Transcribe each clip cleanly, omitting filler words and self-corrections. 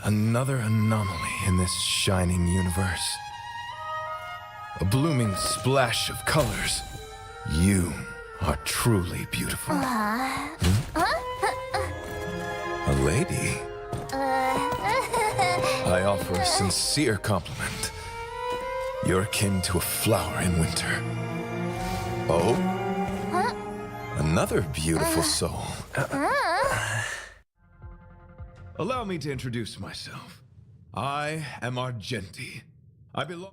Another anomaly in this shining universe. A blooming splash of colors. You are truly beautiful. A lady? I offer a sincere compliment. You're akin to a flower in winter. Oh? Another beautiful soul. Allow me to introduce myself. I am Argenti. I belong...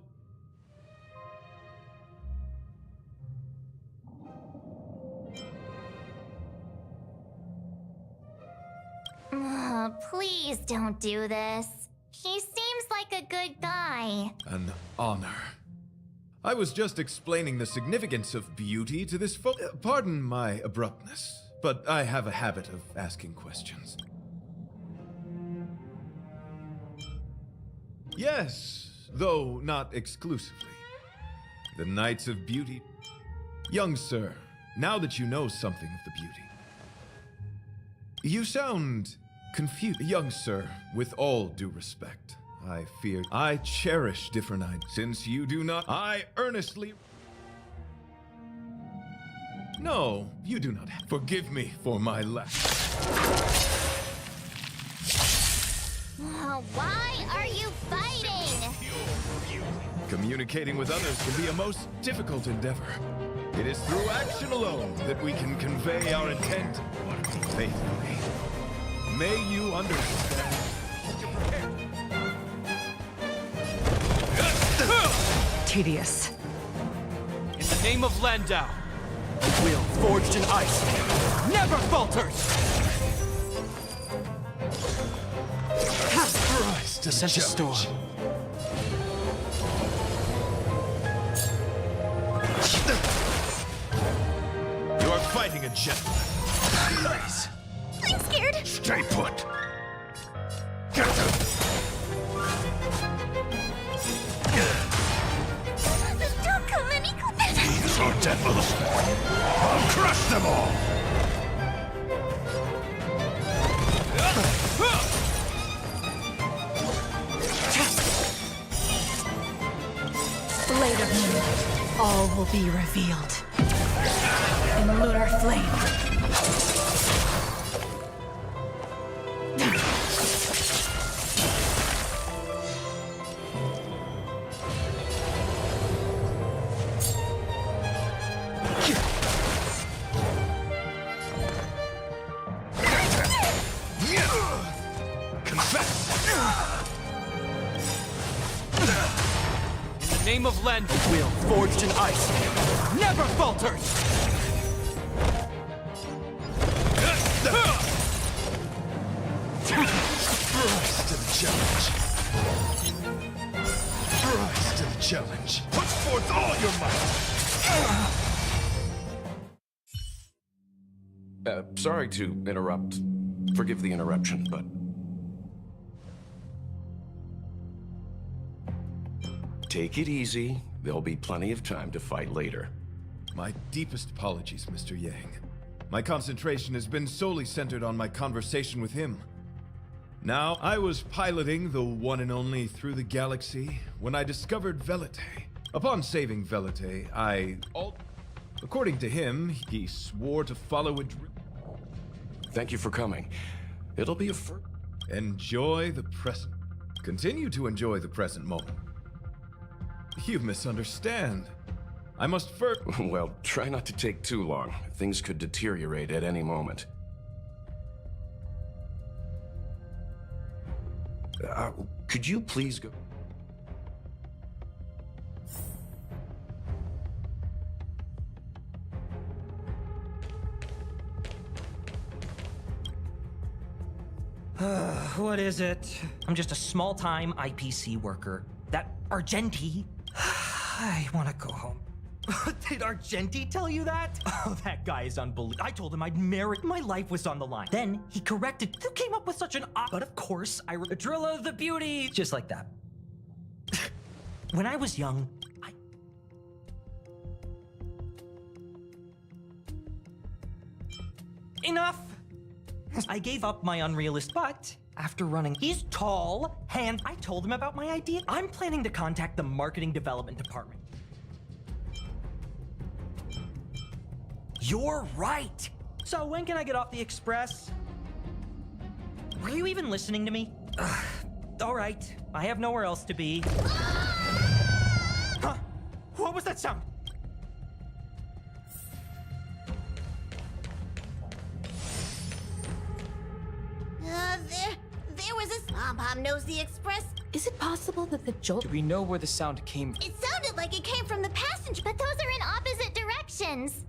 Please don't do this. He seems like a good guy. An honor. I was just explaining the significance of beauty to this pardon my abruptness, but I have a habit of asking questions. Yes, though not exclusively. The Knights of Beauty. Young sir, now that you know something of the beauty, you sound confused. Young sir, with all due respect, I fear I cherish different ideas. Since you do not, I earnestly... No, you do not have. Forgive me for my lack. Why are you fighting? Communicating with others can be a most difficult endeavor. It is through action alone that we can convey our intent faithfully. May you understand. Tedious. In the name of Landau, a will forged in ice never falters! Christ, Such a storm. You are fighting a gentleman. Nice. I'm scared. Stay put. Get them. Don't come any closer. These are devils. I'll crush them all. Blade of Moon. All will be revealed. In lunar flame. Name of Land, a will forged in ice never falters! Rise to the challenge. Rise to the challenge. Put forth all your might. Sorry to interrupt. Forgive the interruption, but... Take it easy. There'll be plenty of time to fight later. My deepest apologies, Mr. Yang. My concentration has been solely centered on my conversation with him. Now, I was piloting the one and only through the galaxy when I discovered Velite. Upon saving Velite, according to him, he swore to follow a Thank you for coming. It'll be a Enjoy the present. Continue to enjoy the present moment. You misunderstand. I must first... Well, try not to take too long. Things could deteriorate at any moment. Could you please go... What is it? I'm just a small-time IPC worker. That Argenti... I want to go home. Did Argenti tell you that? Oh, that guy is unbelievable. I told him I'd marry. My life was on the line. Then he corrected. Who came up with such an But of course, Drilla the Beauty. Just like that. When I was young, Enough! I gave up my unrealistic, but after running, he's tall, I told him about my idea. I'm planning to contact the marketing development department. You're right. So when can I get off the express? Were you even listening to me? All right, I have nowhere else to be. Huh? What was that sound? There was a Pom-Pom knows the express. Is it possible that the jolt? Do we know where the sound came from? It sounded like it came from the passenger, but those are in opposite directions.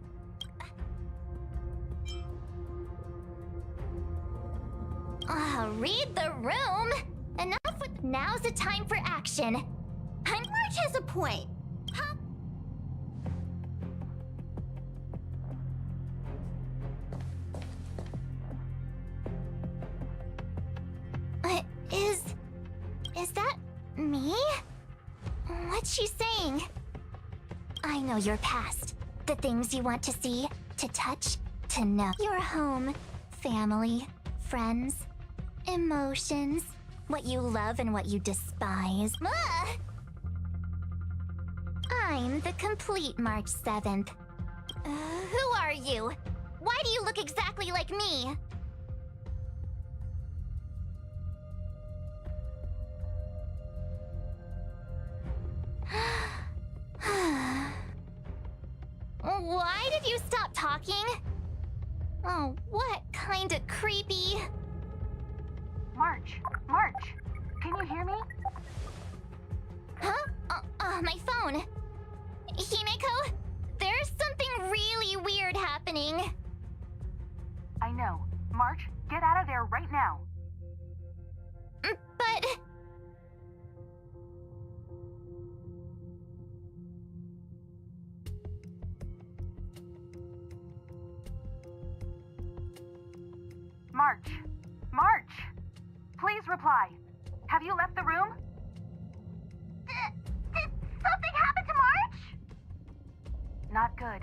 Read the room. Enough with. Now's the time for action. March has a point. Huh? Is that me? What's she saying? I know your past. The things you want to see, to touch, to know. Your home, family, friends, emotions, what you love and what you despise. I'm the complete March 7th. Who are you? Why do you look exactly like me? Why did you stop talking? Oh, what kind of creepy... March, can you hear me? Huh? My phone. Himeko, there's something really weird happening. I know. March, get out of there right now. But... March! Please reply. Have you left the room? Did something happen to March? Not good.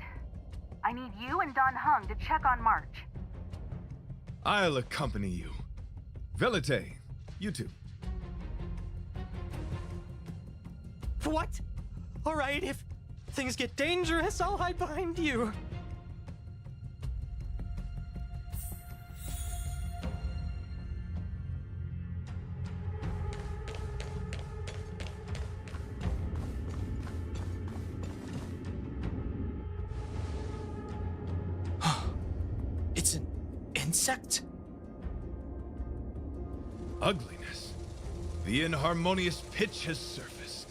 I need you and Don Hung to check on March. I'll accompany you. Velite, you too. What? All right, if things get dangerous, I'll hide behind you. It's an insect? Ugliness. The inharmonious pitch has surfaced.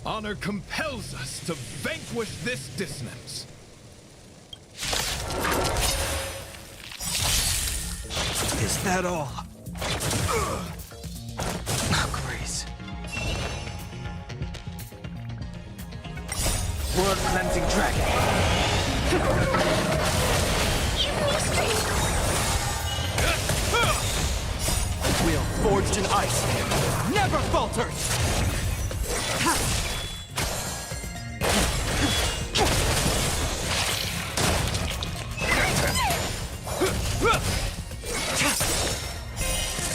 Honor compels us to vanquish this dissonance. Is that all? Grace. World cleansing dragon. A will forged in ice never falters!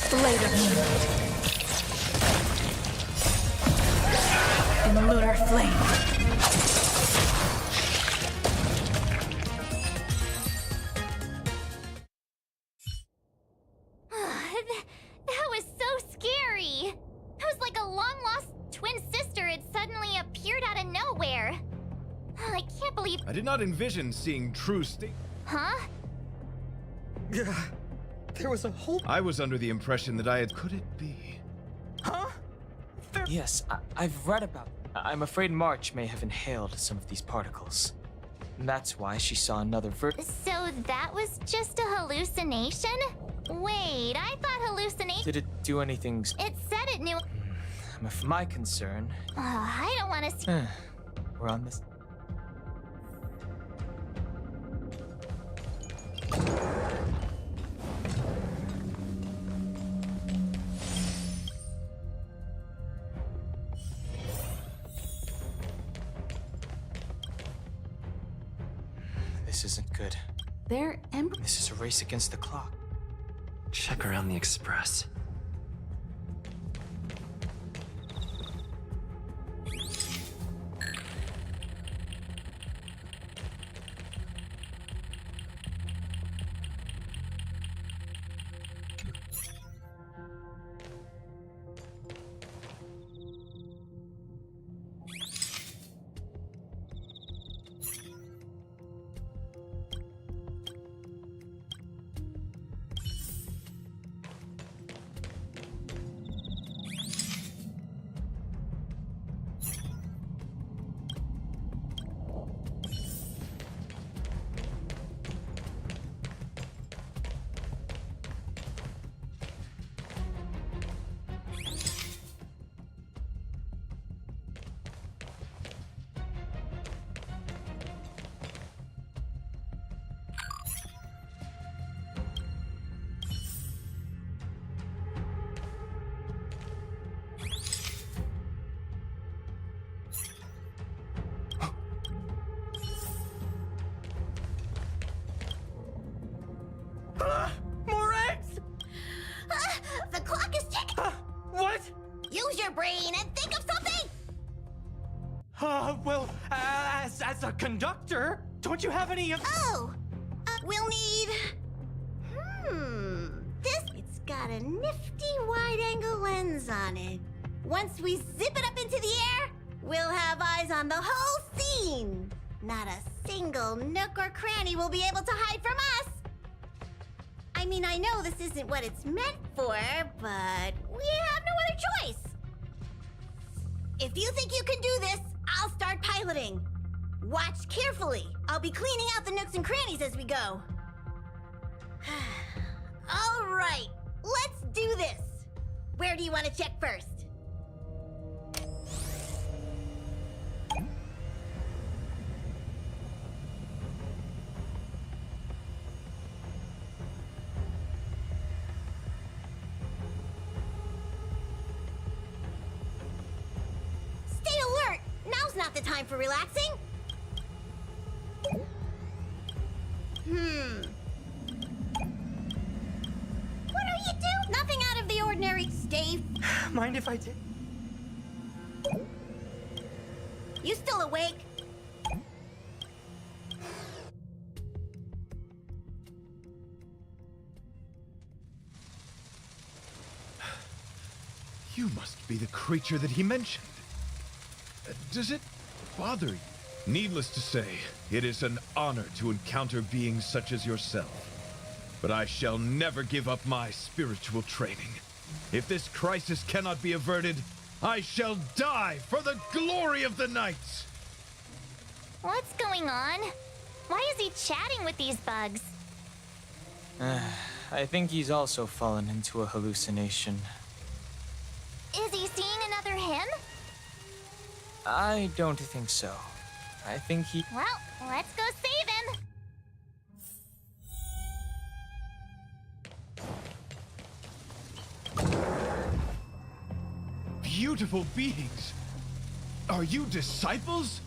Blade of moonlight. In the lunar flame. That was so scary. It was like a long-lost twin sister had suddenly appeared out of nowhere. I can't believe... I did not envision seeing true state. Huh? There was a whole... I was under the impression that I had... Could it be? Huh? Yes, I've read about it. I'm afraid March may have inhaled some of these particles. That's why she saw another So that was just a hallucination? Wait, I thought hallucination... Did it do anything? It said it knew... My concern. I don't want to see... We're on this. This isn't good. They're This is a race against the clock. Check around the express. More eggs! The clock is ticking! What? Use your brain and think of something! Well, as a conductor, don't you have any... Oh! We'll need... This... It's got a nifty wide-angle lens on it. Once we zip it up into the air, we'll have eyes on the whole scene. Not a single nook or cranny will be able to hide from us. I mean, I know this isn't what it's meant for, but we have no other choice. If you think you can do this, I'll start piloting. Watch carefully. I'll be cleaning out the nooks and crannies as we go. All right, let's do this. Where do you want to check first? Stay alert! Now's not the time for relaxing. What are you doing? Nothing out of the ordinary. Stay. Mind if I did? You still awake? You must be the creature that he mentioned. Does it bother you? Needless to say, it is an honor to encounter beings such as yourself. But I shall never give up my spiritual training. If this crisis cannot be averted, I shall die for the glory of the Knights! What's going on? Why is he chatting with these bugs? I think he's also fallen into a hallucination. Is he seeing another him? I don't think so. I think he... Well, let's go save him. Beautiful beings! Are you disciples?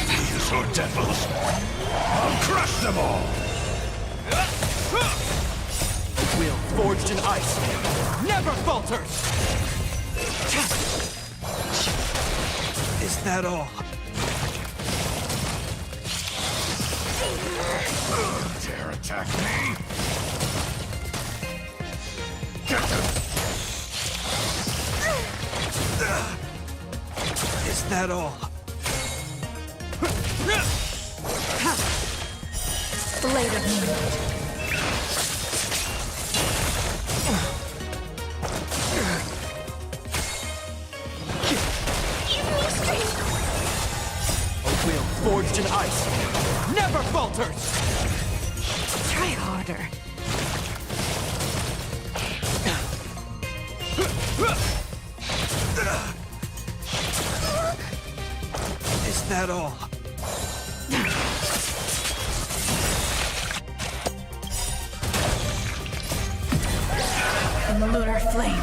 These are devils! I'll crush them all! A will forged in ice never falters! Is that all? Dare attack me? Get them! Is that all? Blade of Moonlight. A will forged in ice never falters! Try harder. Is that all? in the lunar flame.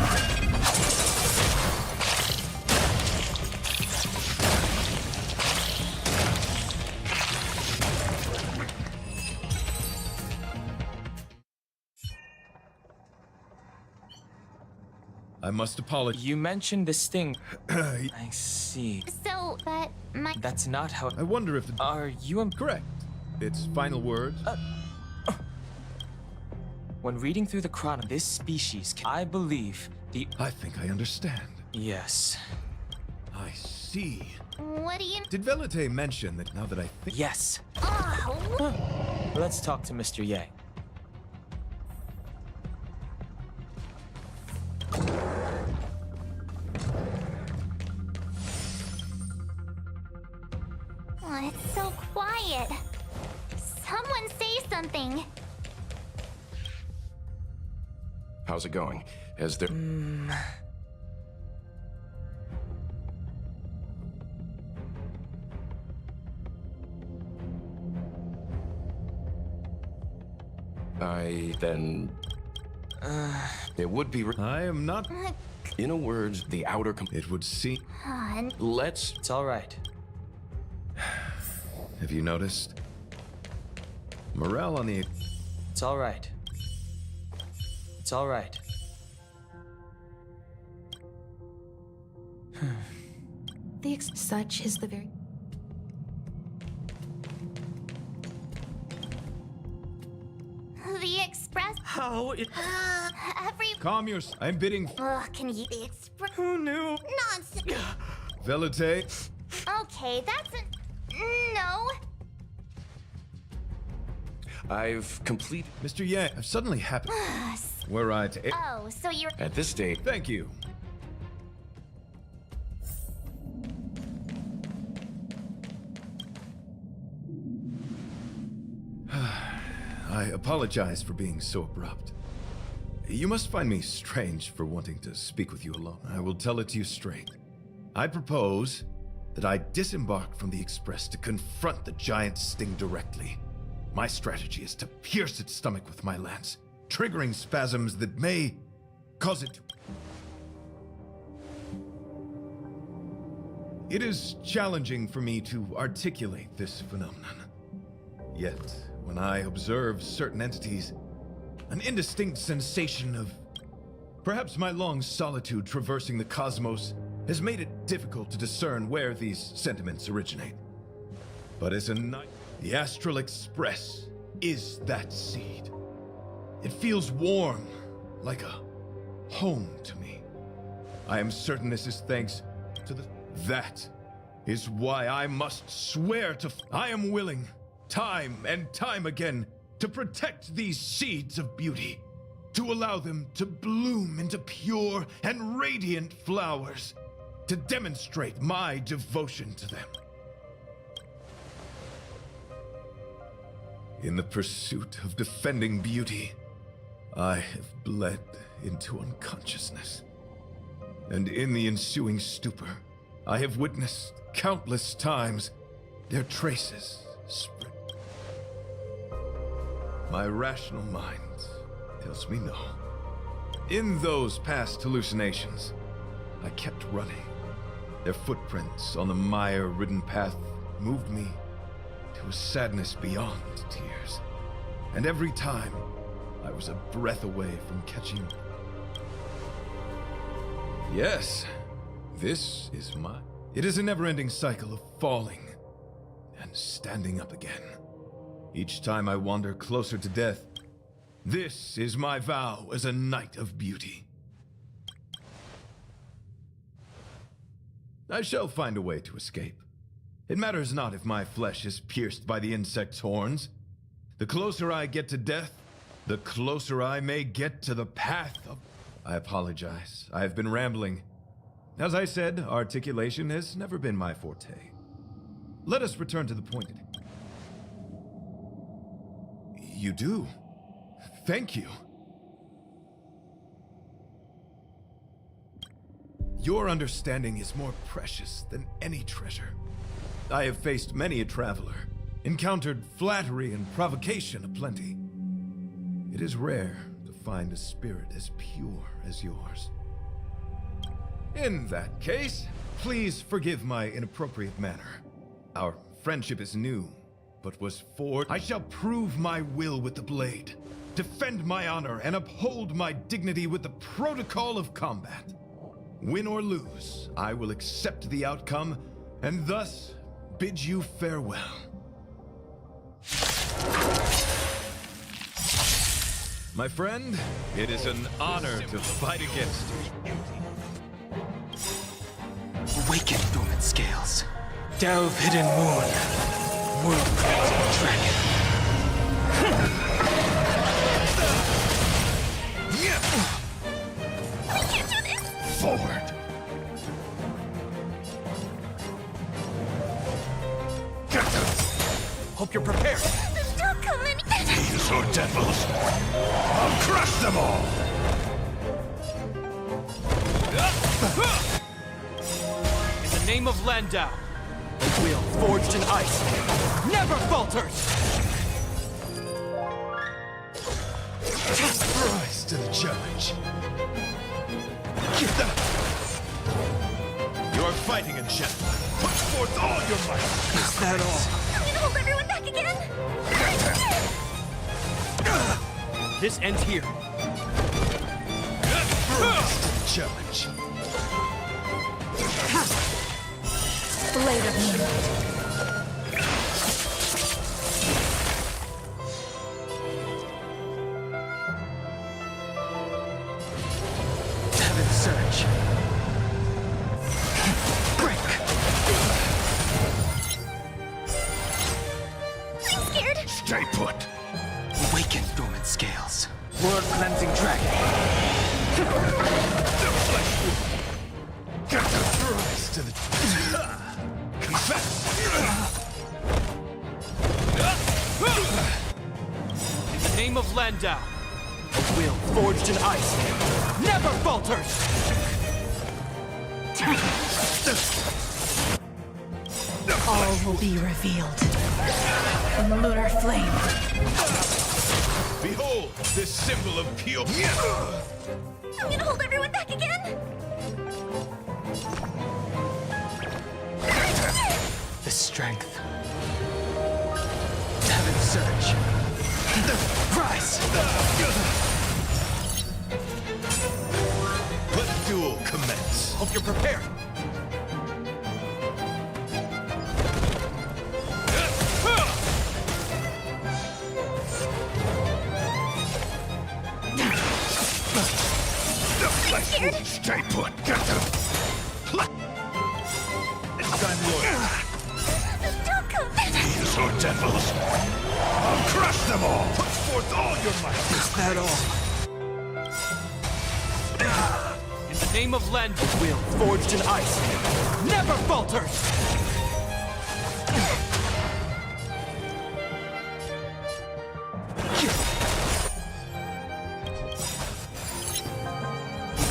I must apologize. You mentioned this thing. I see. So, but my. That's not how. I wonder if the... Are you Correct. Its final words. When reading through the chron, this species, I believe the. I think I understand. Yes. I see. What do you. Did Velite mention that now that I think... Yes. Oh! Let's talk to Mr. Ye. Oh, it's so quiet. Someone say something. How's it going? Has there... It would be... I am not... In a word, the outer... It would seem... Let's... It's all right. Have you noticed? Morale on the... It's all right. It's all right. Such is the very... The express. How it... Every. Calm yourself. I'm bidding... Ugh, can you. The express. Who knew? Nonsense. Velite. Okay, that's a. No. I've completed... Mr. Yang, I've suddenly happened... Were I to... Oh, so you're. At this stage... Thank you. I apologize for being so abrupt. You must find me strange for wanting to speak with you alone. I will tell it to you straight. I propose that I disembark from the Express to confront the giant sting directly. My strategy is to pierce its stomach with my lance, triggering spasms that may cause it to... It is challenging for me to articulate this phenomenon. Yet, when I observe certain entities, an indistinct sensation of... Perhaps my long solitude traversing the cosmos has made it difficult to discern where these sentiments originate. But as a knight, the Astral Express is that seed. It feels warm, like a home to me. I am certain this is thanks to the... That is why I must swear to... I am willing, time and time again, to protect these seeds of beauty, to allow them to bloom into pure and radiant flowers, to demonstrate my devotion to them. In the pursuit of defending beauty, I have bled into unconsciousness. And in the ensuing stupor, I have witnessed countless times their traces spread. My rational mind tells me no. In those past hallucinations, I kept running. Their footprints on the mire-ridden path moved me to a sadness beyond tears. And every time, I was a breath away from catching... Yes, this is my... It is a never-ending cycle of falling and standing up again. Each time I wander closer to death, this is my vow as a knight of beauty. I shall find a way to escape. It matters not if my flesh is pierced by the insect's horns. The closer I get to death, the closer I may get to the path of... I apologize. I have been rambling. As I said, articulation has never been my forte. Let us return to the point at hand. You do? Thank you. Your understanding is more precious than any treasure. I have faced many a traveler, encountered flattery and provocation aplenty. It is rare to find a spirit as pure as yours. In that case, please forgive my inappropriate manner. Our friendship is new, but was forged. I shall prove my will with the blade, defend my honor, and uphold my dignity with the protocol of combat. Win or lose, I will accept the outcome, and thus bid you farewell. My friend, it is an honor to fight against you. Awaken dormant scales. Delve hidden moon. World dragon. Forward! Hope you're prepared. Don't come any. These are devils! I'll crush them all! In the name of Landau, a will forged in ice never falters! Rise to the challenge. You are fighting a gentleman. Put forth all your might. Is that all? I'm gonna hold everyone back again. This ends here. Rise to the challenge. Blade of Moonlight. Heaven's Surge. Break. I'm scared. Stay put. Awaken dormant scales. World cleansing dragon. Rise to the... Confess! In the name of Landau, a will forged in ice never falters! All will be revealed. In the lunar flame. Behold, this symbol of pure... I'm gonna hold everyone back again. The strength. Heaven's Surge. Rise! Let the duel commence. Hope you're prepared. Stay put. Get them. It's time, Lord. Don't come back. These are devils. I'll crush them all. Put forth all your might. Is that all? In the name of Landau, a will forged in ice never falters!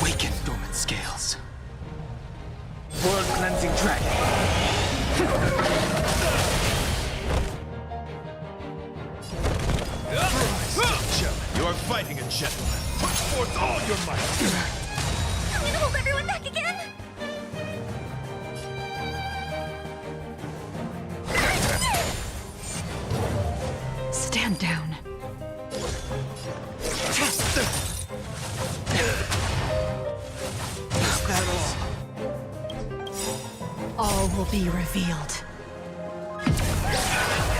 Awaken dormant scales. World cleansing dragon. You are fighting a gentleman. Put forth all your might. I'm gonna hold everyone back again. Stand down. Is that all? All will be revealed.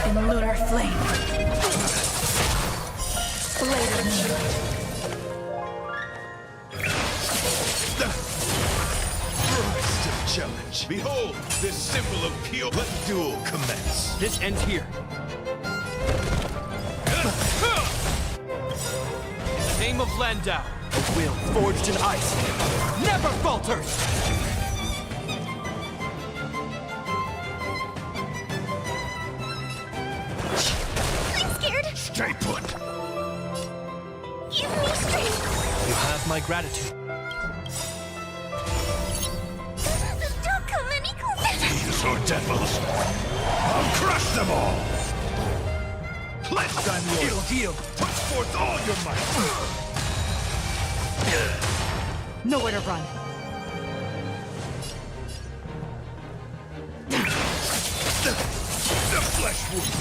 In the lunar flame. Blade of Moonlight. Rise to the challenge. Behold, this symbol of pure... Let the duel commence. This ends here. In the name of Landau, a will forged in ice never falters! I'm scared. Stay put. Give me strength. You have my gratitude. Don't come any closer. These are devils. I'll crush them all. Pledge time, Lord. Deal. Put forth all your might. Nowhere to run. The flesh wound.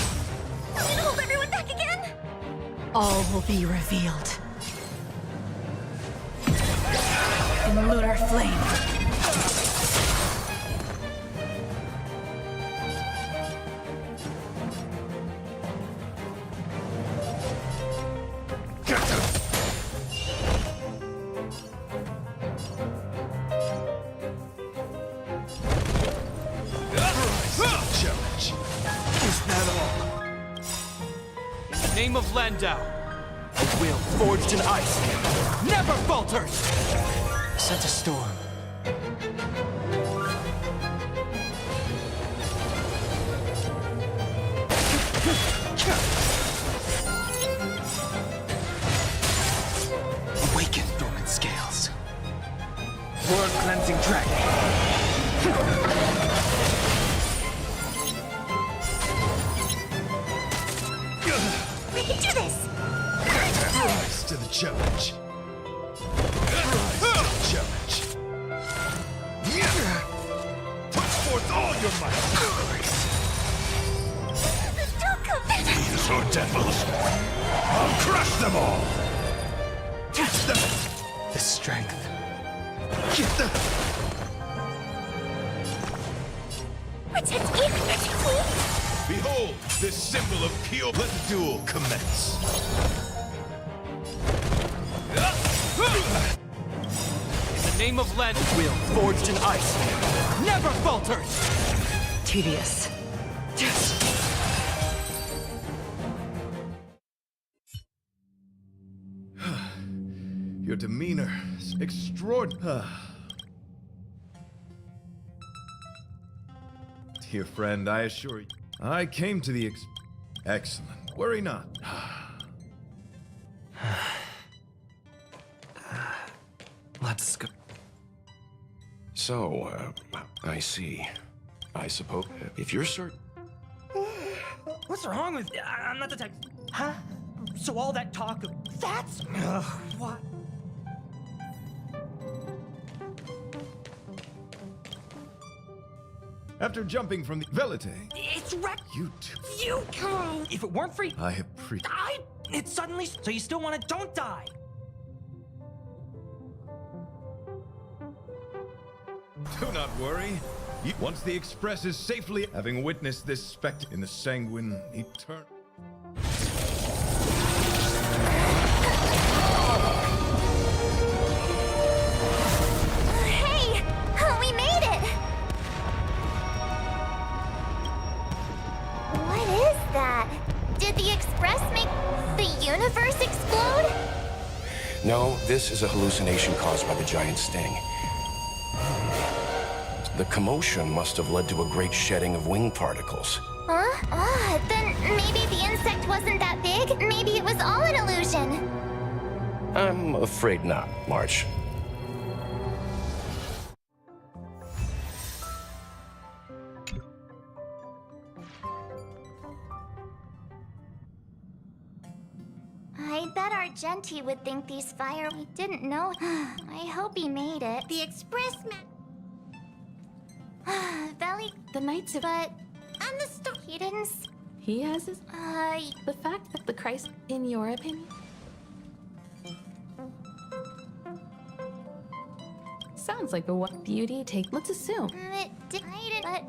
Hold everyone back again? All will be revealed. In lunar flame. Challenge. Is that all? In the name of Landau, a will forged in ice never falters! Sense a storm. Awaken dormant scales. World cleansing dragon. We can do this! Rise to the challenge. Rise to the challenge. Put forth all your might. Don't come back! These are devils. I'll crush them all. Catch them. The strength. Get them. Protect me! Protect me! Behold, this symbol of pure. Let the duel commence. In the name of Landau, a will forged in ice never falters! Tedious. Your demeanor is extraordinary. Dear friend, I assure you, I came to the excellent. Worry not. Let's go. So, I see. I suppose if you're certain. What's wrong with you? I'm not the type. Huh? So all that talk of that's what? After jumping from the Velite, It's wrecked. you two. You. If it weren't for you, I have it suddenly. So you still want to? Don't die. Do not worry. Once the Express is safely, having witnessed this spectacle in the sanguine eternal. Hey! We made it! What is that? Did the Express make the universe explode? No, this is a hallucination caused by the giant sting. The commotion must have led to a great shedding of wing particles. Huh? Then maybe the insect wasn't that big? Maybe it was all an illusion? I'm afraid not, March. I bet Argenti would think these fire... I didn't know... I hope he made it. The Express Valley... The Knights of... But... And the He didn't... He has his... The fact that the Christ, in your opinion... Sounds like a what beauty take... Let's assume. It did... I didn't... But...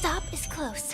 stop is close.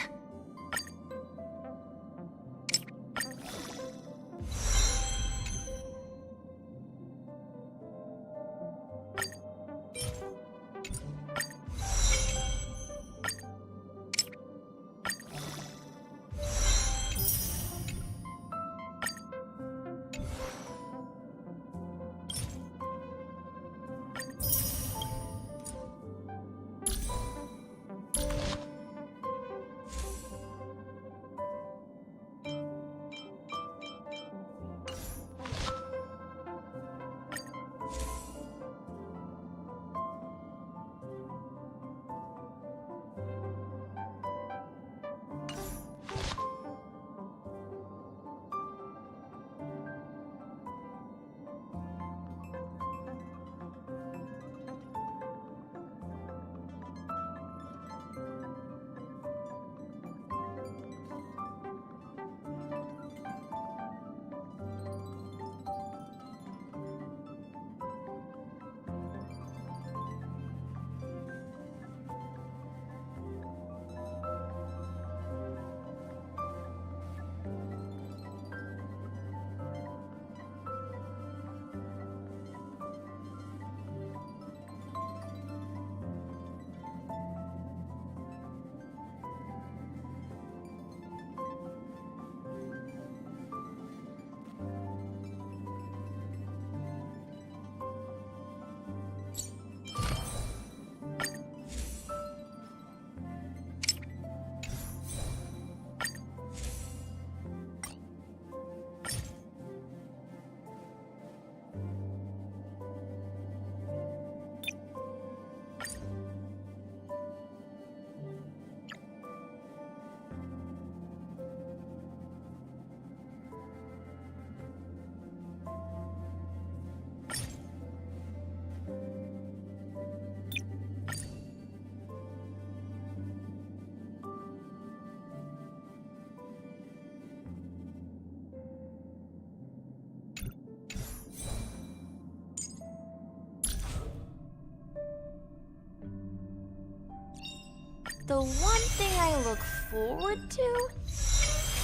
The one thing I look forward to?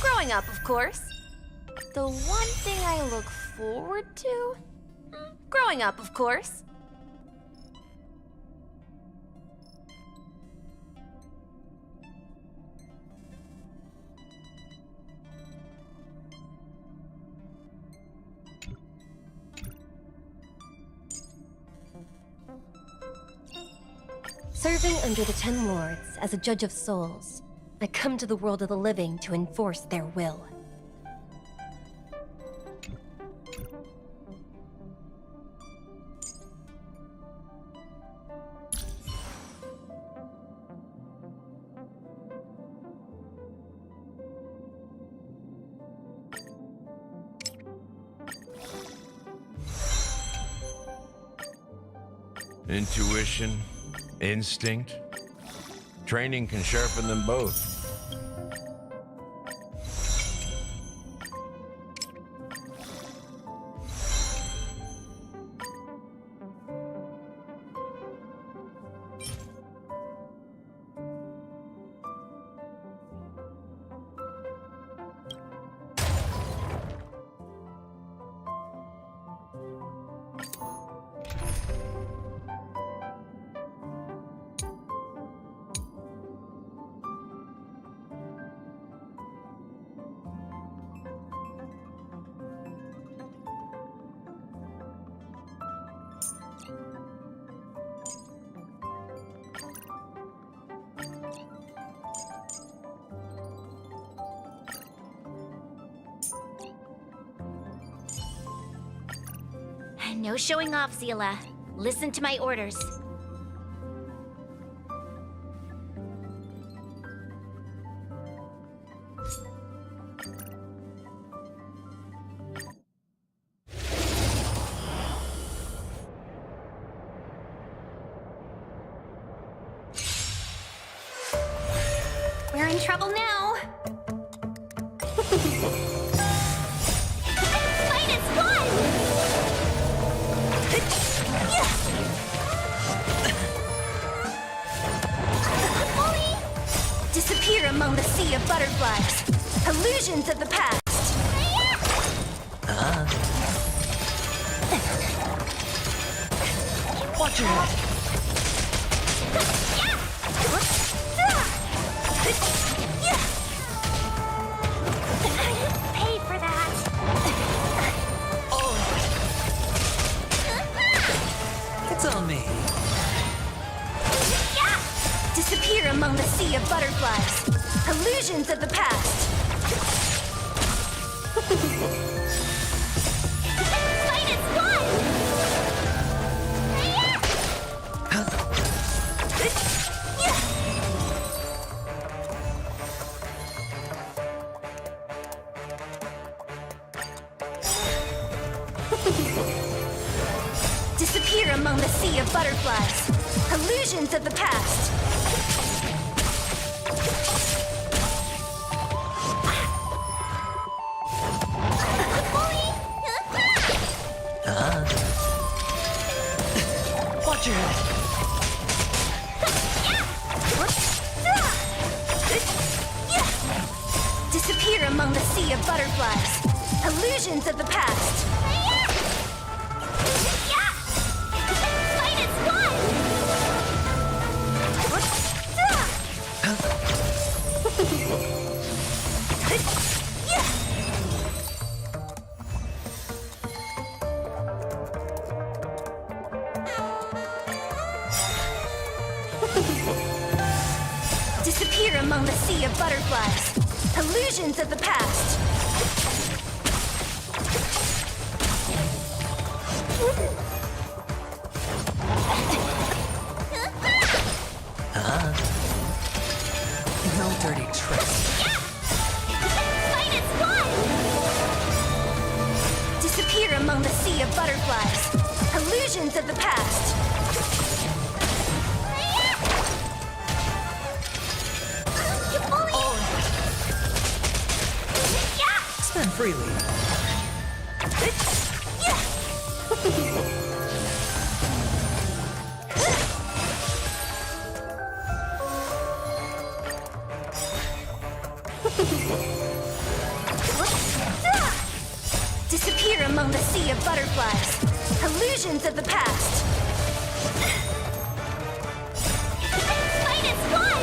Growing up, of course. The one thing I look forward to? Growing up, of course. Serving under the 10 Lords as a judge of souls, I come to the world of the living to enforce their will. Intuition, instinct, training can sharpen them both. No showing off, Zila. Listen to my orders. We're in trouble now. Fight is fun! sea of butterflies. Illusions of the past. Watch your head. Pay for that. It's on me. Disappear among the sea of butterflies. Illusions of the past. Fight is fun! Disappear among the sea of butterflies. Illusions of the past. Watch your head. Disappear among the sea of butterflies. Illusions of the past. Fight is fun! Disappear among the sea of butterflies. Illusions of the past. No dirty tricks. Fight is fun! Disappear among the sea of butterflies. Illusions of the past. Spend freely. Disappear among the sea of butterflies. Illusions of the past. Fight is fun!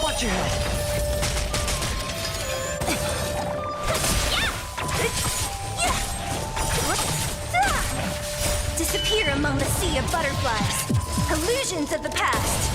Watch your head. Disappear among the sea of butterflies. Illusions of the past.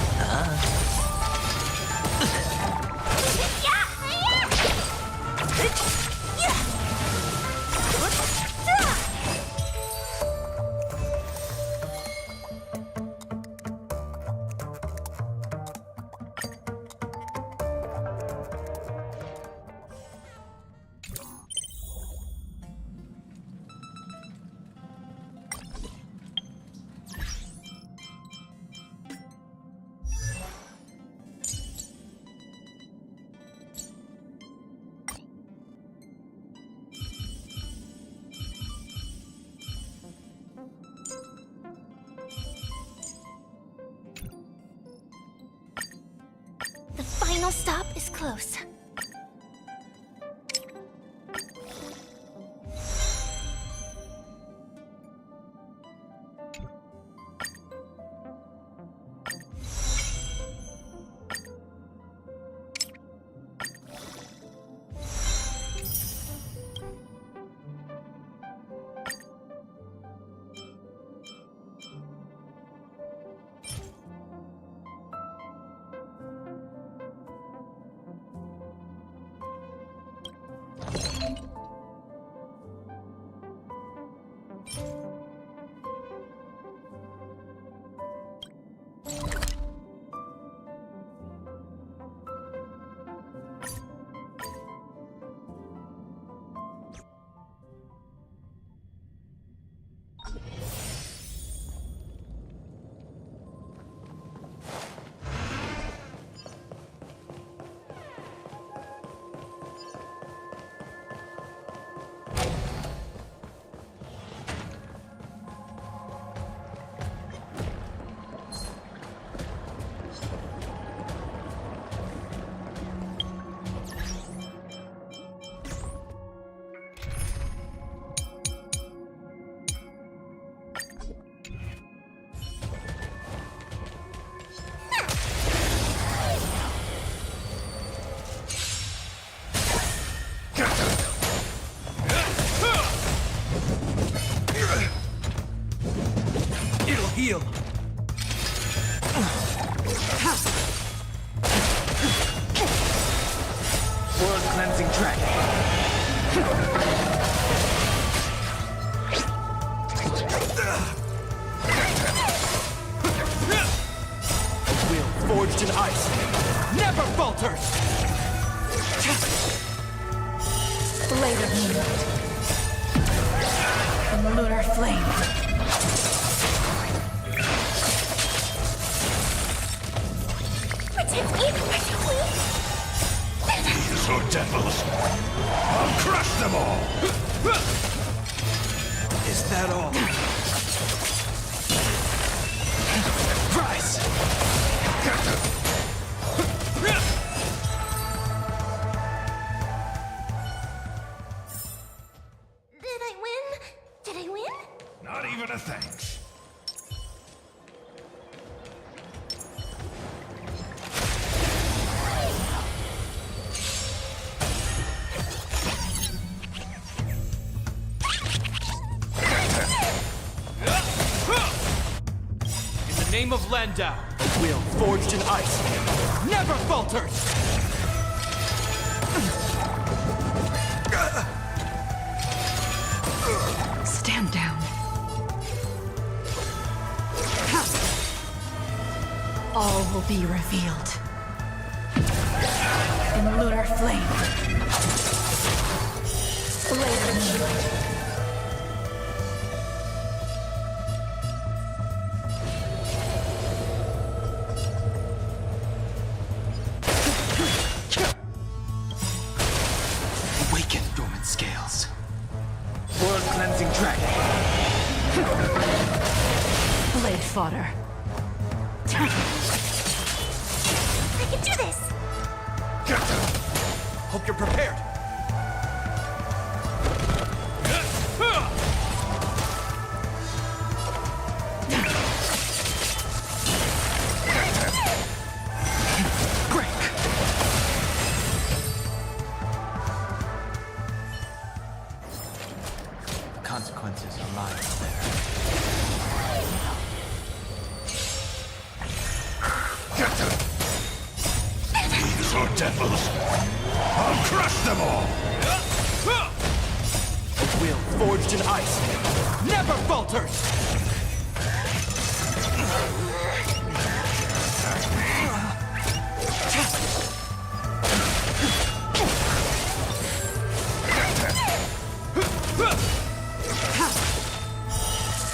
The final stop is close. reveal. World cleansing dragon. A will forged in ice never falters. Blade of moonlight. In the lunar flame. Protect me! These are devils. I'll crush them all. Is that all? Rise! Did I win? Did I win? Not even a thanks. In the name of Landau, a will forged in ice never falters! Stand down. All will be revealed. In the lunar flame. Blade of moonlight. Awaken, dormant scales. World cleansing dragon. Blade fodder. I can do this! Hope you're prepared. The consequences are mine there. These are devils. I'll crush them all. A will forged in ice never falters!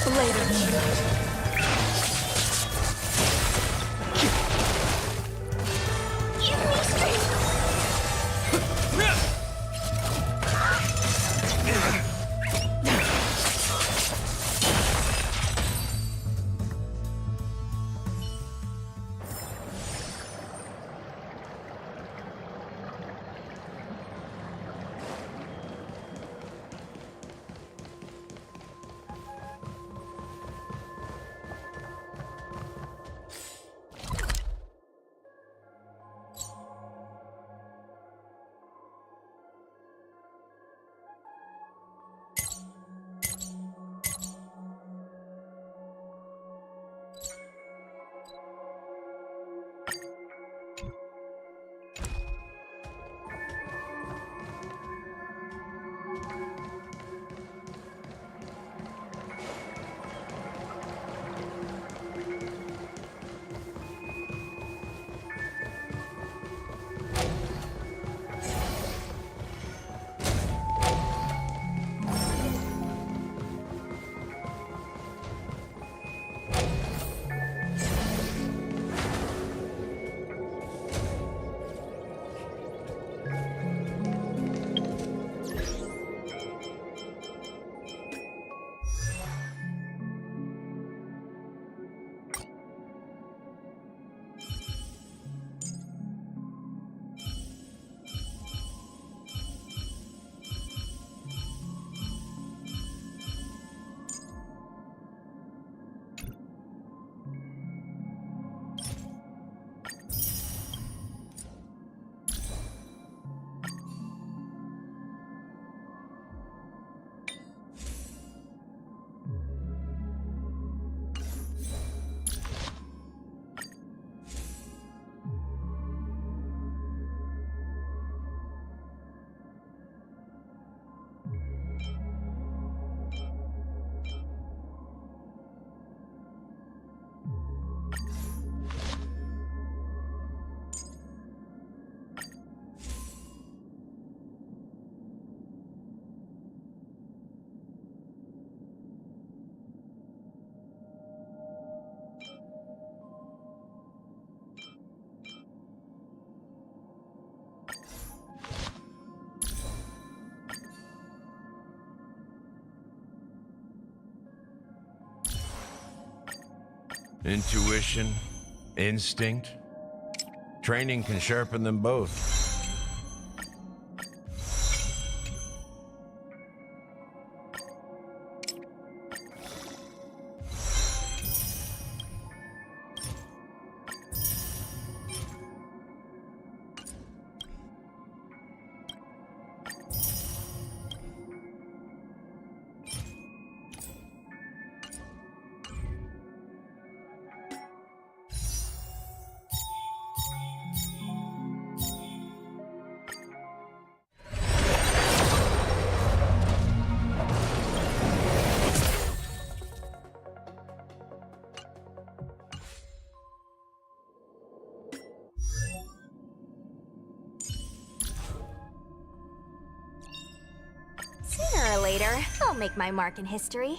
Blade of moonlight. Give me strength! Intuition, instinct. Training can sharpen them both. Sooner or later, I'll make my mark in history.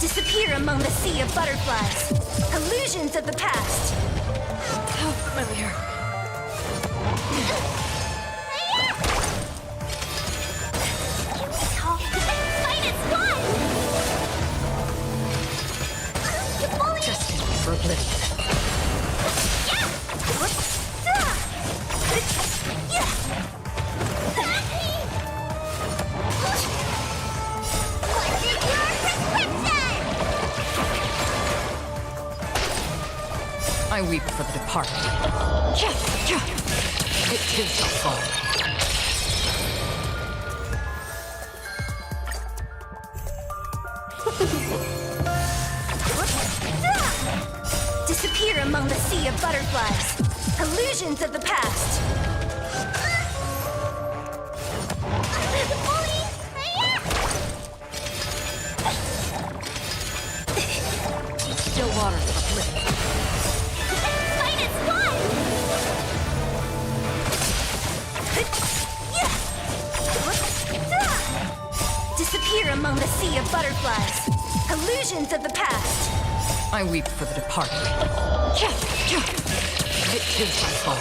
Disappear among the sea of butterflies. Illusions of the past. How familiar. Fight is won! Destined for oblivion. I weep for the departed. It too shall fall. Disappear among the sea of butterflies. Illusions of the past. Still waters of oblivion. Fight is won! Disappear among the sea of butterflies. Illusions of the past. I weep for the departed. It is my fall.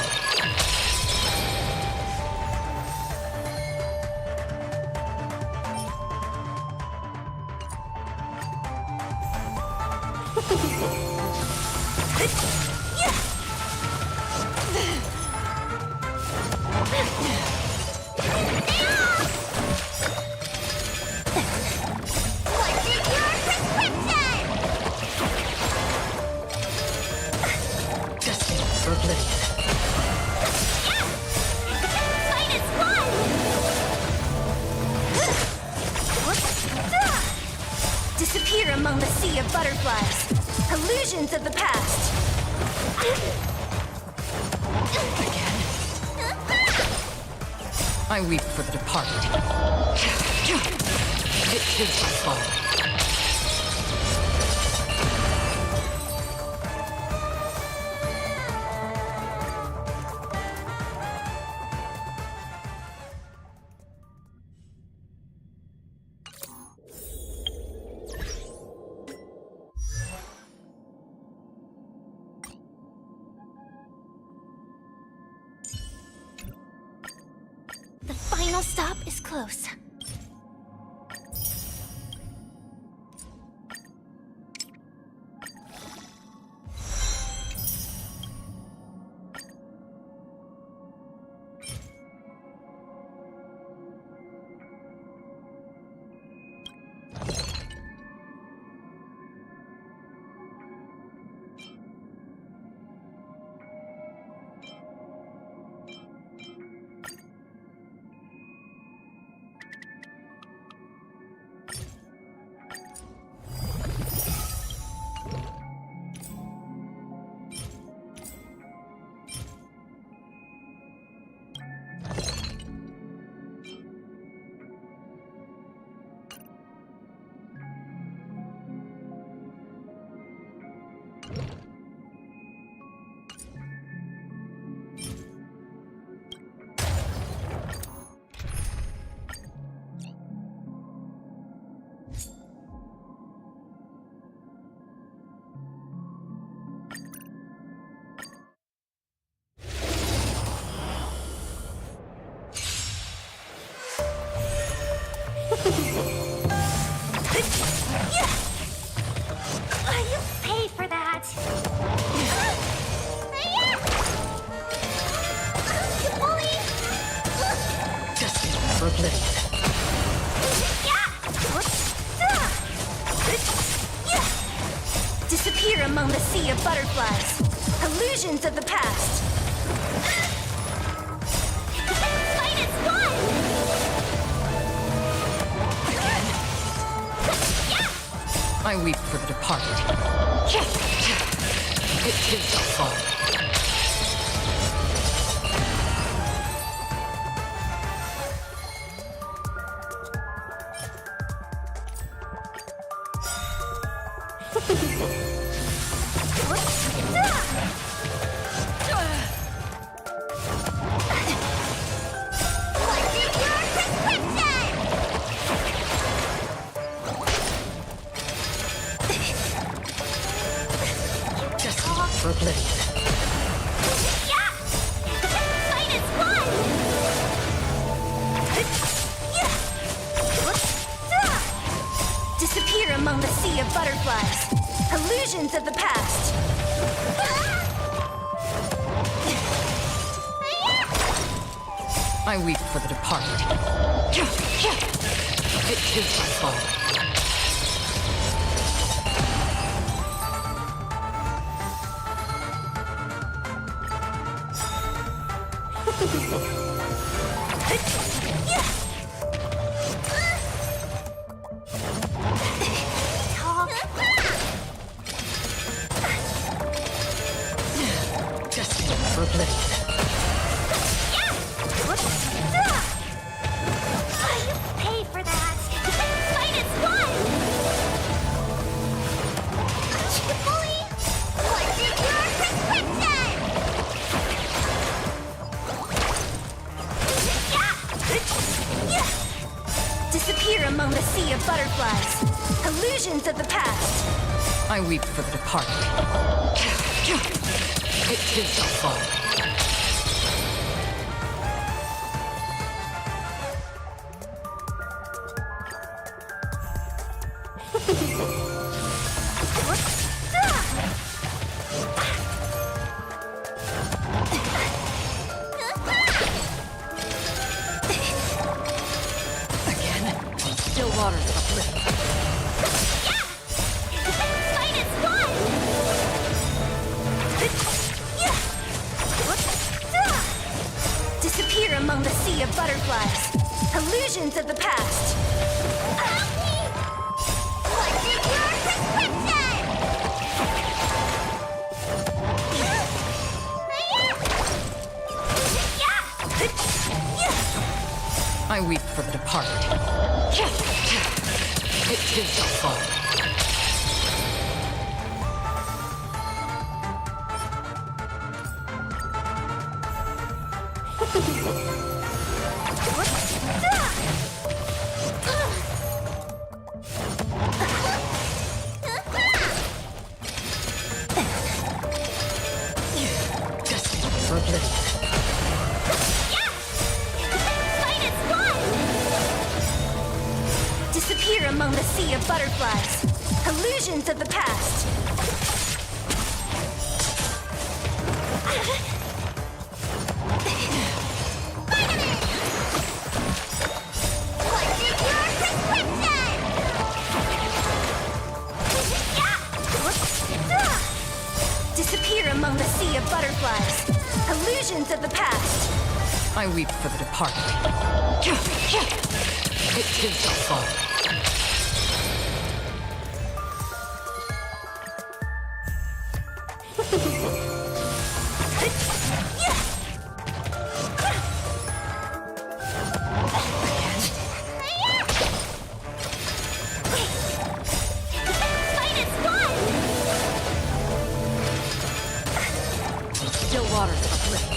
Disappear among the sea of butterflies. Illusions of the past. I weep for the departed. It is my fall. The final stop is close. You pay for that. Destiny for oblivion. Disappear among the sea of butterflies. Illusions of the past. Fight is won! I weep for the departed. It is my fall. For oblivion. Fight is won! Disappear among the sea of butterflies. Illusions of the past. I weep for the departed. It is my fall. Destiny for oblivion. You pay for that. Fight is won! What's your prescription? Disappear among the sea of butterflies. Illusions of the past. I weep for the departed. It too shall fall. Again, still waters uplift. Fight is won! Disappear among the sea of butterflies. Illusions of the past. Help me! What's your prescription? I weep for the departed. It too shall fall. Destined for oblivion. Fight is won! Disappear among the sea of butterflies. Illusions of the past. What's your prescription? Disappear among the sea of butterflies. Illusions of the past. I weep for the departed. It too shall fall. Fight is won! Still waters uplift.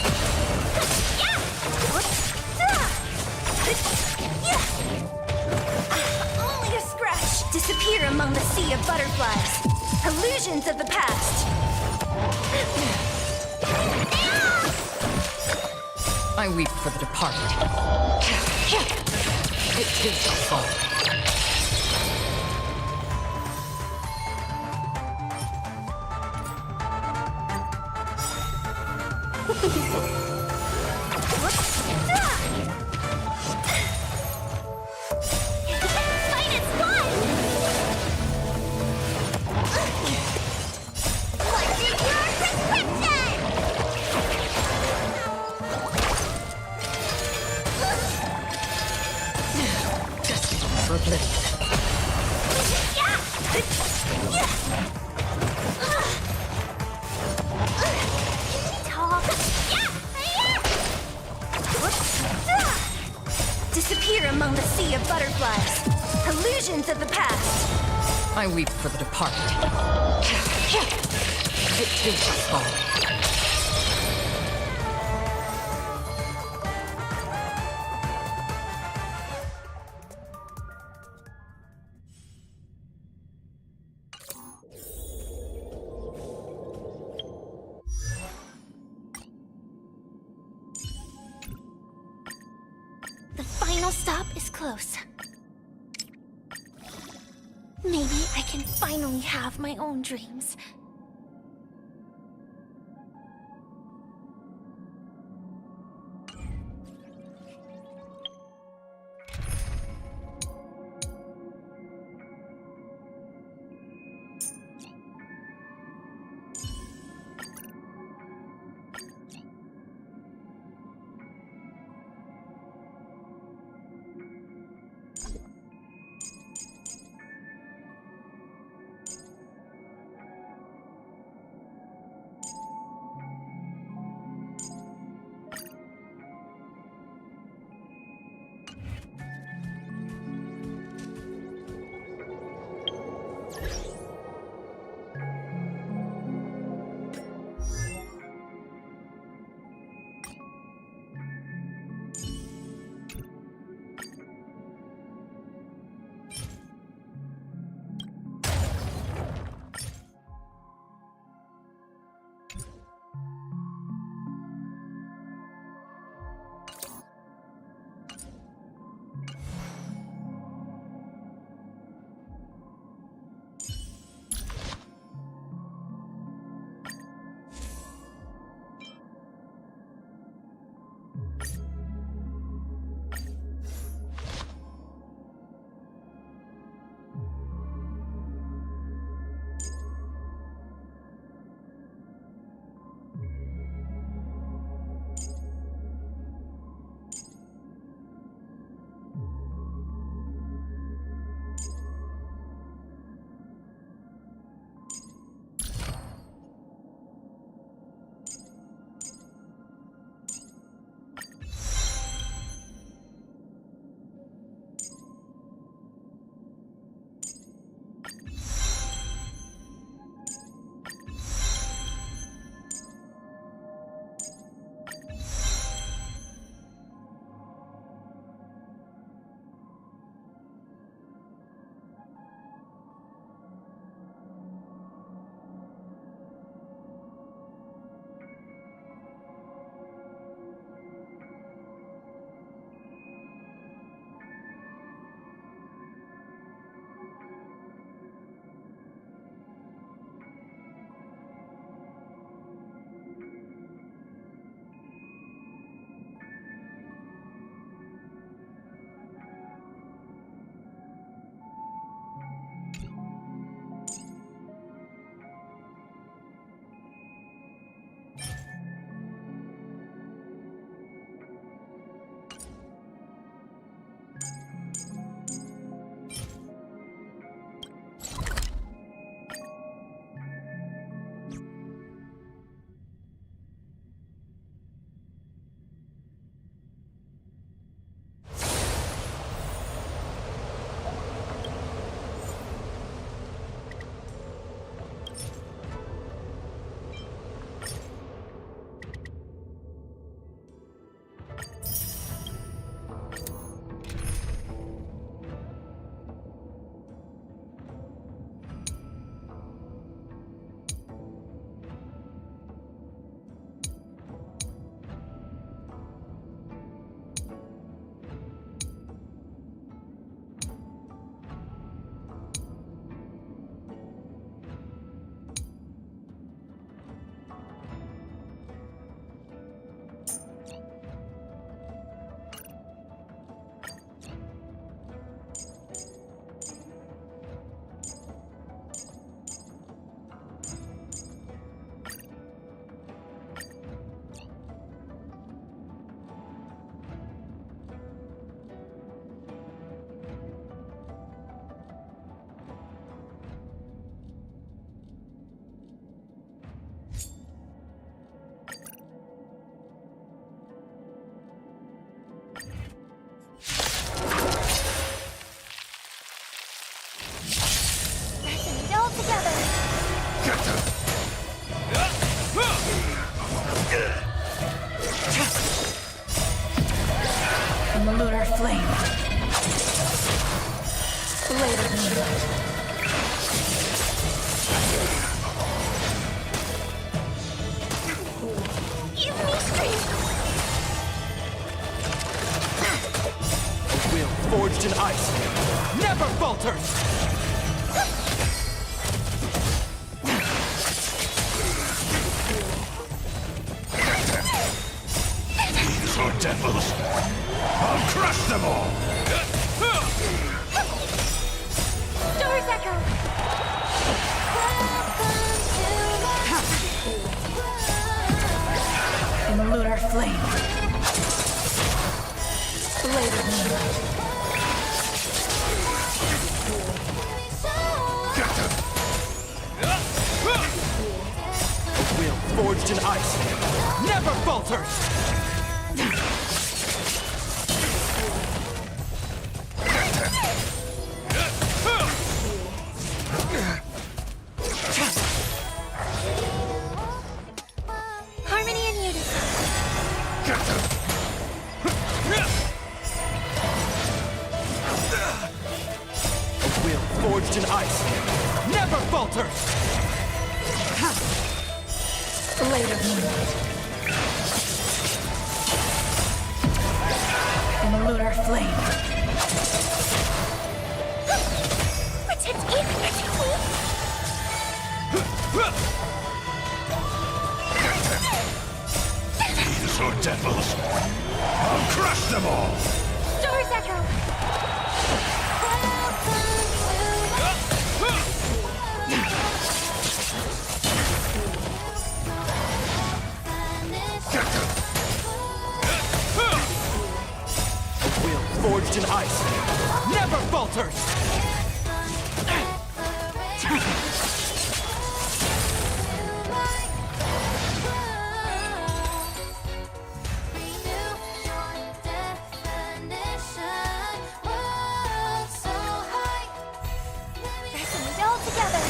Only a scratch. Disappear among the sea of butterflies. Illusions of the past. I weep for the departed. It too shall fall. Fight is won! What's your prescription? Destined for oblivion. Disappear among the sea of butterflies. Illusions of the past. I weep for the departed. It too shall fall. The final stop is close. Maybe I can finally have my own dreams. Blade of moonlight. Give me strength! Will forged in ice never falters! These are devils. I'll crush them all. Doors echo! In the lunar flame. Blade of moonlight. Will forged in ice never falters! Harmony and unity. Will forged in ice never falters! Blade of moonlight. In the lunar flame. Protect it, protect These are devils. I'll crush them all. Doors echo! Will forged in ice never falters! Resonate all together.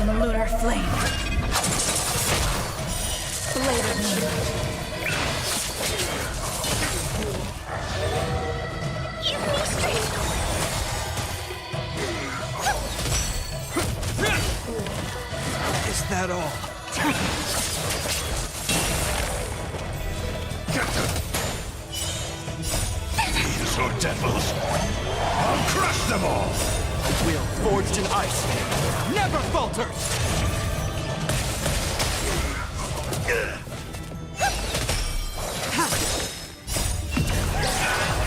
In the lunar flame. Blade of moonlight. Give me strength. Is that all? These are devils. I'll crush them all. Will forged in ice never falters!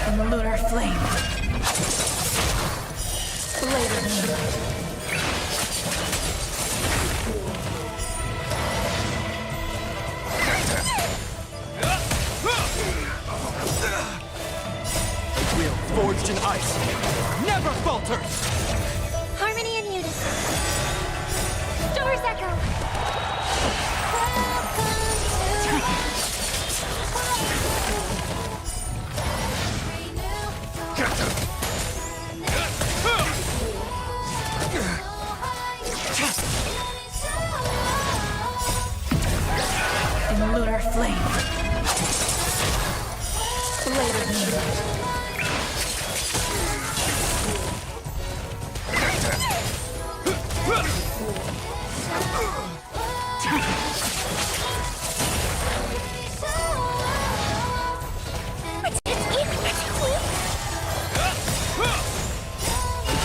In the lunar flame. Blade of moonlight. Will forged in ice never falters! Harmony and unity. Doors echo! In the lunar flame. Blade of moonlight.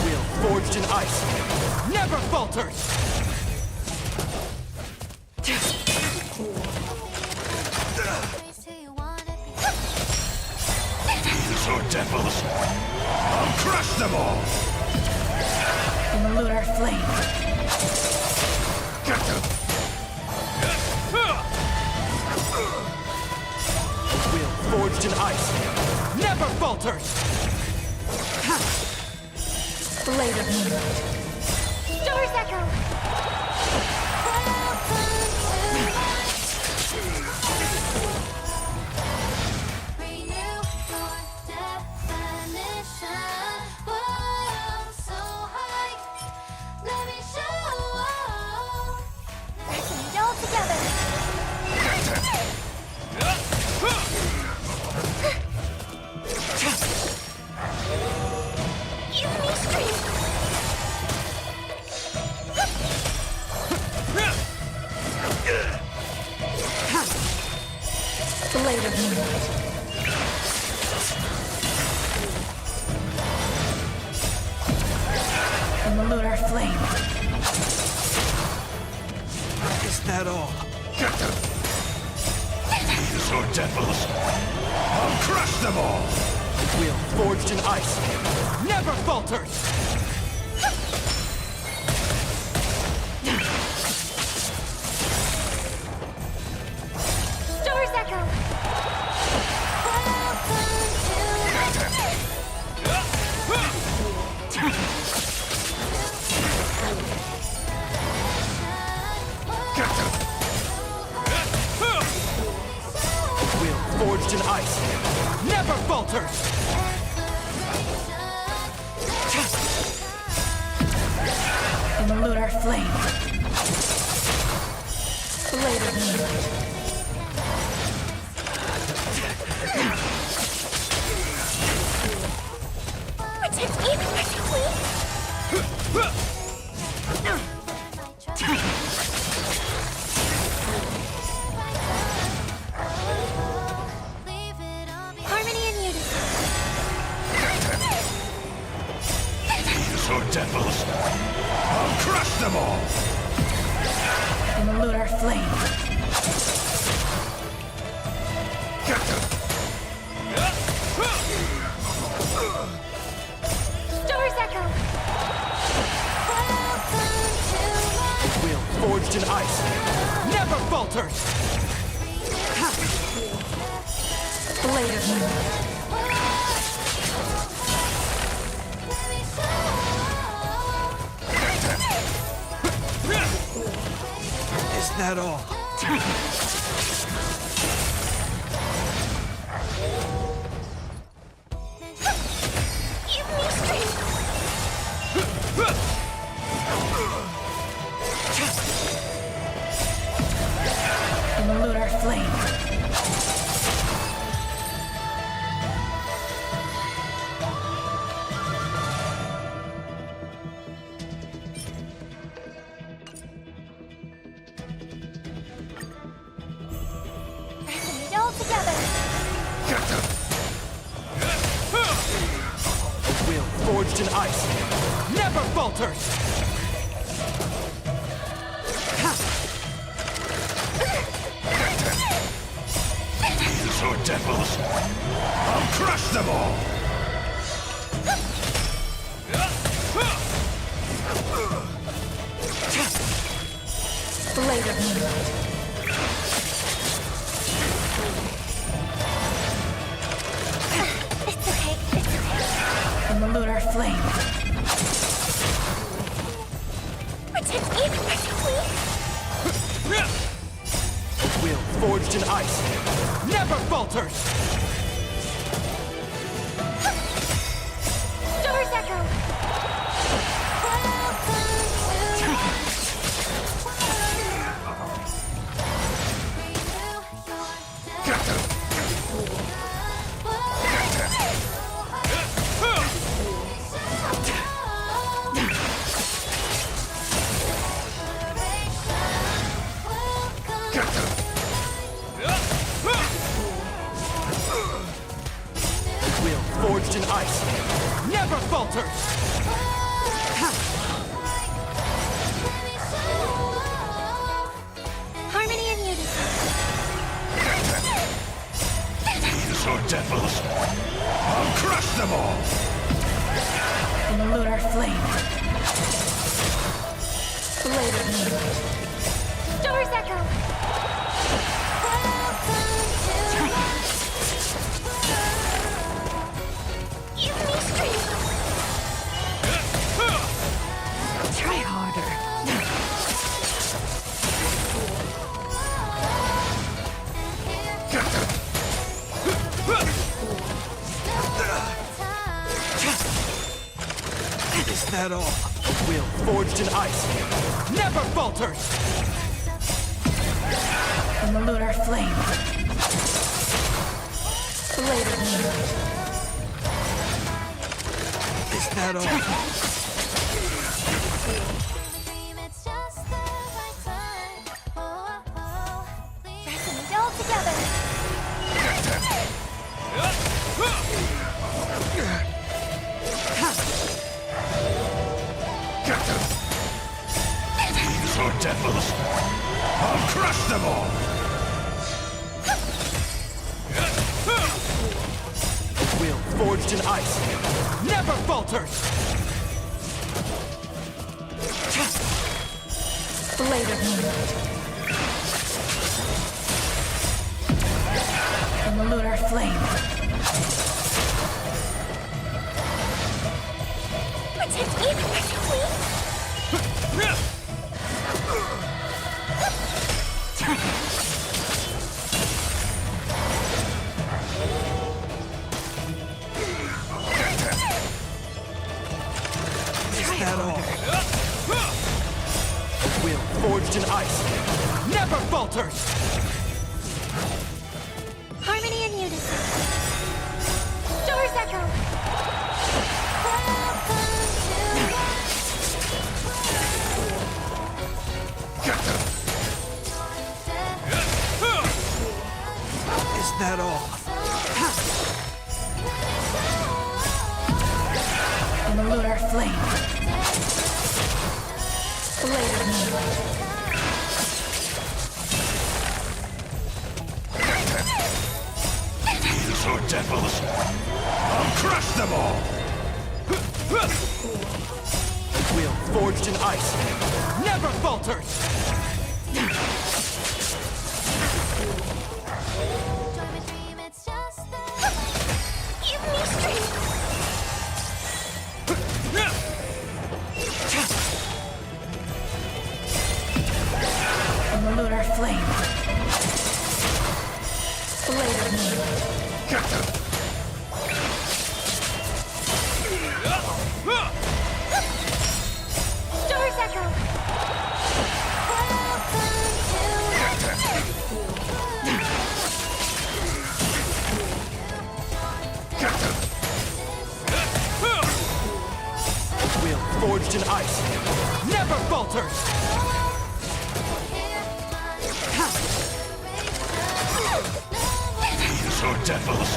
Will forged in ice never falters! These are devils. I'll crush them all. In the lunar flame. Will forged in ice never falters! Blade of moonlight. Doors echo! Resonate all together. Blade of Moonlight. In the lunar flame. Is that all? These are devils. I'll crush them all! Will forged in ice never falters! Stars echo. Will forged in ice never falters! In the lunar flame. Blade of Moonlight. Protect me, please. Harmony and unity. These are devils. I'll crush them all! In the lunar flame. Stars echo. Will forged in ice never falters! Blade of Moonlight. Is that all? Give me strength. In the lunar flame. Bring it all together. Will forged in ice never falters! These are devils. I'll crush them all! Blade of Moonlight. It's okay. It's okay. In the lunar flame. Protect me, please. Will forged in ice never falters! Stars echo. Will forged in ice never falters! Harmony and unity. These are devils. I'll crush them all! In the lunar flame. Blade of Moonlight. Stars echo. Give me strength. Try harder. Is that all? Will forged in ice never falters! In the lunar flame. Blade of Moonlight. Is that all? Bring it all These are devils. I'll crush them all. Will forged in ice never falters! Blade of moonlight. And the lunar flame. Protect me, please! Is that all? A will forged in ice never falters! Harmony and unison. Doors echo. Is that all? And the lunar flame. Blade of moonlight. These are devils. I'll crush them all. Will forged in ice never falters! Give me strength! And the lunar flame. Blade of moonlight. Doors echo. Will forged in ice never falters! These are devils.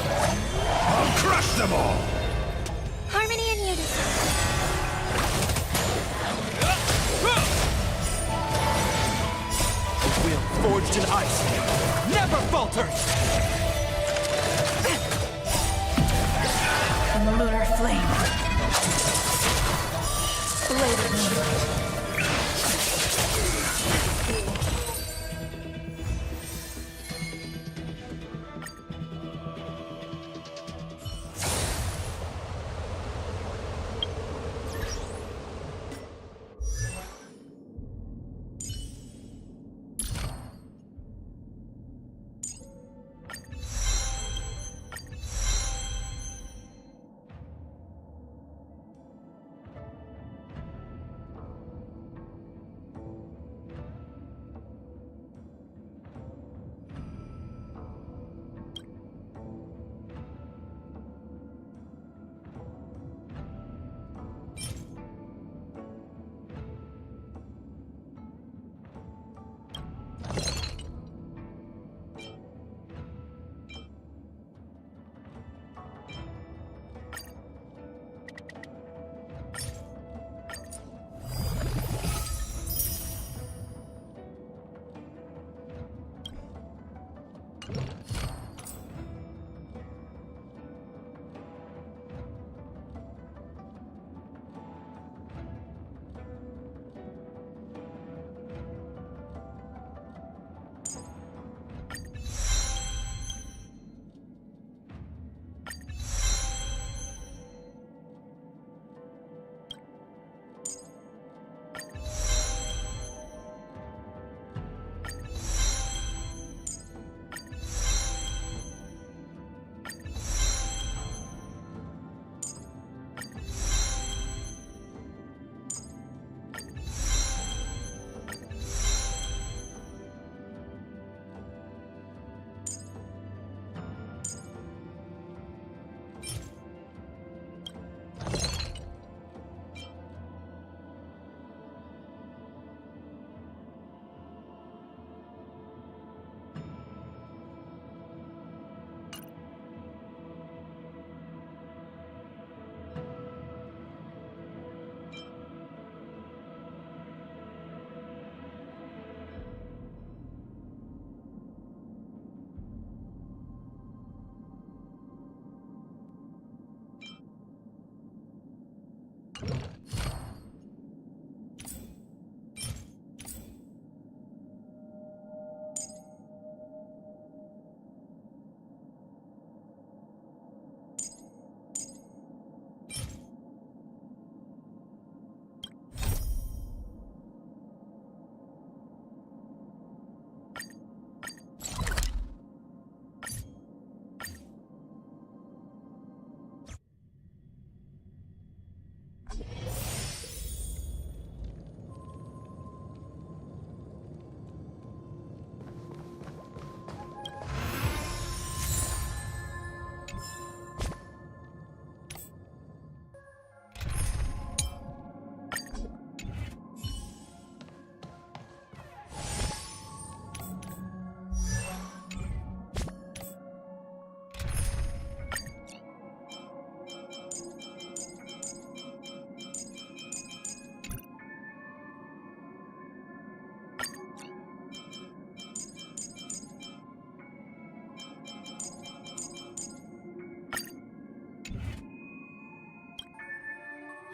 I'll crush them all. Harmony and unison. Will forged in ice never falters! And the lunar flame. Blade of moonlight.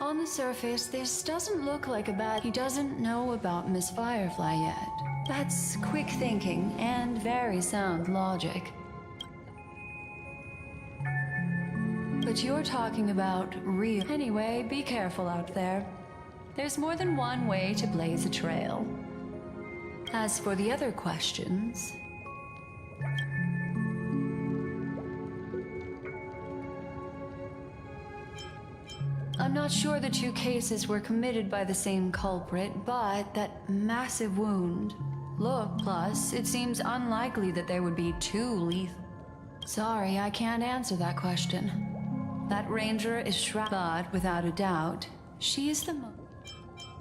On the surface, this doesn't look like a bad... He doesn't know about Miss Firefly yet. That's quick thinking and very sound logic. But you're talking about real... Anyway, be careful out there. There's more than one way to blaze a trail. As for the other questions... I'm not sure the two cases were committed by the same culprit, but that massive wound... Look, plus, it seems unlikely that there would be two lethal... Sorry, I can't answer that question. That ranger is but without a doubt, she is the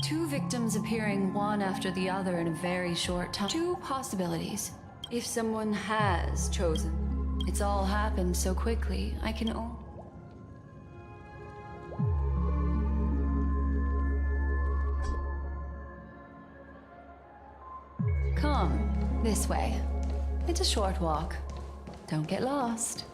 two victims appearing one after the other in a very short time. Two possibilities. If someone has chosen, it's all happened so quickly, I can only... Come, this way. It's a short walk. Don't get lost.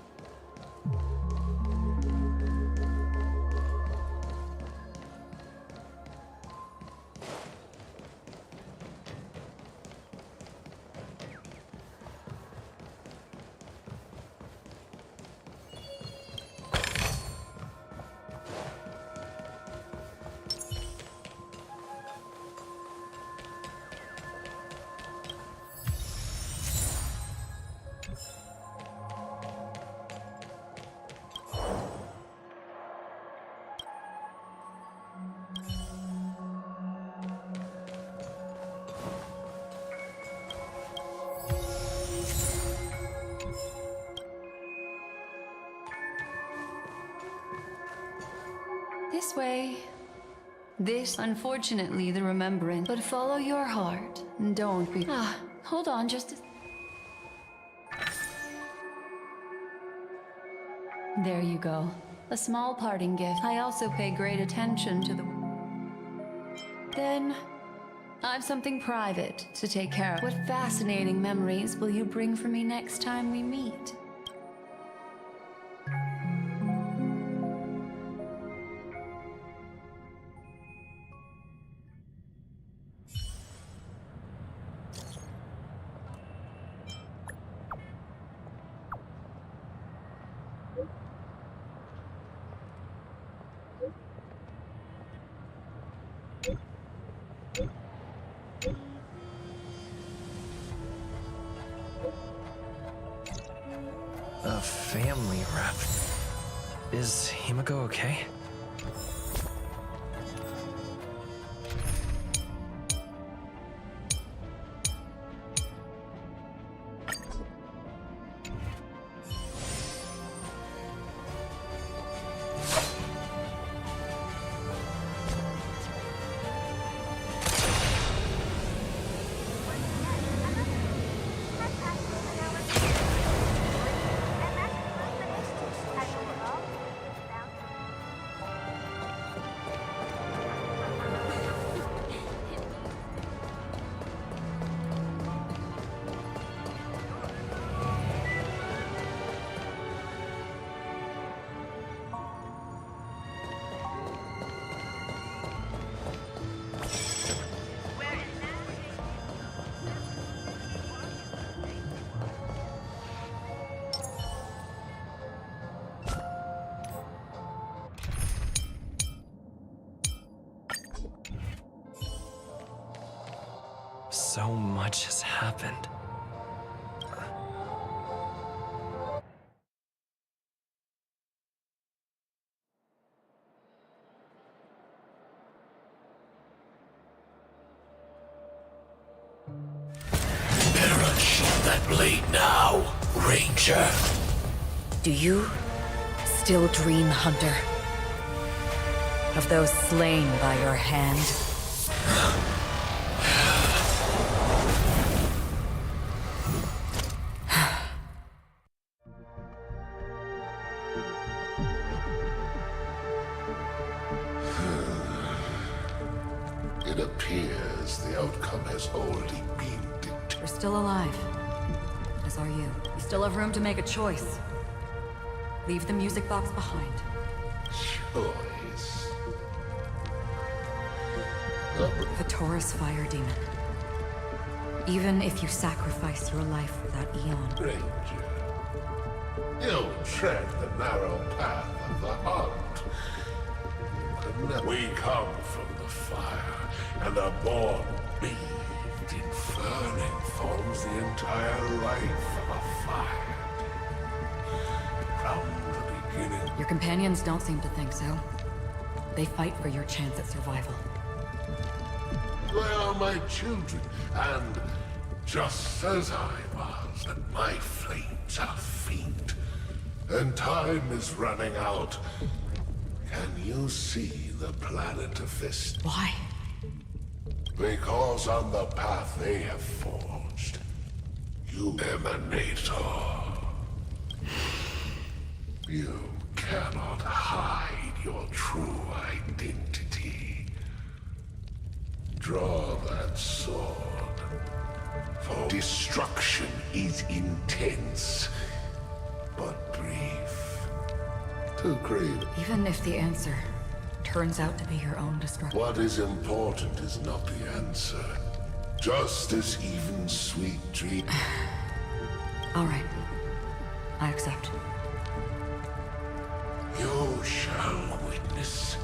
This way. This, unfortunately, the remembrance. But follow your heart. And don't be... hold on just a... There you go. A small parting gift. I also pay great attention to the... Then, I've something private to take care of. What fascinating memories will you bring for me next time we meet? A family rep. Is Himiko okay? So much has happened. Better unsheath that blade now, Ranger. Do you still dream, Hunter? Of those slain by your hand? It appears the outcome has already been dictated. You're still alive. As are you. You still have room to make a choice. Leave the music box behind. Choice? The Taurus fire demon. Even if you sacrifice your life for that eon. Stranger, you tread the narrow path of the hunt. We come from the fire, and are born bathed in ferment forms the entire life of a fire. From the beginning. Your companions don't seem to think so. They fight for your chance at survival. They are my children, and just as I was, but my flames are faint, and time is running out. Can you see the planet of Fist? Why? Because on the path they have forged, you emanator. You cannot hide your true identity. Draw that sword, for destruction is intense, but brief. Too great. Even if the answer turns out to be your own destruction. What is important is not the answer, just as even sweet dream. All right, I accept. You shall witness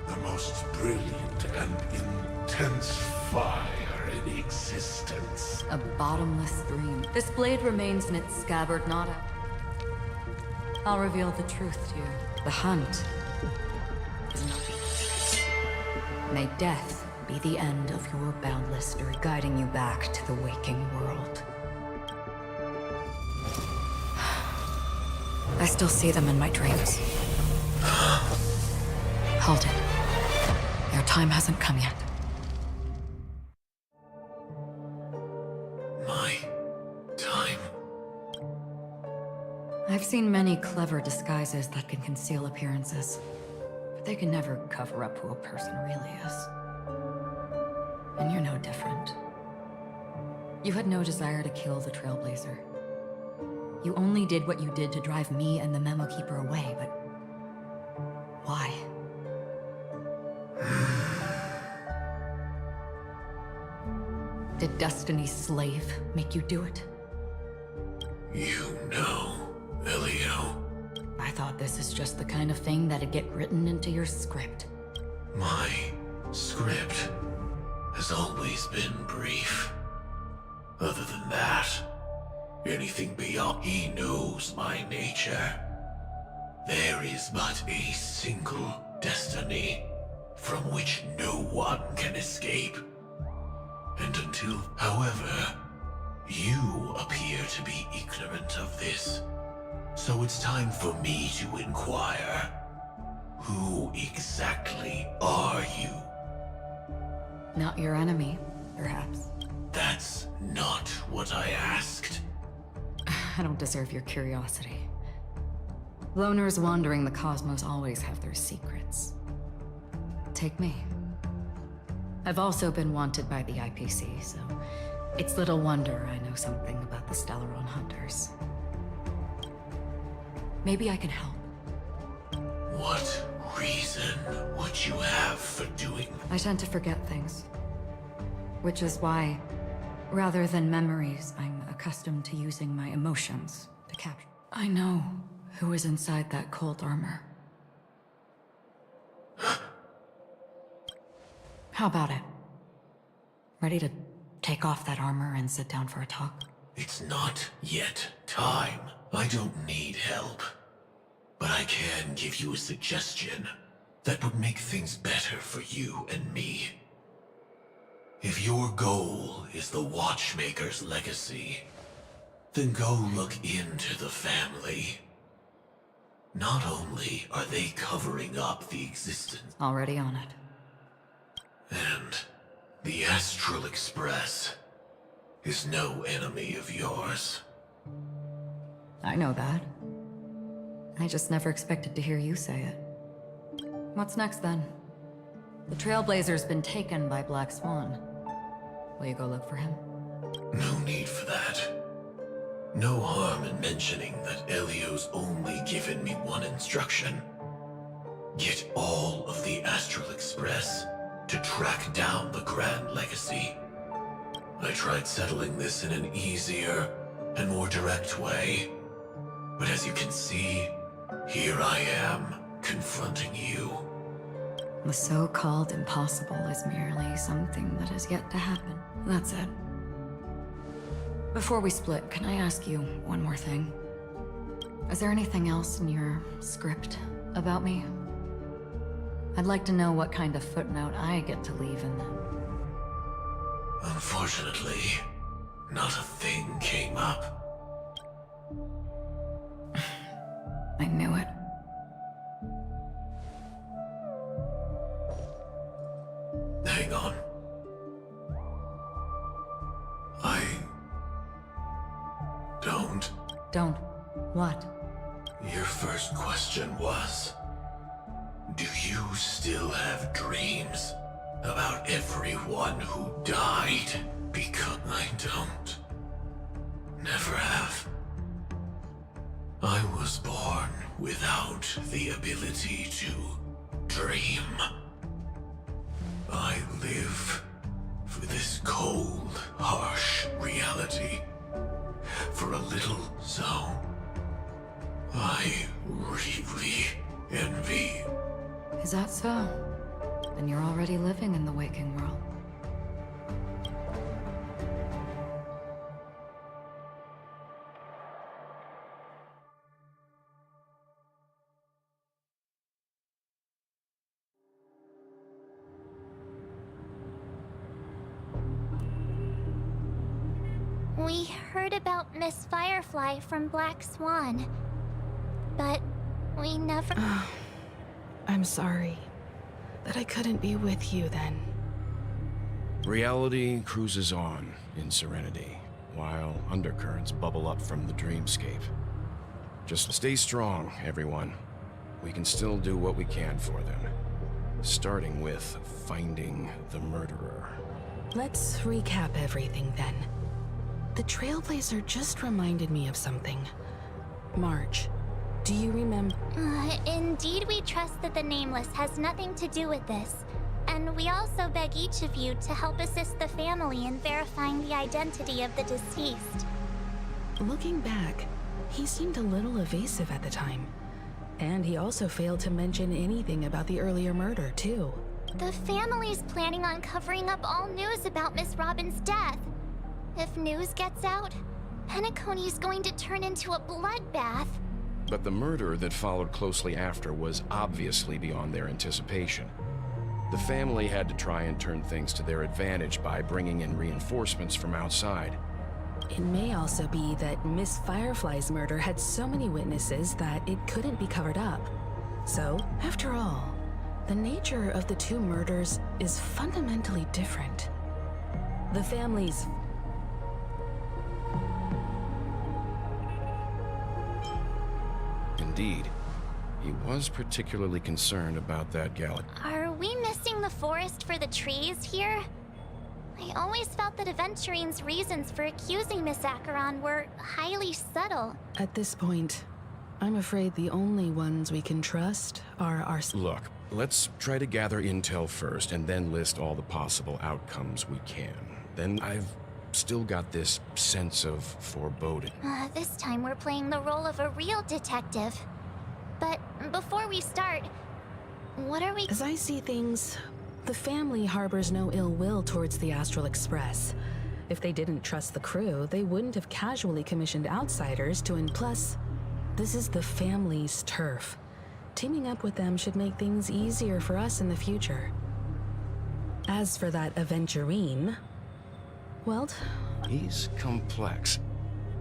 the most brilliant and intense fire in existence. A bottomless stream. This blade remains in its scabbard, not out. I'll reveal the truth to you. The hunt is not. May death be the end of your boundless story, guiding you back to the waking world. I still see them in my dreams. Hold it. Your time hasn't come yet. My time. I've seen many clever disguises that can conceal appearances, but they can never cover up who a person really is. And you're no different. You had no desire to kill the Trailblazer. You only did what you did to drive me and the Memo Keeper away, but why? Did Destiny's slave make you do it? You know, Elio. I thought this is just the kind of thing that'd get written into your script. My script has always been brief. Other than that, anything beyond, he knows my nature. There is but a single destiny from which no one can escape. And until, however, you appear to be ignorant of this. So it's time for me to inquire. Who exactly are you? Not your enemy, perhaps. That's not what I asked. I don't deserve your curiosity. Loners wandering the cosmos always have their secrets. Take me. I've also been wanted by the IPC, so it's little wonder I know something about the Stellaron Hunters. Maybe I can help. What reason would you have for doing? I tend to forget things. Which is why, rather than memories, I'm accustomed to using my emotions to capture. I know who is inside that cold armor. How about it? Ready to take off that armor and sit down for a talk? It's not yet time. I don't need help. But I can give you a suggestion that would make things better for you and me. If your goal is the Watchmaker's legacy, then go look into the family. Not only are they covering up the existence... Already on it. And the Astral Express is no enemy of yours. I know that. I just never expected to hear you say it. What's next, then? The Trailblazer's been taken by Black Swan. Will you go look for him? No need for that. No harm in mentioning that Elio's only given me one instruction. Get all of the Astral Express to track down the Grand Legacy. I tried settling this in an easier and more direct way, but as you can see, here I am, confronting you. The so-called impossible is merely something that has yet to happen. That's it. Before we split, can I ask you one more thing? Is there anything else in your script about me? I'd like to know what kind of footnote I get to leave in them. Unfortunately, not a thing came up. I knew it. Hang on. I don't. Don't. What? Your first question was, do you still have dreams about everyone who died? Because I don't. Never have. I was born without the ability to dream. I live for this cold, harsh reality. For a little, so I really envy. Is that so? Then you're already living in the waking world. We heard about Miss Firefly from Black Swan, but we never... I'm sorry that I couldn't be with you then. Reality cruises on in serenity, while undercurrents bubble up from the dreamscape. Just stay strong, everyone. We can still do what we can for them. Starting with finding the murderer. Let's recap everything then. The Trailblazer just reminded me of something. March, do you remember? Indeed, we trust that the Nameless has nothing to do with this. And we also beg each of you to help assist the family in verifying the identity of the deceased. Looking back, he seemed a little evasive at the time. And he also failed to mention anything about the earlier murder, too. The family's planning on covering up all news about Miss Robin's death. If news gets out, Penacony's going to turn into a bloodbath. But the murder that followed closely after was obviously beyond their anticipation. The family had to try and turn things to their advantage by bringing in reinforcements from outside. It may also be that Miss Firefly's murder had so many witnesses that it couldn't be covered up. So, after all, the nature of the two murders is fundamentally different. The family's... Indeed, he was particularly concerned about that galaxy. Are we missing the forest for the trees here? I always felt that Aventurine's reasons for accusing Miss Acheron were highly subtle. At this point, I'm afraid the only ones we can trust are our... Look, let's try to gather intel first and then list all the possible outcomes we can. Then I've still got this sense of foreboding. This time we're playing the role of a real detective. But before we start, what are we... As I see things, the family harbors no ill will towards the Astral Express. If they didn't trust the crew, they wouldn't have casually commissioned outsiders to... Plus, this is the family's turf. Teaming up with them should make things easier for us in the future. As for that Aventurine... Well... He's complex.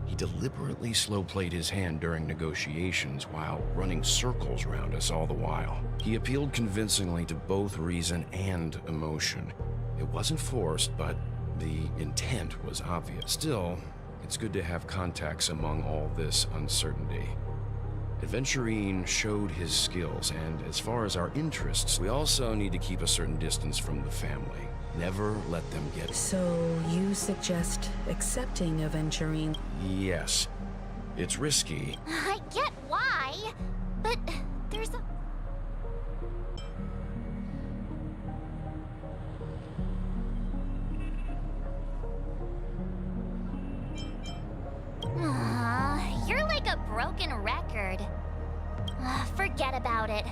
He deliberately slow-played his hand during negotiations while running circles around us all the while. He appealed convincingly to both reason and emotion. It wasn't forced, but the intent was obvious. Still, it's good to have contacts among all this uncertainty. Aventurine showed his skills, and as far as our interests, we also need to keep a certain distance from the family. Never let them get... So, you suggest accepting Aventurine? Yes. It's risky. I get why, but there's a... broken record. Forget about it.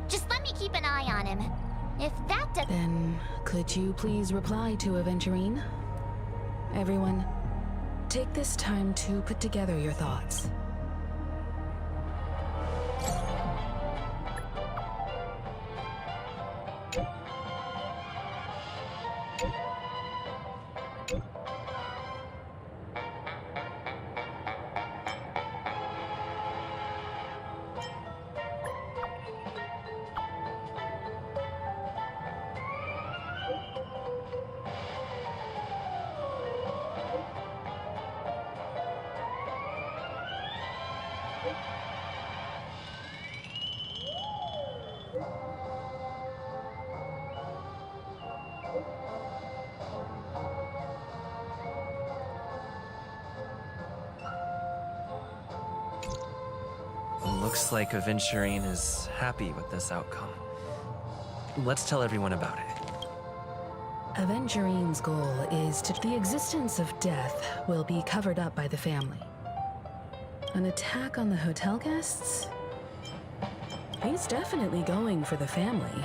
Just let me keep an eye on him. If that does— Then, could you please reply to Aventurine? Everyone, take this time to put together your thoughts. Looks like Aventurine is happy with this outcome. Let's tell everyone about it. Aventurine's goal is to— The existence of death will be covered up by the family. An attack on the hotel guests? He's definitely going for the family.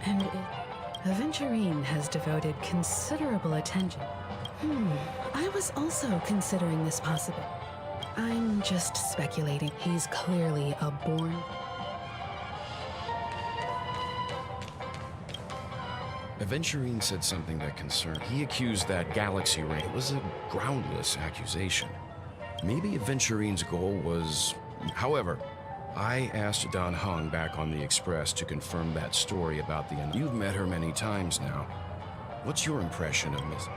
And Aventurine has devoted considerable attention. I was also considering this possibility. I'm just speculating. He's clearly a born— Aventurine said something that concerned. He accused that galaxy ring. It was a groundless accusation. Maybe Aventurine's goal was... However, I asked Dan Heng back on the Express to confirm that story about the... You've met her many times now. What's your impression of Miss...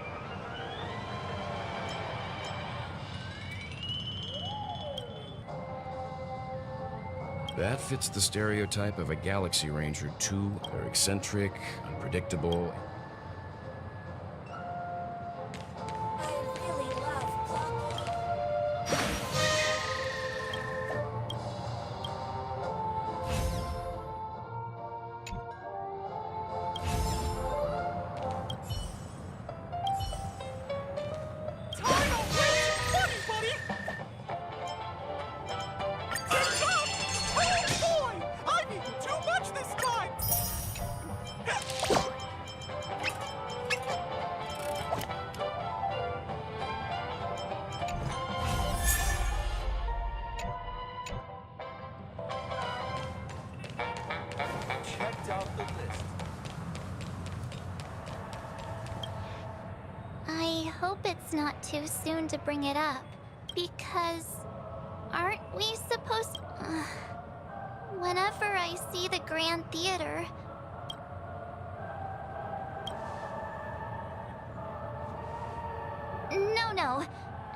That fits the stereotype of a Galaxy Ranger too. They're eccentric, unpredictable. I hope it's not too soon to bring it up, because aren't we supposed— Whenever I see the Grand Theater... No.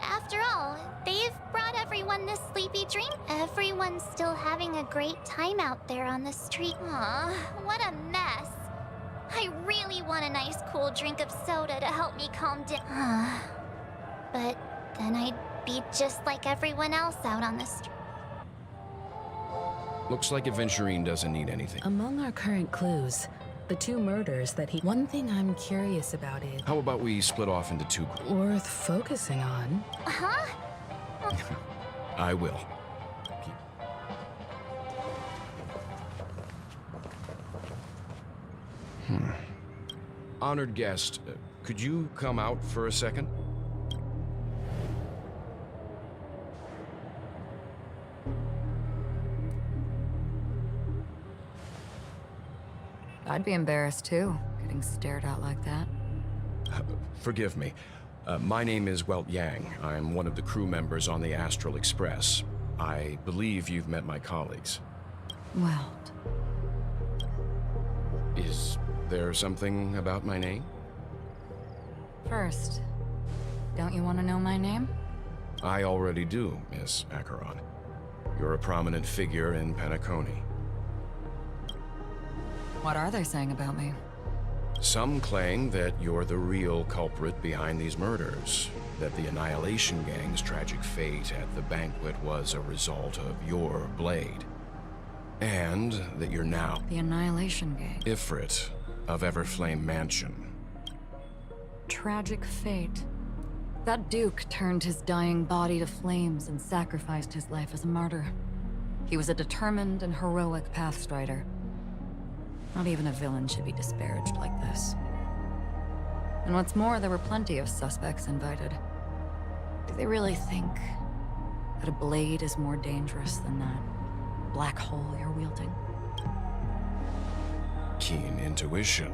After all, they've brought everyone this sleepy dream. Everyone's still having a great time out there on the street. Aw, what a mess. I really want a nice cool drink of soda to help me calm down. But then I'd be just like everyone else out on the street. Looks like Aventurine doesn't need anything. Among our current clues, the two murders that he— One thing I'm curious about is— How about we split off into two groups? Worth focusing on. Huh? I will. Honored guest, could you come out for a second? I'd be embarrassed too, getting stared at like that. Forgive me. My name is Welt Yang. I'm one of the crew members on the Astral Express. I believe you've met my colleagues. Welt. Is there something about my name? First, don't you want to know my name? I already do, Miss Acheron. You're a prominent figure in Penacony. What are they saying about me? Some claim that you're the real culprit behind these murders, that the Annihilation Gang's tragic fate at the banquet was a result of your blade, and that you're now The Annihilation Gang. Ifrit of Everflame Mansion. Tragic fate. That Duke turned his dying body to flames and sacrificed his life as a martyr. He was a determined and heroic pathstrider. Not even a villain should be disparaged like this. And what's more, there were plenty of suspects invited. Do they really think that a blade is more dangerous than that black hole you're wielding? Keen intuition.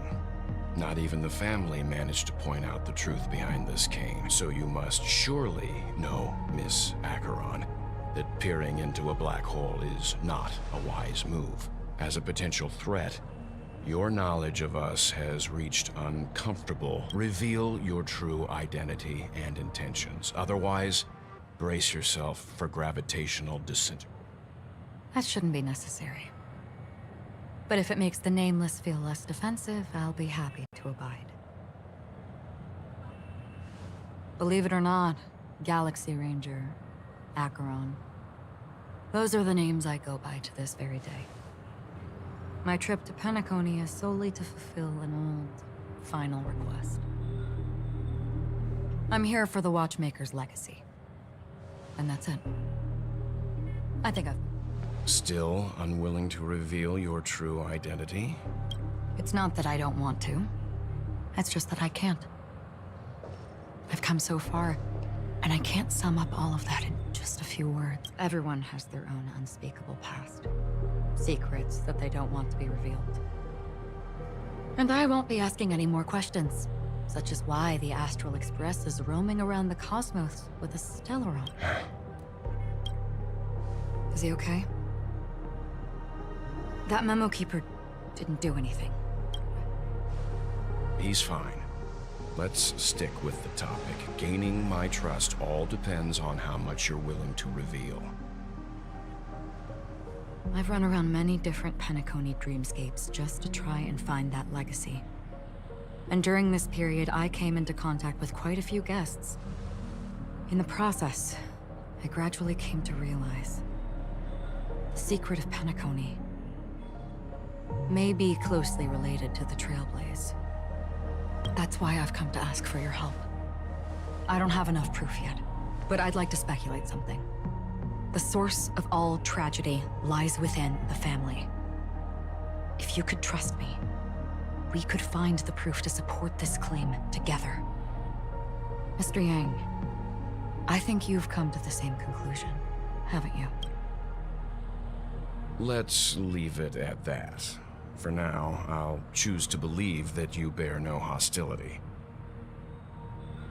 Not even the family managed to point out the truth behind this cane, so you must surely know, Miss Acheron, that peering into a black hole is not a wise move. As a potential threat, your knowledge of us has reached uncomfortable. Reveal your true identity and intentions. Otherwise, brace yourself for gravitational disintegration. That shouldn't be necessary. But if it makes the Nameless feel less defensive, I'll be happy to abide. Believe it or not, Galaxy Ranger, Acheron, those are the names I go by to this very day. My trip to Penacony is solely to fulfill an old, final request. I'm here for the Watchmaker's legacy. And that's it. I think I've... Still unwilling to reveal your true identity? It's not that I don't want to. It's just that I can't. I've come so far, and I can't sum up all of that in just a few words. Everyone has their own unspeakable past. Secrets that they don't want to be revealed. And I won't be asking any more questions, such as why the Astral Express is roaming around the cosmos with a Stellaron. Is he okay? That memo keeper didn't do anything. He's fine. Let's stick with the topic. Gaining my trust all depends on how much you're willing to reveal. I've run around many different Penacony dreamscapes just to try and find that legacy. And during this period, I came into contact with quite a few guests. In the process, I gradually came to realize the secret of Penacony may be closely related to the Trailblaze. That's why I've come to ask for your help. I don't have enough proof yet, but I'd like to speculate something. The source of all tragedy lies within the family. If you could trust me, we could find the proof to support this claim together. Mr. Yang, I think you've come to the same conclusion, haven't you? Let's leave it at that. For now, I'll choose to believe that you bear no hostility.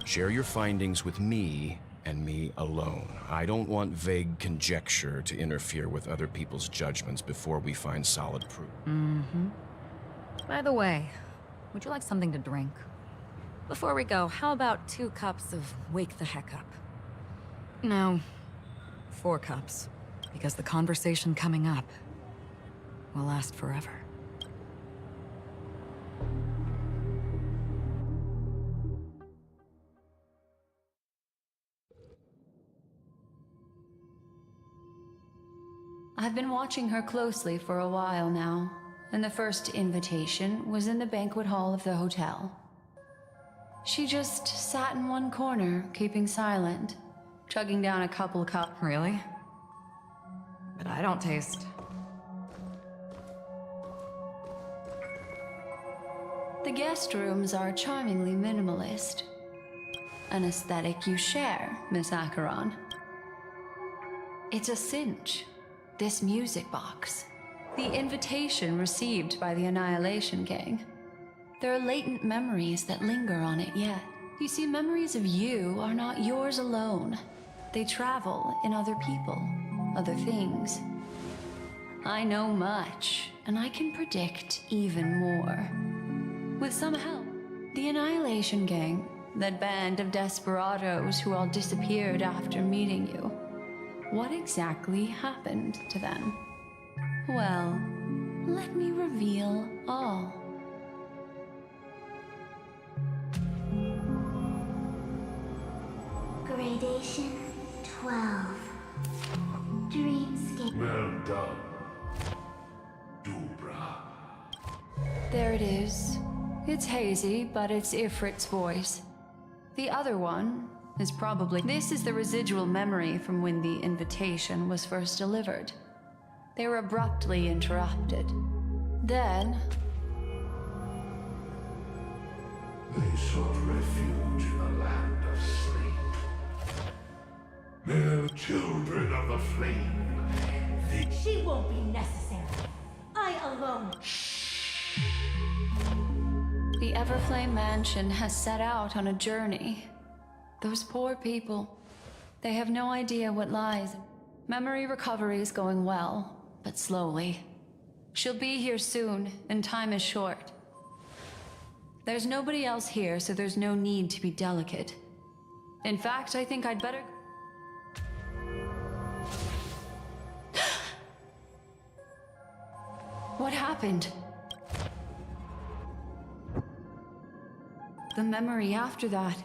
Share your findings with me and me alone. I don't want vague conjecture to interfere with other people's judgments before we find solid proof. Mm-hmm. By the way, would you like something to drink? Before we go, how about 2 cups of Wake the Heck Up? No, 4 cups, because the conversation coming up will last forever. I've been watching her closely for a while now, and the first invitation was in the banquet hall of the hotel. She just sat in one corner, keeping silent, chugging down a couple cups. Really? But I don't taste. The guest rooms are charmingly minimalist. An aesthetic you share, Miss Acheron. It's a cinch. This music box. The invitation received by the Annihilation Gang. There are latent memories that linger on it yet. You see, memories of you are not yours alone. They travel in other people, other things. I know much, and I can predict even more. With some help, the Annihilation Gang, that band of desperados who all disappeared after meeting you, what exactly happened to them? Well, let me reveal all. Gradation 12. Dreamscape. Well done, Dubra. There it is. It's hazy, but it's Ifrit's voice. The other one, is probably... This is the residual memory from when the invitation was first delivered. They were abruptly interrupted. Then... They sought refuge in the land of sleep. Mere children of the flame. She won't be necessary. I alone. The Everflame Mansion has set out on a journey. Those poor people, they have no idea what lies. Memory recovery is going well, but slowly. She'll be here soon, and time is short. There's nobody else here, so there's no need to be delicate. In fact, I think I'd better... What happened? The memory after that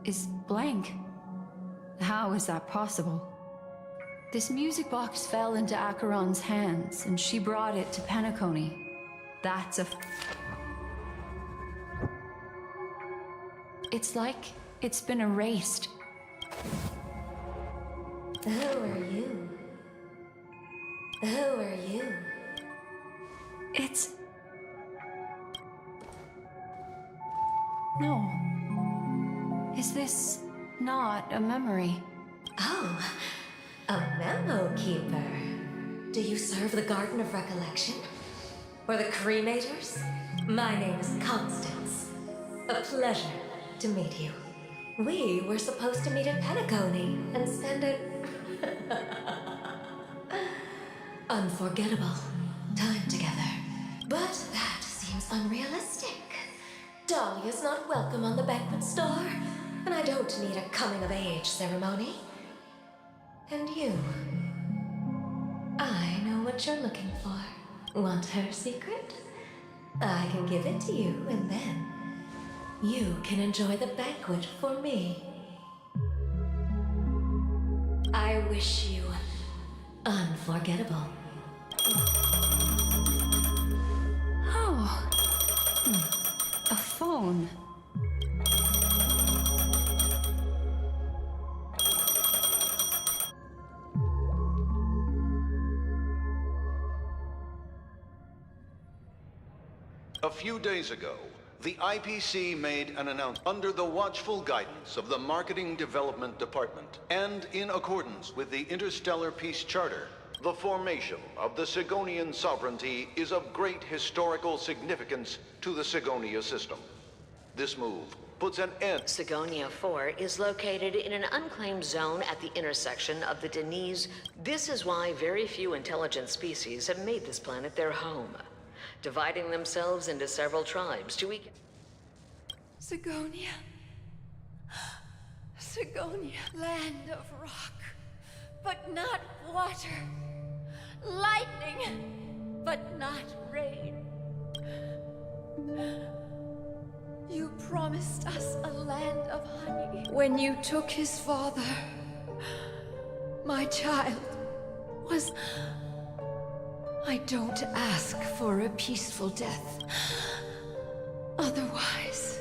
is blank. How is that possible? This music box fell into Acheron's hands, and she brought it to Penacony. That's a... It's like it's been erased. Who are you? Who are you? It's... No. Is this not a memory? Oh, a memo keeper. Do you serve the Garden of Recollection? Or the Cremators? My name is Constance. A pleasure to meet you. We were supposed to meet in Penacony and spend an unforgettable time together. But that seems unrealistic. Dahlia's not welcome on the banquet star, and I don't need a coming-of-age ceremony. And you? I know what you're looking for. Want her secret? I can give it to you, and then you can enjoy the banquet for me. I wish you unforgettable. Oh. A phone. A few days ago, the IPC made an announcement under the watchful guidance of the Marketing Development Department, and in accordance with the Interstellar Peace Charter, the formation of the Sigonian sovereignty is of great historical significance to the Sigonia system. This move puts an end... Sigonia 4 is located in an unclaimed zone at the intersection of the Denise. This is why very few intelligent species have made this planet their home, dividing themselves into several tribes to eke... Sigonia. Sigonia. Land of rock, but not water. Lightning, but not rain. You promised us a land of honey. When you took his father, my child was... I don't ask for a peaceful death. Otherwise...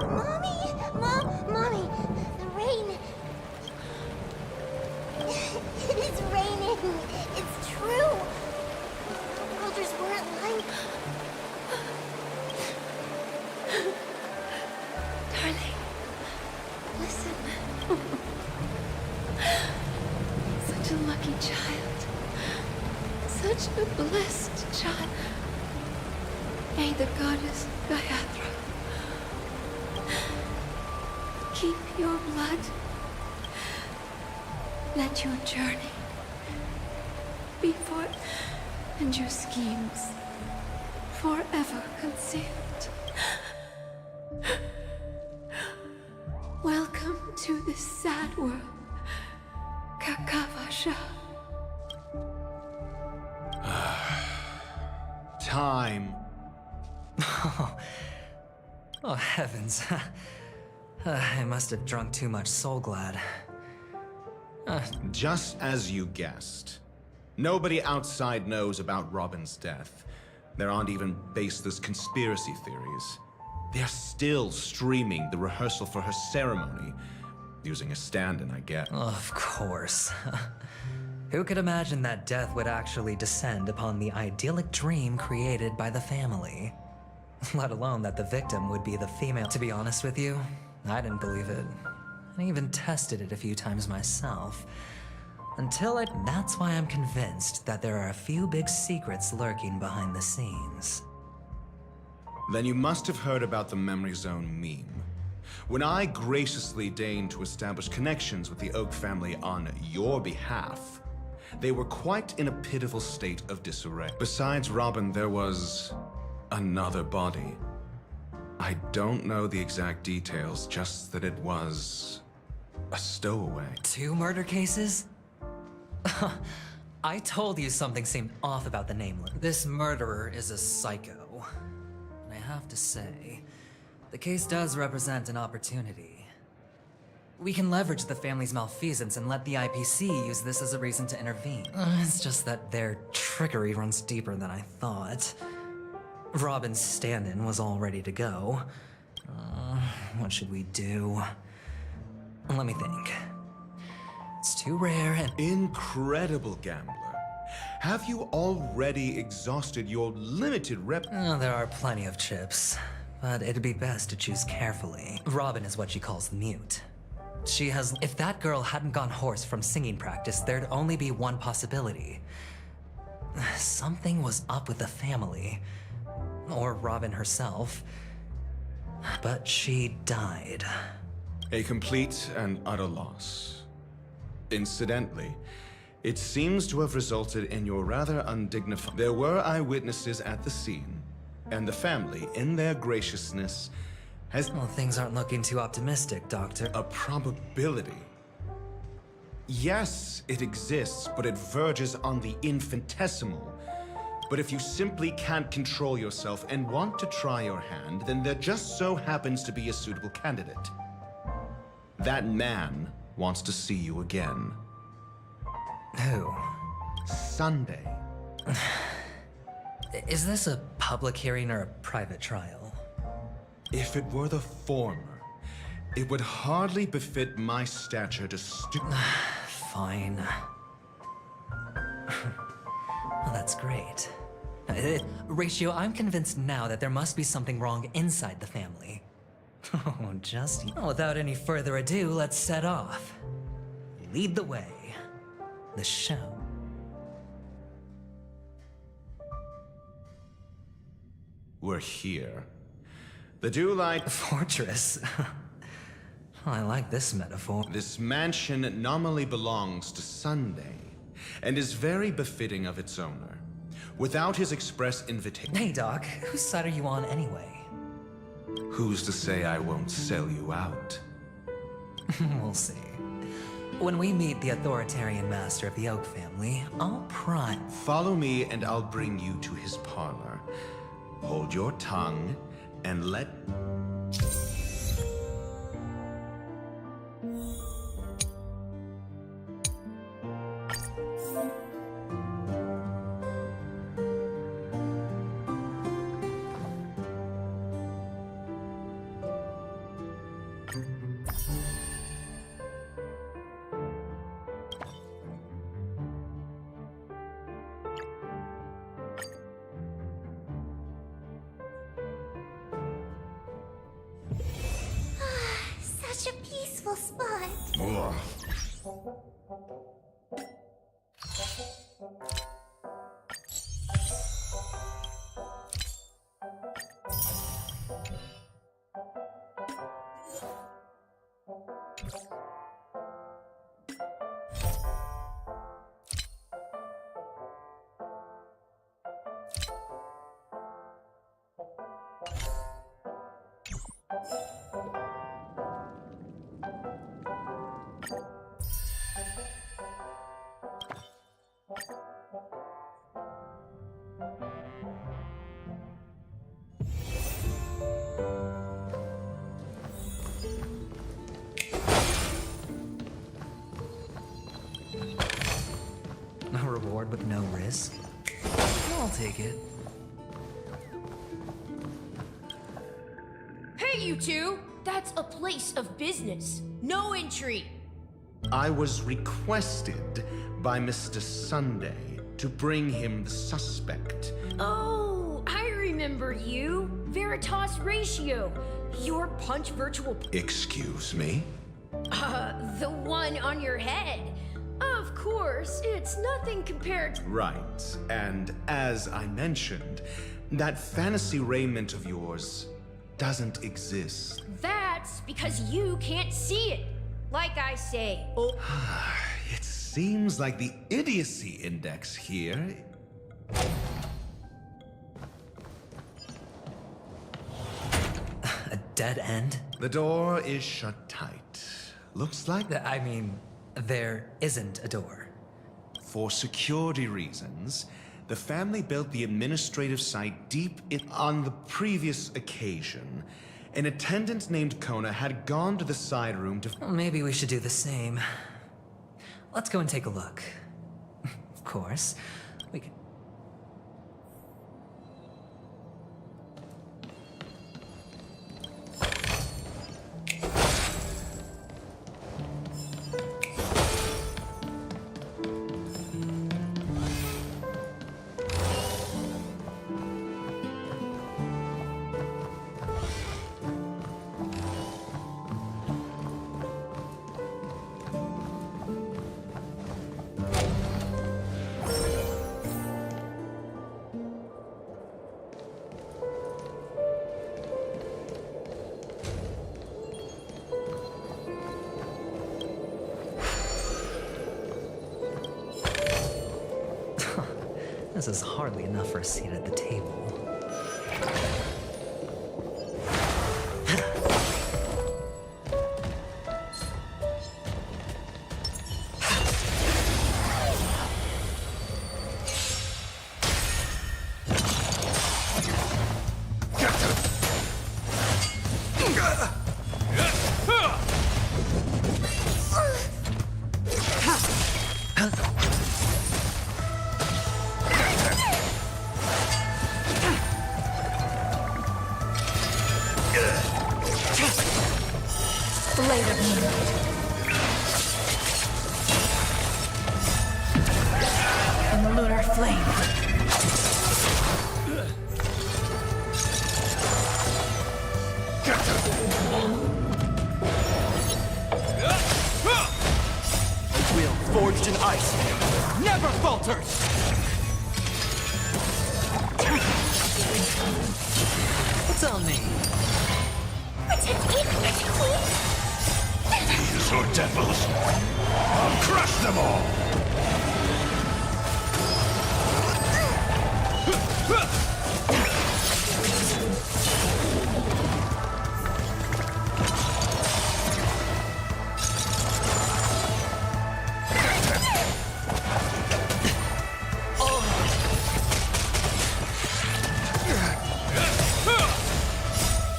Mommy! Mommy! The rain... It is raining! It's true! The worlders weren't lying. Darling, listen. Such a lucky child. Such a blessed child. May the goddess Gayatri keep your blood. Let your journey be for, and your schemes forever concealed. Welcome to this sad world, Kakavasha. Time. Oh, heavens. I must have drunk too much Soul Glad. Just as you guessed. Nobody outside knows about Robin's death. There aren't even baseless conspiracy theories. They're still streaming the rehearsal for her ceremony, using a stand-in, I guess. Of course. Who could imagine that death would actually descend upon the idyllic dream created by the family? Let alone that the victim would be the female. To be honest with you, I didn't believe it. I even tested it a few times myself. That's why I'm convinced that there are a few big secrets lurking behind the scenes. Then you must have heard about the Memory Zone meme. When I graciously deigned to establish connections with the Oak family on your behalf, they were quite in a pitiful state of disarray. Besides Robin, there was another body. I don't know the exact details, just that it was a stowaway. 2 murder cases? I told you something seemed off about the nameless. This murderer is a psycho. And I have to say, the case does represent an opportunity. We can leverage the family's malfeasance and let the IPC use this as a reason to intervene. It's just that their trickery runs deeper than I thought. Robin's stand-in was all ready to go. What should we do? Let me think. It's too rare and— Incredible gambler. Have you already exhausted your limited rep— There are plenty of chips, but it'd be best to choose carefully. Robin is what she calls mute. She has— If that girl hadn't gone hoarse from singing practice, there'd only be one possibility. Something was up with the family. Or Robin herself. But she died. A complete and utter loss. Incidentally, it seems to have resulted in your rather undignified— There were eyewitnesses at the scene, and the family, in their graciousness, has— Well, things aren't looking too optimistic, Doctor. A probability. Yes, it exists, but it verges on the infinitesimal. But if you simply can't control yourself and want to try your hand, then there just so happens to be a suitable candidate. That man wants to see you again. Who? Sunday. Is this a public hearing or a private trial? If it were the former, it would hardly befit my stature to Fine. Well, that's great. Ratio, I'm convinced now that there must be something wrong inside the family. Without any further ado, let's set off. Lead the way. The show. We're here. The Dewlight Fortress. I like this metaphor. This mansion nominally belongs to Sunday, and is very befitting of its owner. Without his express invitation— Hey, Doc, whose side are you on anyway? Who's to say I won't sell you out? We'll see. When we meet the authoritarian master of the Oak family, I'll prime— Follow me and I'll bring you to his parlor. Hold your tongue and let— Such a peaceful spot. A reward with no risk? I'll take it. you two! That's a place of business. No entry. I was requested by Mr. Sunday to bring him the suspect. Oh, I remember you. Veritas Ratio. Your punch virtual... Excuse me? The one on your head. Of course, it's nothing compared to... Right, and as I mentioned, that fantasy raiment of yours doesn't exist. That's because you can't see it. Like I say, It seems like the idiocy index here... A dead end? The door is shut tight. Looks like... I mean, there isn't a door. For security reasons, the family built the administrative site deep in... On the previous occasion, an attendant named Kona had gone to the side room to... Well, maybe we should do the same. Let's go and take a look. Of course, we can... This is hardly enough for a seat at the table. and the lunar flame. A will forged in ice never falters! What's on me? These are devils! I'll crush them all!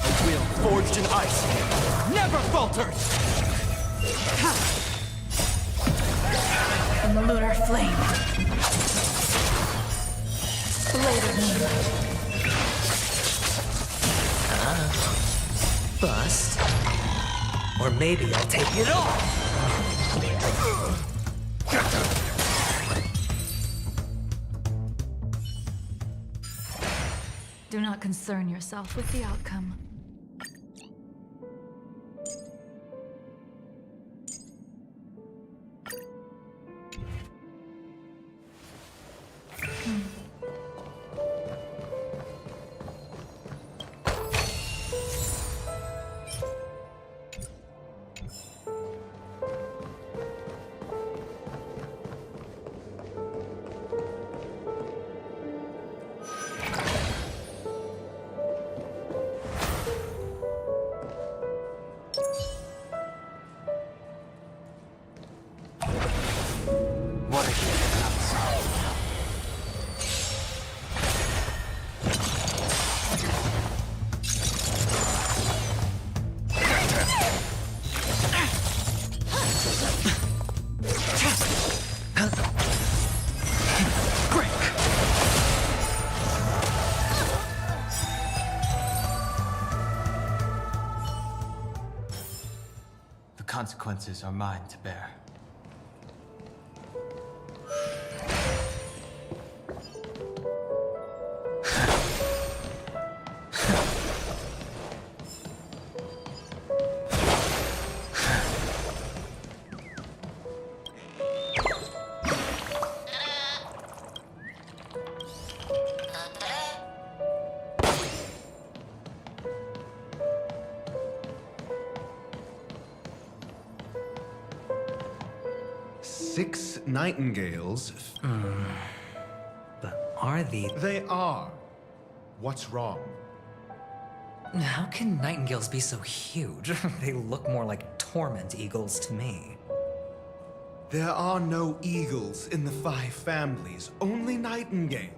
A will forged in ice never falters! And the lunar flame. Blade of moonlight. Bust. Or maybe I'll take it off! Do not concern yourself with the outcome. consequences are mine to bear. Six nightingales. But are the... They are. What's wrong? How can nightingales be so huge? They look more like torment eagles to me. There are no eagles in the 5 families, only nightingale.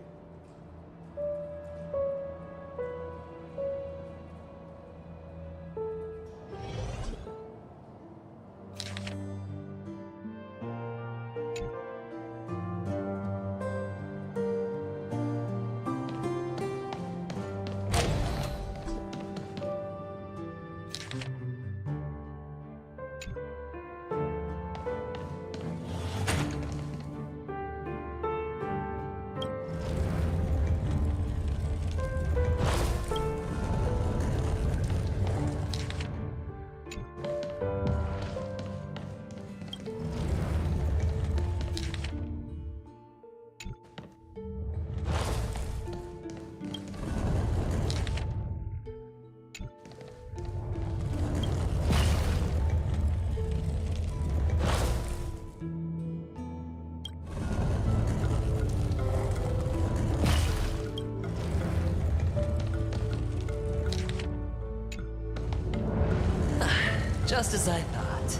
Just as I thought.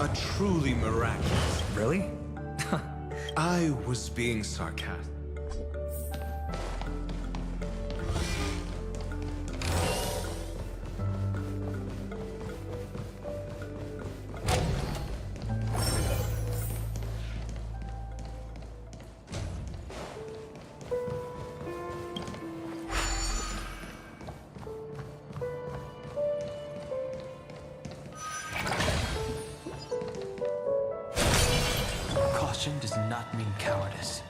A truly miraculous. Really? I was being sarcastic. Caution does not mean cowardice.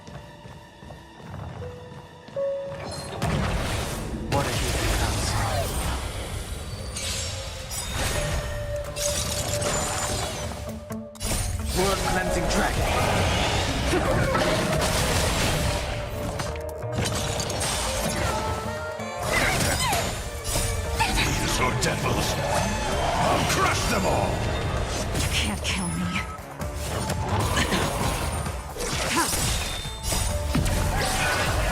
What a heathen house. World cleansing dragon. These are devils. I'll crush them all. You can't kill me.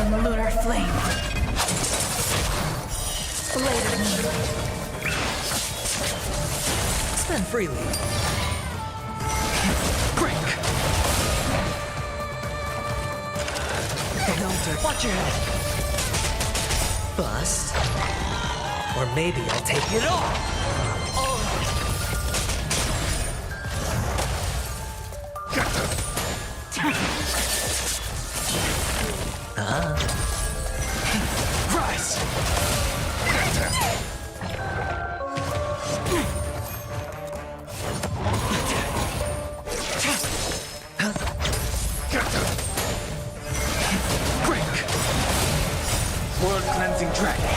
In the lunar flame. Later. Spend freely. Drink. Don't watch your head. Bust. Or maybe I'll take it all. Rise! Drink! World cleansing dragon.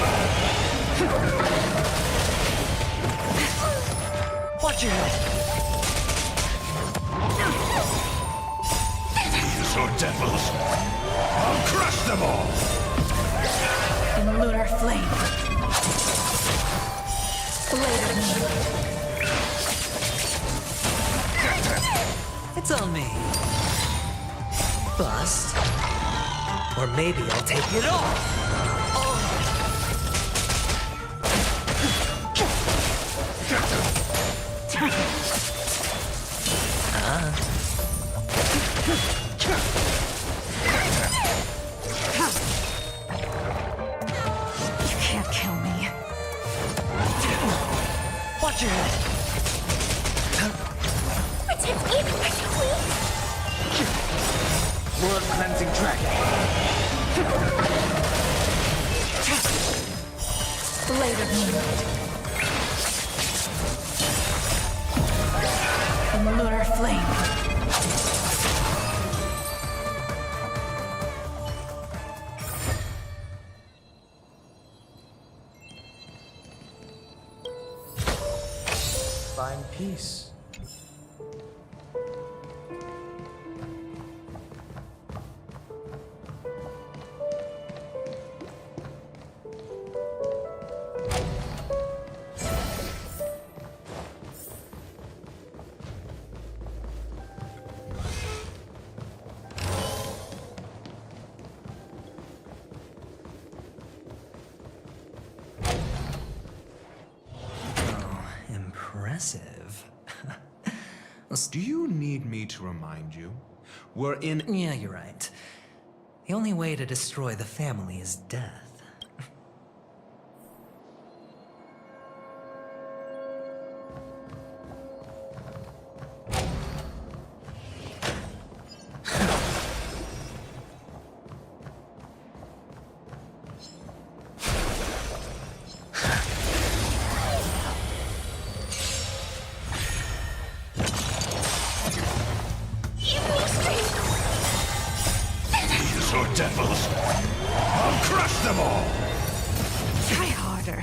Watch your head. These are devils. I'll crush them all. In the lunar flame. Later. It's on me. Bust. Or maybe I'll take it all. You can't kill me. Watch your head. World cleansing dragon. Later. the lunar flame. Find peace. Impressive. Do you need me to remind you? We're in... Yeah, you're right. The only way to destroy the family is death. Devils! I'll crush them all! Try harder.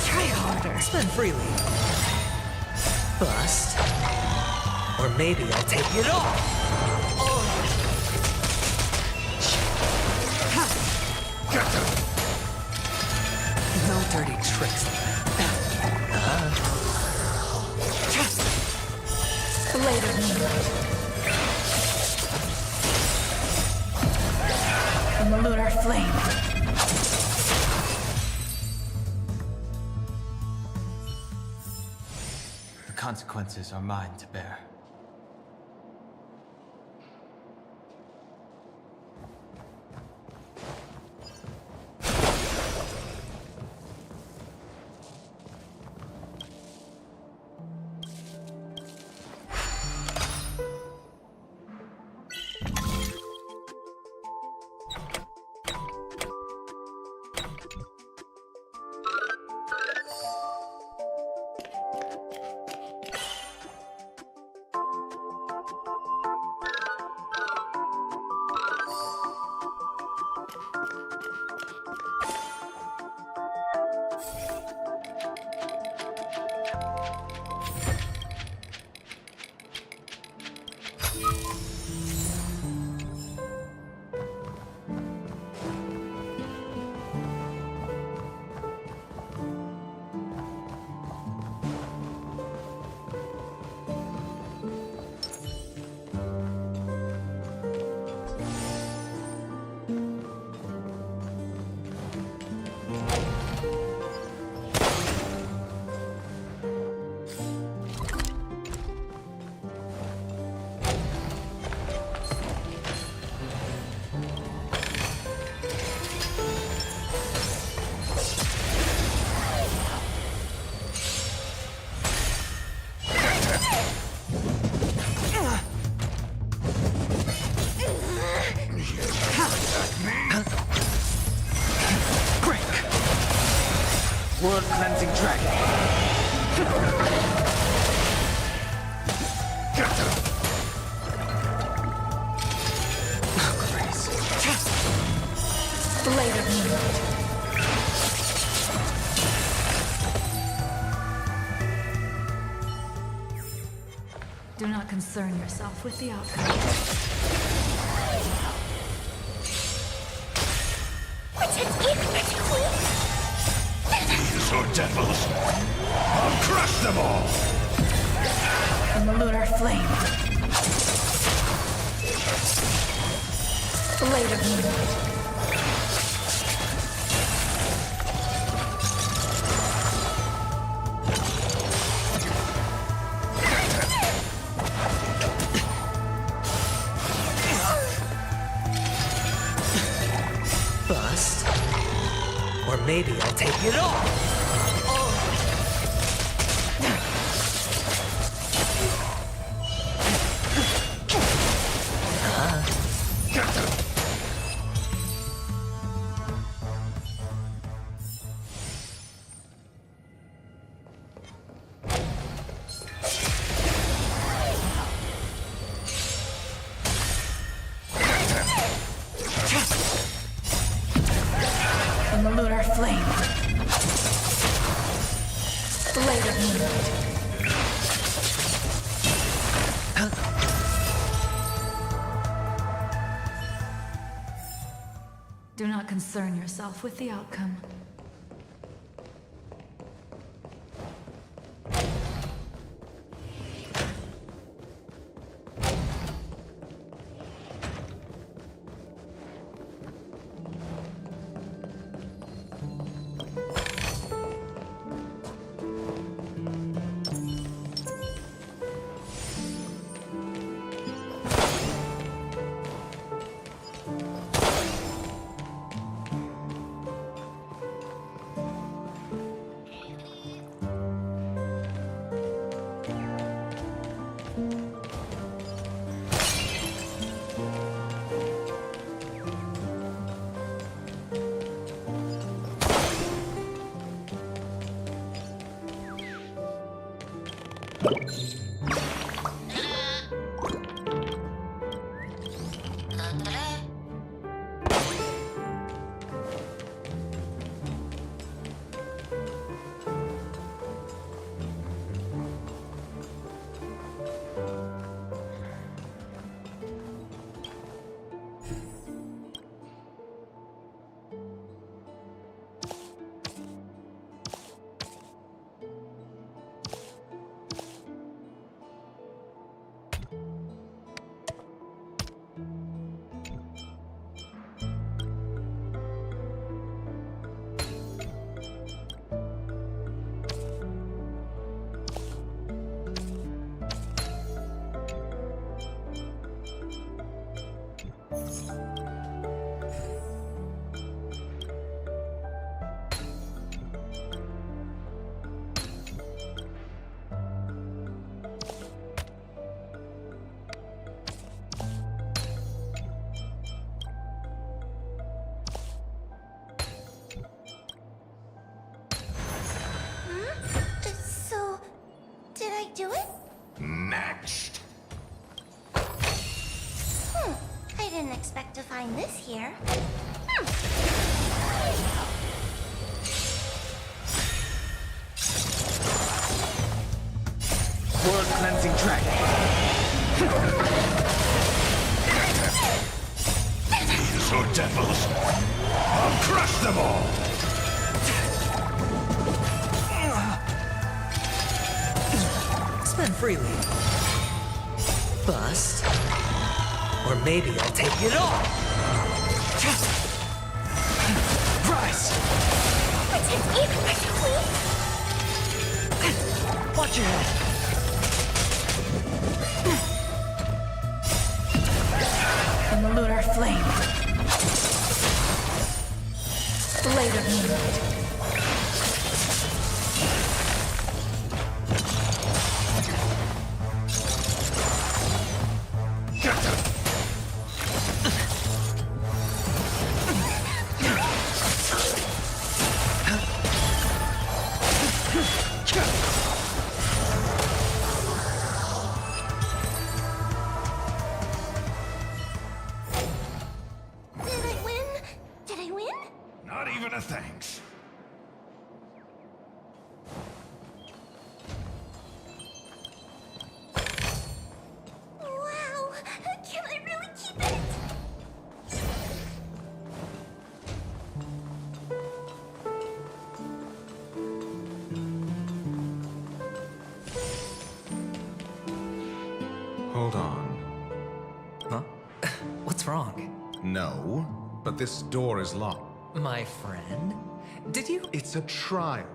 Try harder. Spend freely. Bust. Or maybe I'll take it all! No dirty tricks. Blade of Moonlight. And the lunar flame. The consequences are mine to bear. World cleansing dragon. Blade of Moonlight. Do not concern yourself with the outcome. These are devils! I'll crush them all! And the lunar flame. Blade of Moonlight. Bust. Or maybe I'll take it all! From the lunar flame. Blade of moonlight. Do not concern yourself with the outcome. So, did I do it? Next. I didn't expect to find this here. World cleansing dragon. These are devils. I'll crush them all. Spend freely. Bust. Or maybe I'll take it all. Rise! Protect me, please. Watch your head. From the lunar flame. Blade of moonlight. Did I win? Not even a thanks. Wow! Can I really keep it? Hold on. Huh? What's wrong? No, but this door is locked. My friend? Did you? It's a trial.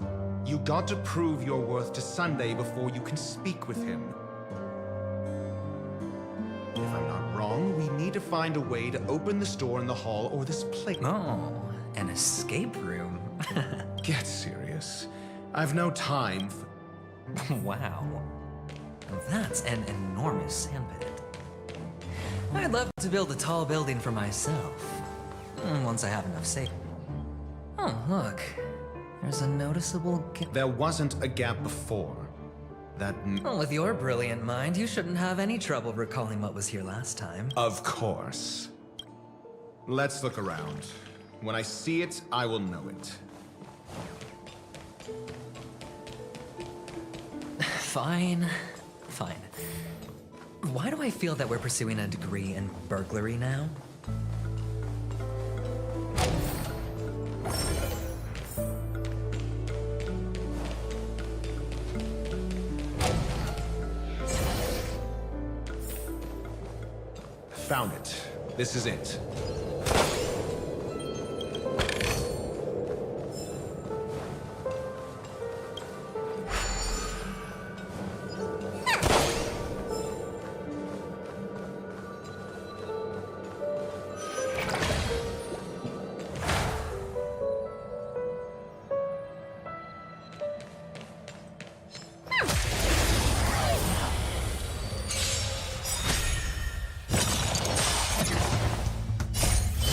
You got to prove your worth to Sunday before you can speak with him. If I'm not wrong, we need to find a way to open this door in the hall or this plate. Oh, an escape room. Get serious. I've no time for... Wow. That's an enormous sandpit. I'd love to build a tall building for myself. Once I have enough safe. Oh, look. There's a noticeable gap. There wasn't a gap before. Well, with your brilliant mind, you shouldn't have any trouble recalling what was here last time. Of course. Let's look around. When I see it, I will know it. Fine. Fine. Why do I feel that we're pursuing a degree in burglary now? Found it. This is it.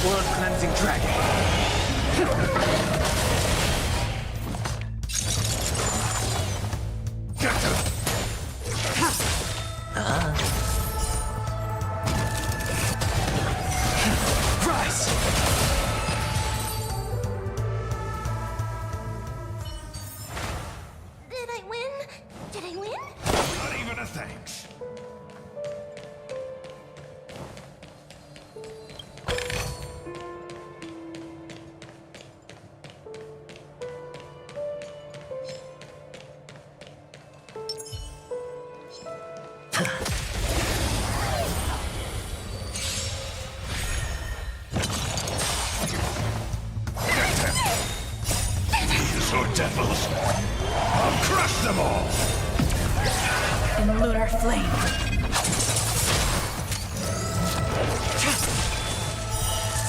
World cleansing dragon. Rise! Did I win? Did I win? Not even a thanks. These are devils. I'll crush them all. In lunar flame.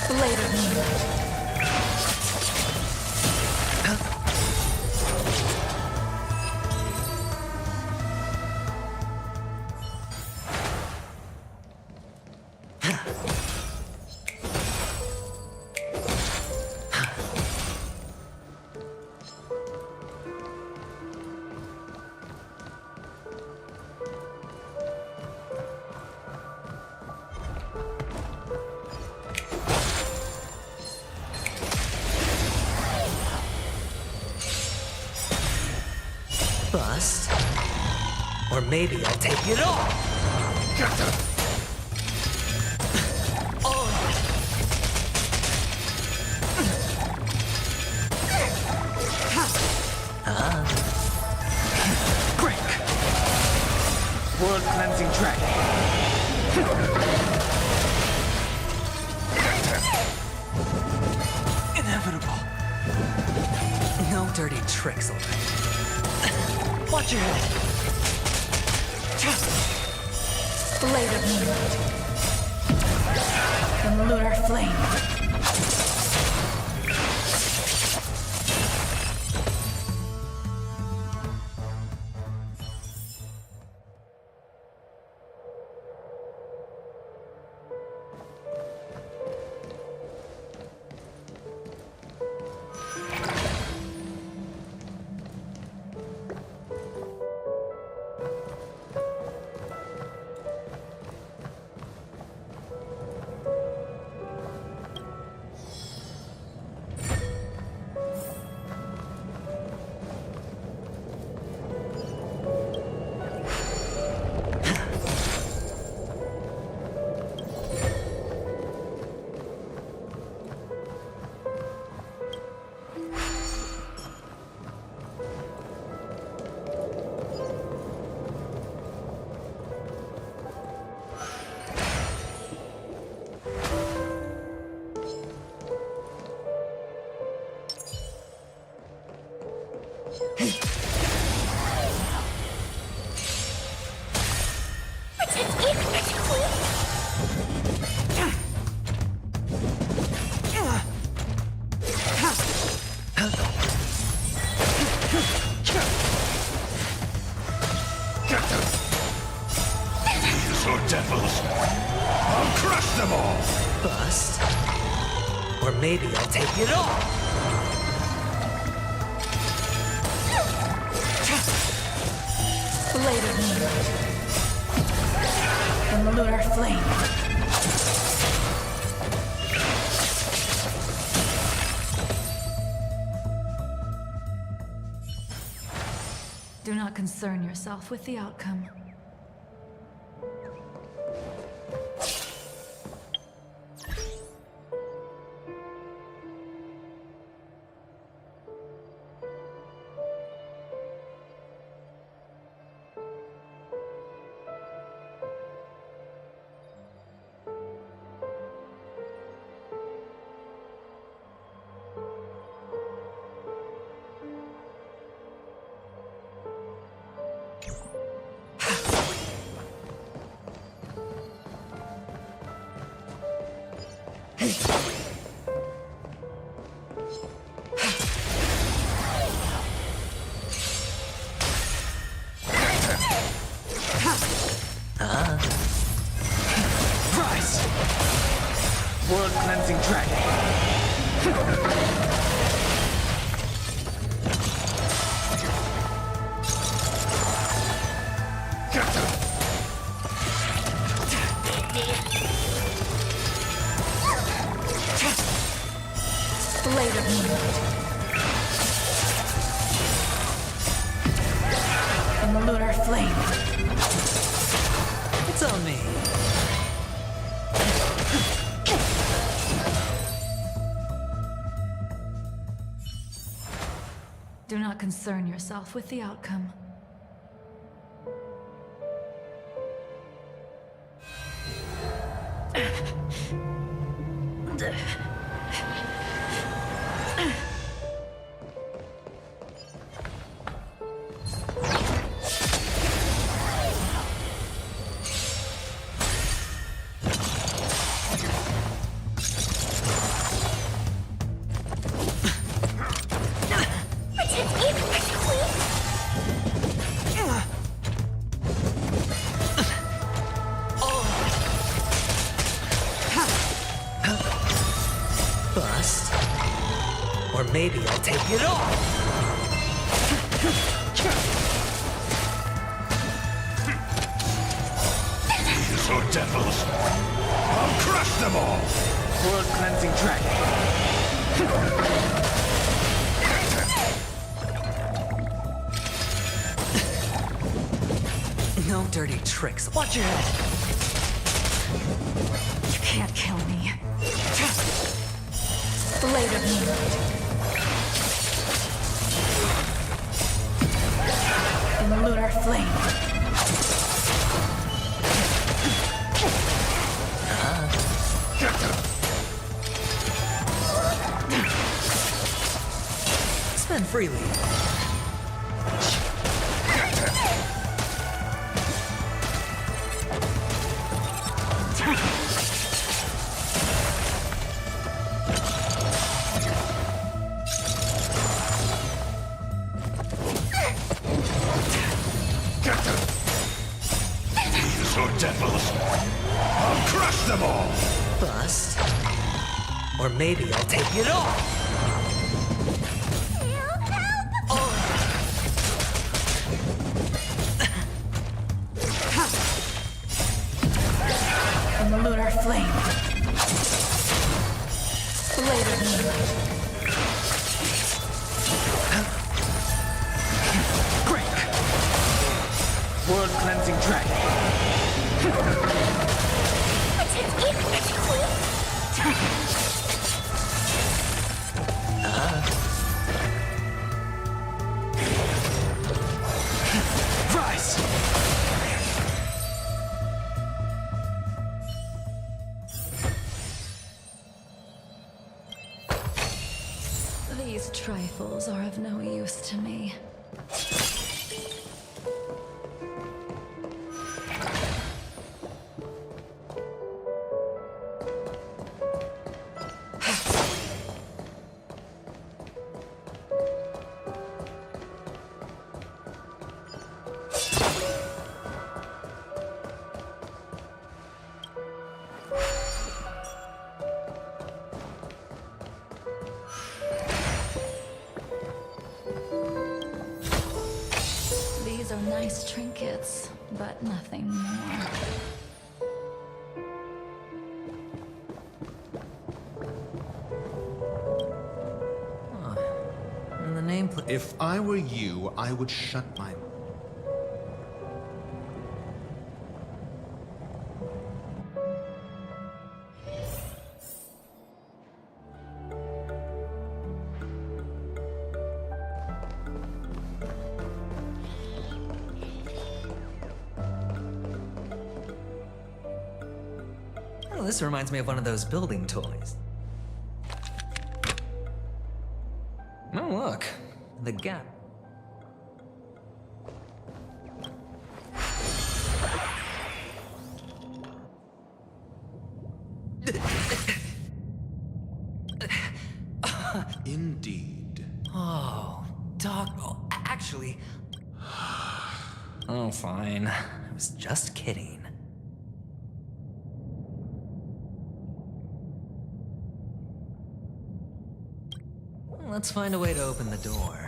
Blade of moonlight. Bust. Or maybe I'll take it all. Break! World cleansing dragon. Inevitable. No dirty tricks, alright. Watch your head. Blade of moonlight. In lunar flame. Devils! I'll crush them all! Bust. Or maybe I'll take it all. Blade of moonlight. In lunar flame. not concern yourself with the outcome. Rise! World cleansing dragon. Blade of Moonlight. And the lunar flame. It's on me. Do not concern yourself with the outcome. Bust. Or maybe I'll take it off. These are devils. I'll crush them all. World cleansing dragon. No dirty tricks. Watch your head. You can't kill me. Blade of Moonlight. And the lunar flame. Spend freely. These are devils. I'll crush them all. Bust. Or maybe I'll take it off. And the lunar flame. Blade of Moonlight. Break! World cleansing dragon. Rise! These trifles are of no use to me. These are nice trinkets, but nothing more. And the nameplate. If I were you, I would shut my... Oh, this reminds me of one of those building toys. Oh, look. The gap. Indeed. Oh, Doc. Oh, actually. Oh, fine. I was just kidding. Let's find a way to open the door.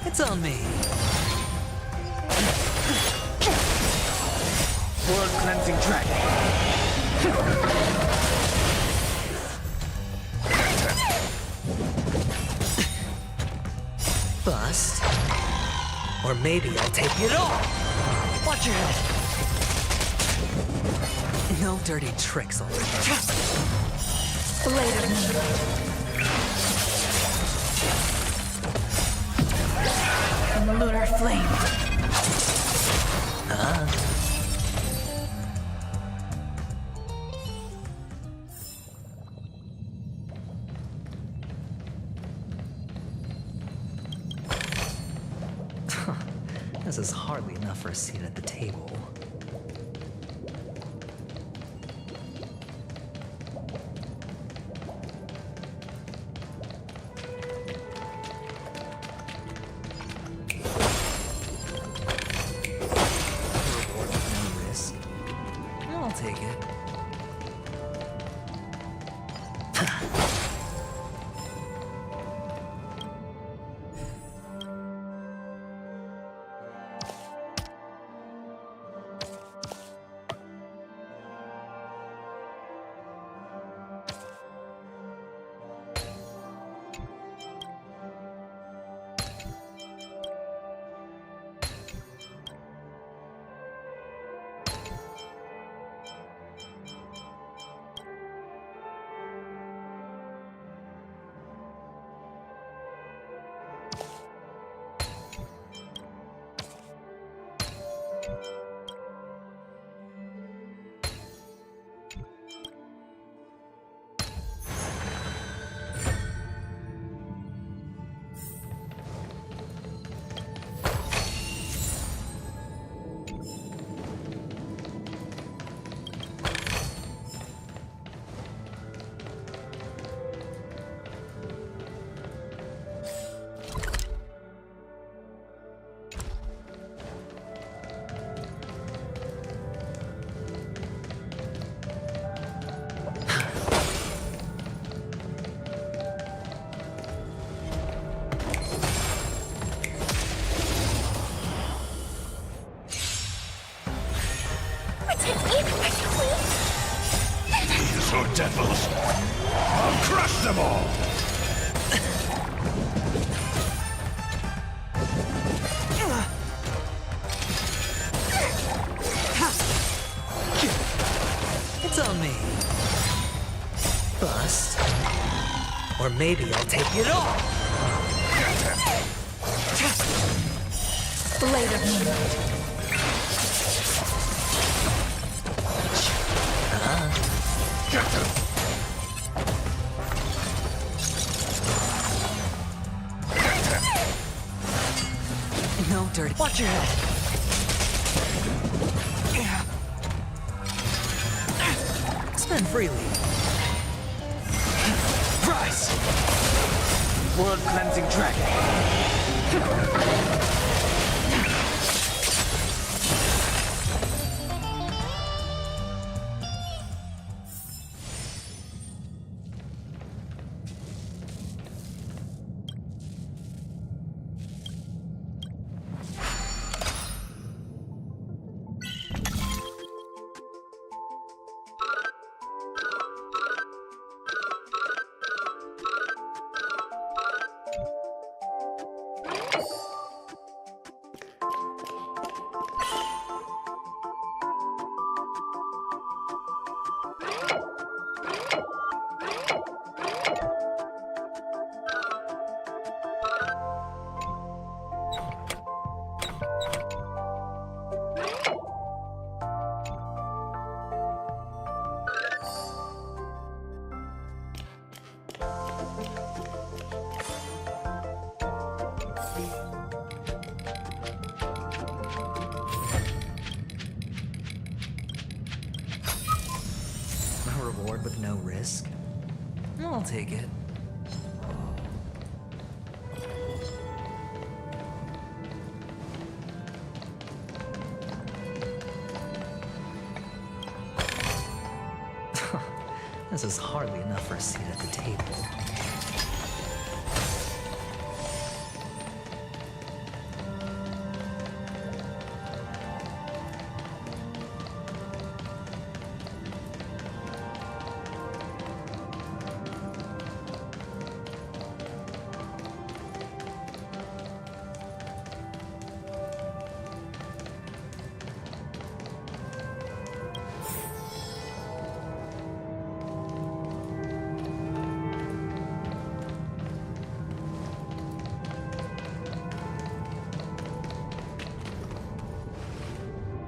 It's on me. World cleansing dragon. Bust. Or maybe I'll take it all. Watch your head. No dirty tricks, old Blade of me. And the lunar flame. This is hardly enough for a seat at the table. Reward with no risk. I'll take it. These are devils! I'll crush them all! Or maybe I'll take it all! Blade of Moonlight. No dirty. Watch your head! Spend freely. Rise! World cleansing dragon. A reward with no risk? I'll take it. This is hardly enough for a seat at the table.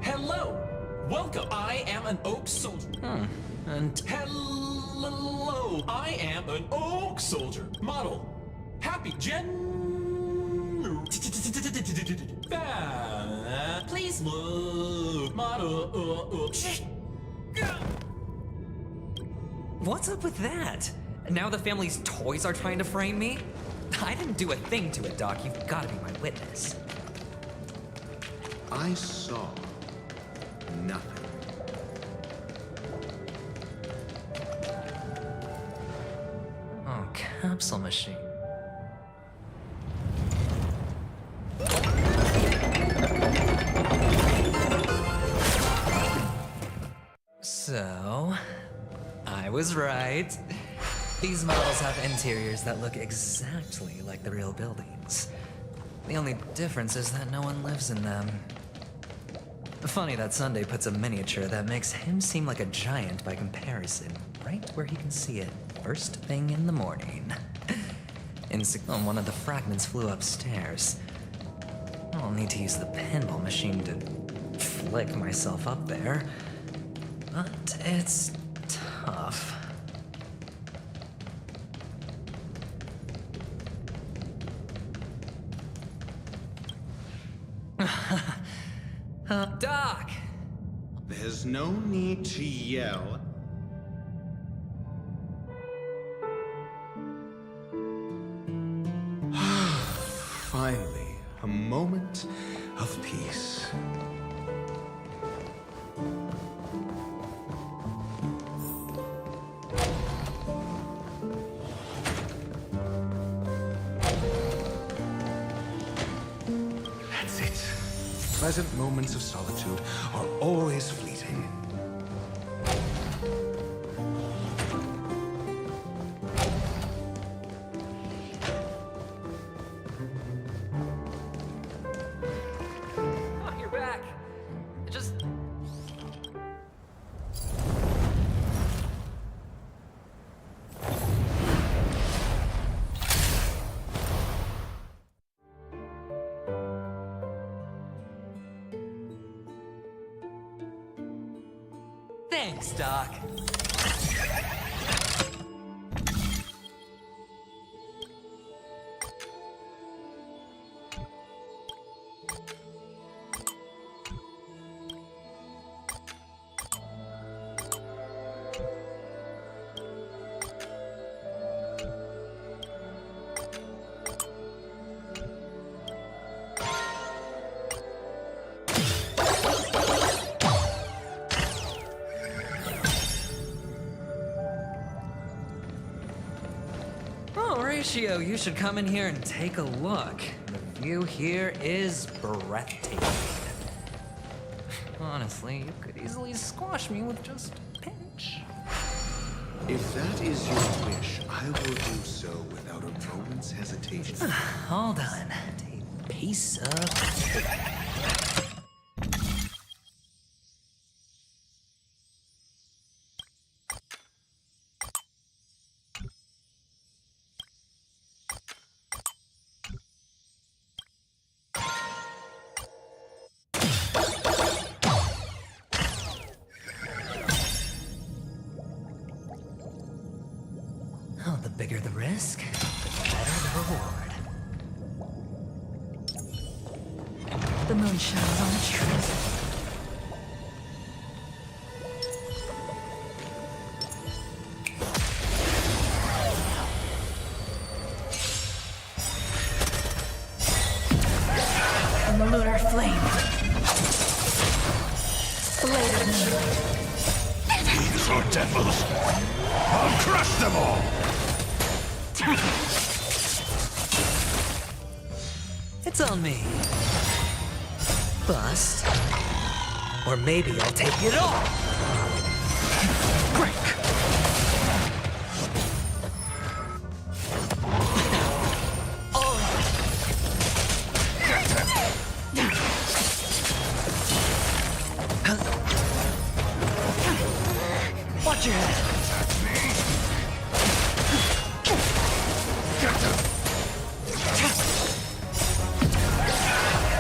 Hello! Welcome! I am an oak soldier. And Hello! I am an oak soldier. Model. Happy Please look. Model. what's up with that? Now the family's toys are trying to frame me? I didn't do a thing to it, Doc. You've got to be my witness. I saw nothing. Oh, capsule machine. So, I was right. These models have interiors that look exactly like the real buildings. The only difference is that no one lives in them. Funny that Sunday puts a miniature that makes him seem like a giant by comparison, right where he can see it first thing in the morning. One of the fragments flew upstairs. I'll need to use the pinball machine to flick myself up there, but it's tough. Doc! There's no need to yell. Finally, a moment of peace. That's it. Pleasant moments of solitude are always fleeting. Oh, you're back. Just... Thanks, Doc. Horatio, you should come in here and take a look. The view here is breathtaking. Honestly, you could easily squash me with just a pinch. If that is your wish, I will do so without a moment's hesitation. Hold on. A piece of cake. Oh, the bigger the risk, the better the reward. The moon shines on the truth. And the lunar flame. Blade of moonlight. These are devils. I'll crush them all. It's on me. Bust. Or maybe I'll take it all. Break. Watch your head.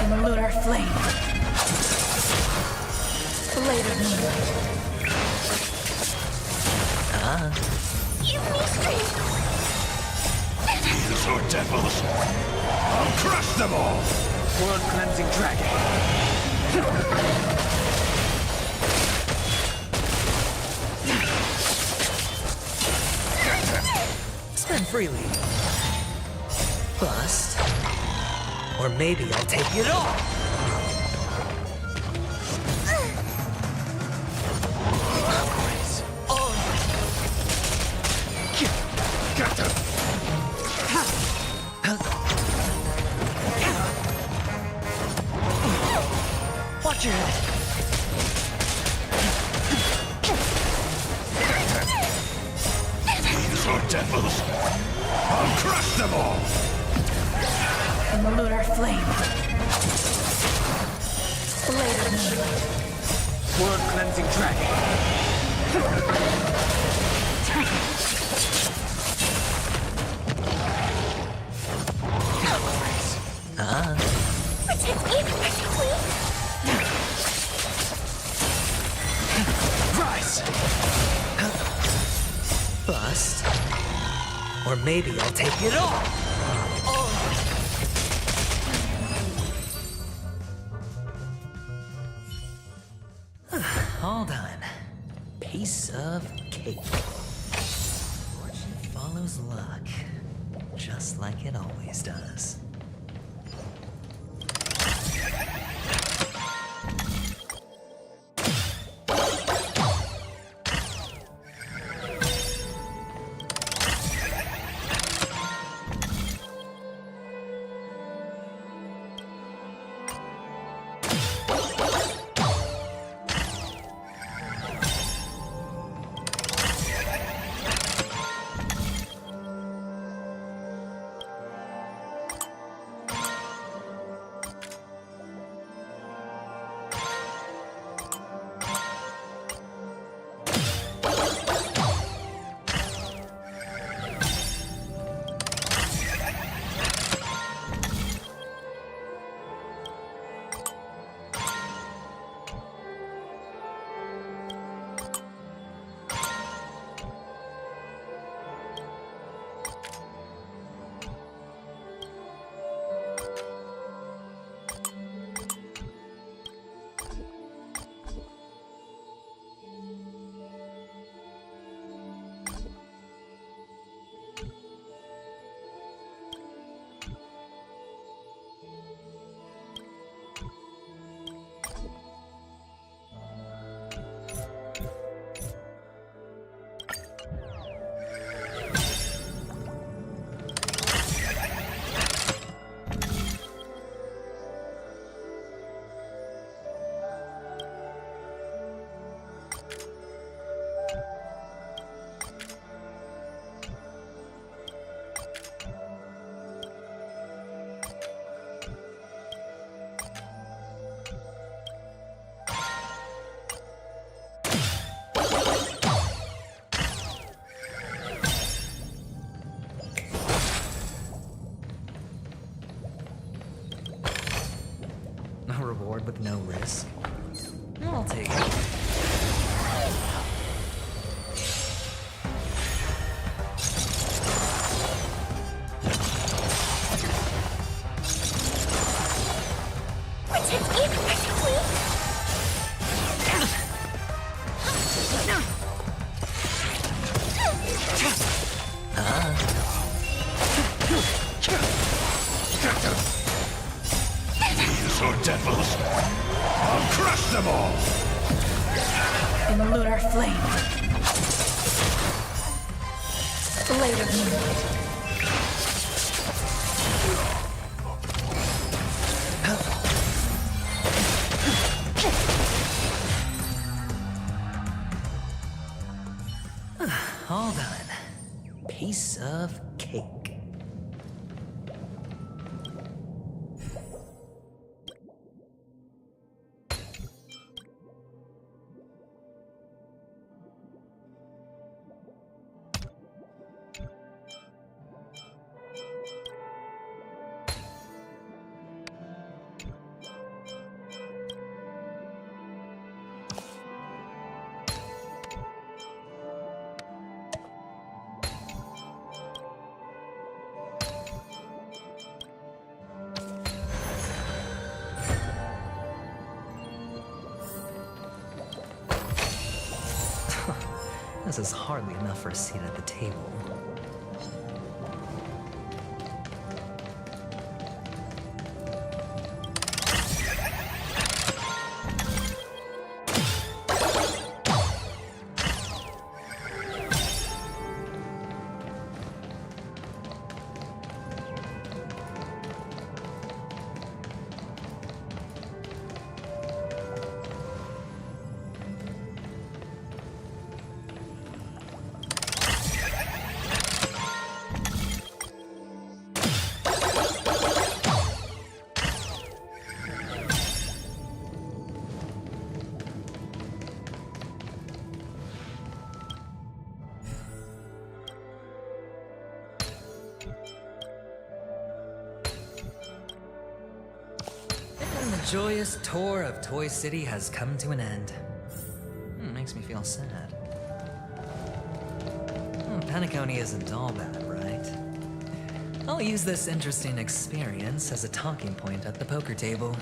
In the lunar flame. Blade of moonlight. You mystery! These are devils. I'll crush them all. World cleansing dragon. Spend freely. Bust. Or maybe I'll take it all. Watch your head. These are devils. I'll crush them all. In the lunar flame. Blade of moonlight. World cleansing dragon. Protect me, please! Rise! Bust. Or maybe I'll take it all. Hold on. Piece of cake. Fortune follows luck, just like it always does. risk. I'll take it. These are devils. I'll crush them all! In lunar flame. Blade of moonlight. All done. Piece of cake. This is hardly enough for a seat at the table. And the joyous tour of Toy City has come to an end. Makes me feel sad. Penacony isn't all bad, right? I'll use this interesting experience as a talking point at the poker table.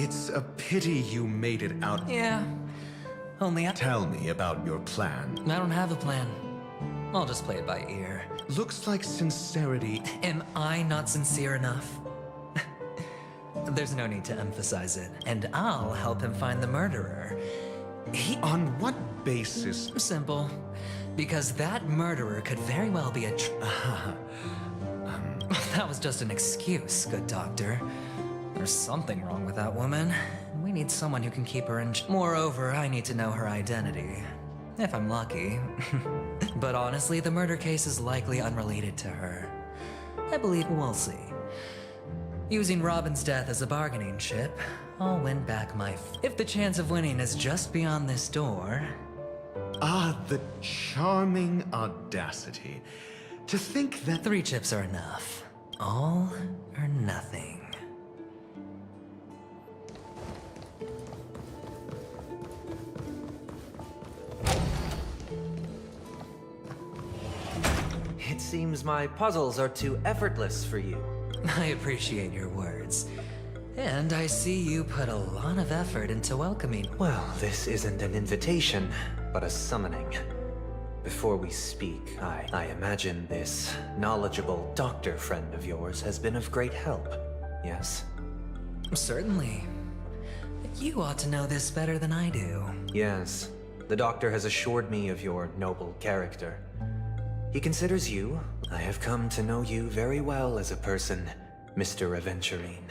It's a pity you made it out. Yeah. Only Tell me about your plan. I don't have a plan. I'll just play it by ear. Looks like sincerity. Am I not sincere enough? There's no need to emphasize it. And I'll help him find the murderer. On what basis? Simple. Because that murderer could very well be a That was just an excuse, good doctor. There's something wrong with that woman. We need someone who can keep her in. Moreover, I need to know her identity. If I'm lucky. But honestly, the murder case is likely unrelated to her. I believe we'll see. Using Robin's death as a bargaining chip, I'll win back my if the chance of winning is just beyond this door. Ah, the charming audacity. To think that 3 chips are enough. All or nothing. It seems my puzzles are too effortless for you. I appreciate your words. And I see you put a lot of effort into welcoming. Well, this isn't an invitation, but a summoning. Before we speak, I imagine this knowledgeable doctor friend of yours has been of great help, yes? Certainly. You ought to know this better than I do. Yes. The doctor has assured me of your noble character. He considers you. I have come to know you very well as a person, Mr. Aventurine.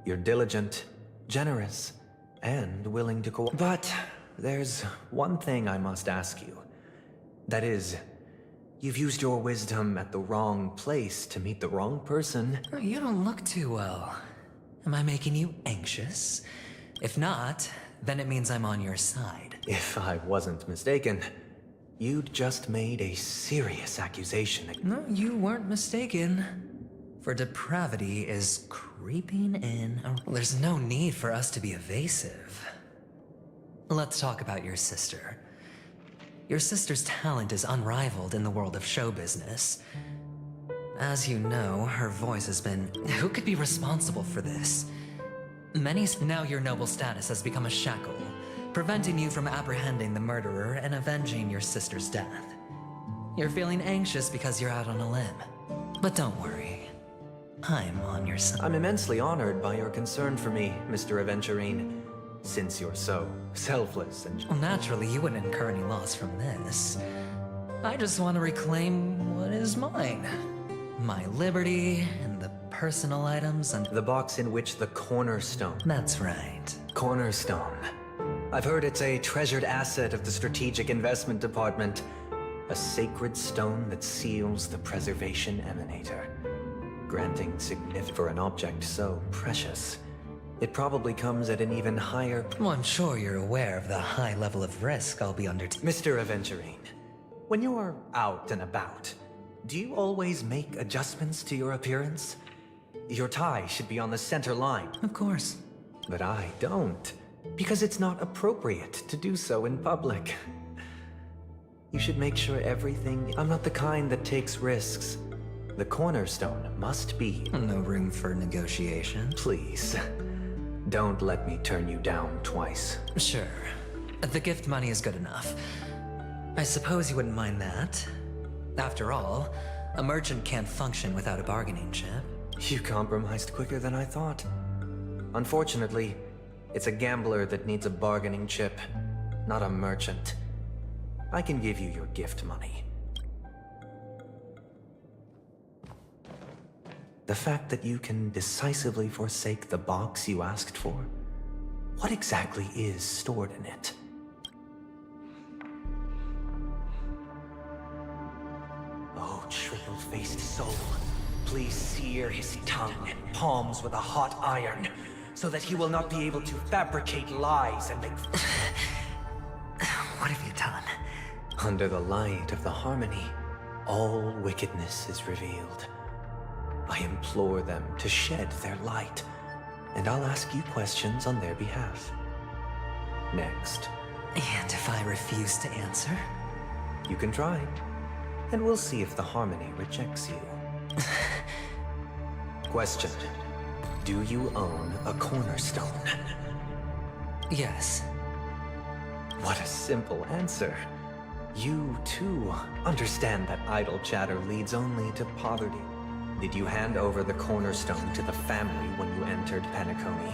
You're diligent, generous, and willing to cooperate. But there's one thing I must ask you. That is, you've used your wisdom at the wrong place to meet the wrong person. You don't look too well. Am I making you anxious? If not, then it means I'm on your side. If I wasn't mistaken, you'd just made a serious accusation. No, you weren't mistaken. For depravity is creeping in. There's no need for us to be evasive. Let's talk about your sister. Your sister's talent is unrivaled in the world of show business. As you know, her voice has been... Who could be responsible for this? Now your noble status has become a shackle, preventing you from apprehending the murderer and avenging your sister's death. You're feeling anxious because you're out on a limb. But don't worry. I'm on your side. I'm immensely honored by your concern for me, Mr. Aventurine, since you're so selfless and... Well, naturally, you wouldn't incur any loss from this. I just want to reclaim what is mine. My liberty, and the personal items, and... The box in which the cornerstone... That's right. Cornerstone. I've heard it's a treasured asset of the Strategic Investment Department. A sacred stone that seals the Preservation Emanator. Granting significance for an object so precious. It probably comes at an even higher... Well, I'm sure you're aware of the high level of risk I'll be undertaking. Mr. Aventurine, when you're out and about, do you always make adjustments to your appearance? Your tie should be on the center line. Of course. But I don't, because it's not appropriate to do so in public. You should make sure everything... I'm not the kind that takes risks. The cornerstone must be... No room for negotiation. Please, don't let me turn you down twice. Sure. The gift money is good enough. I suppose you wouldn't mind that. After all, a merchant can't function without a bargaining chip. You compromised quicker than I thought. Unfortunately, it's a gambler that needs a bargaining chip, not a merchant. I can give you your gift money. The fact that you can decisively forsake the box you asked for, what exactly is stored in it? Oh, triple-faced soul, please sear his tongue and palms with a hot iron, so that he will not be able to fabricate lies and make... What have you done? Under the light of the harmony, all wickedness is revealed. I implore them to shed their light, and I'll ask you questions on their behalf. Next. And if I refuse to answer? You can try, and we'll see if the harmony rejects you. Question. Do you own a cornerstone? Yes. What a simple answer. You, too, understand that idle chatter leads only to poverty. Did you hand over the cornerstone to the family when you entered Penacony?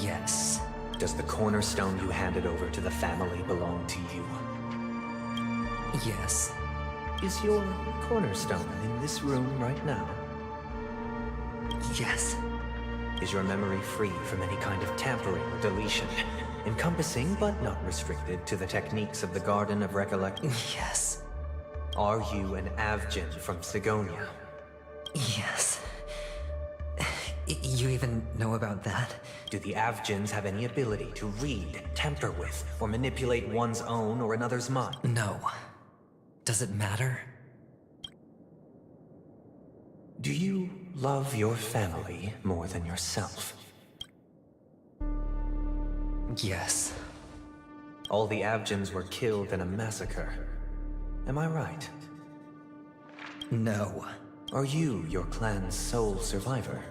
Yes. Does the cornerstone you handed over to the family belong to you? Yes. Is your cornerstone in this room right now? Yes. Is your memory free from any kind of tampering or deletion, encompassing but not restricted to the techniques of the Garden of Recollection? Yes. Are you an Avgin from Sigonia? Yes. You even know about that? Do the Avgins have any ability to read, tamper with, or manipulate one's own or another's mind? No. Does it matter? Do you love your family more than yourself? Yes. All the Avgins were killed in a massacre. Am I right? No. Are you your clan's sole survivor?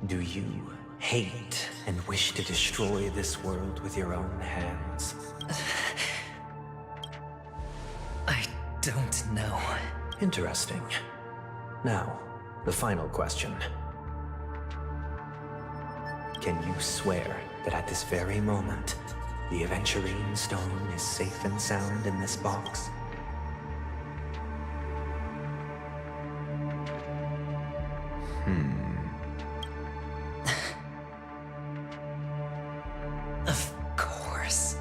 Do you hate and wish to destroy this world with your own hands? I don't know. Interesting. Now, the final question. Can you swear that at this very moment, the Aventurine Stone is safe and sound in this box? Of course.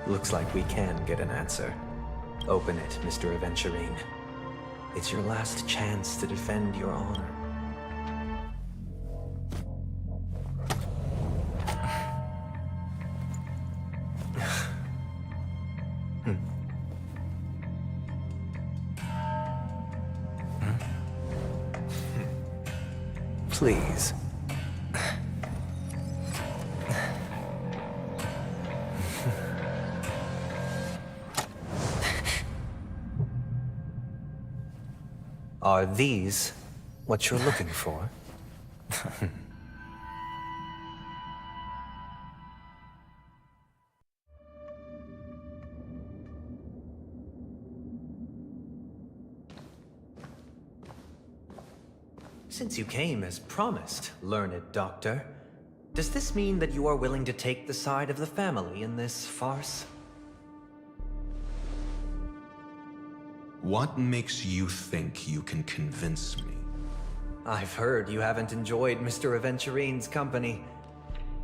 Looks like we can get an answer. Open it, Mr. Aventurine. It's your last chance to defend your honor. Please. Are these what you're looking for? Since you came as promised, learned doctor, does this mean that you are willing to take the side of the family in this farce? What makes you think you can convince me? I've heard you haven't enjoyed Mr. Aventurine's company.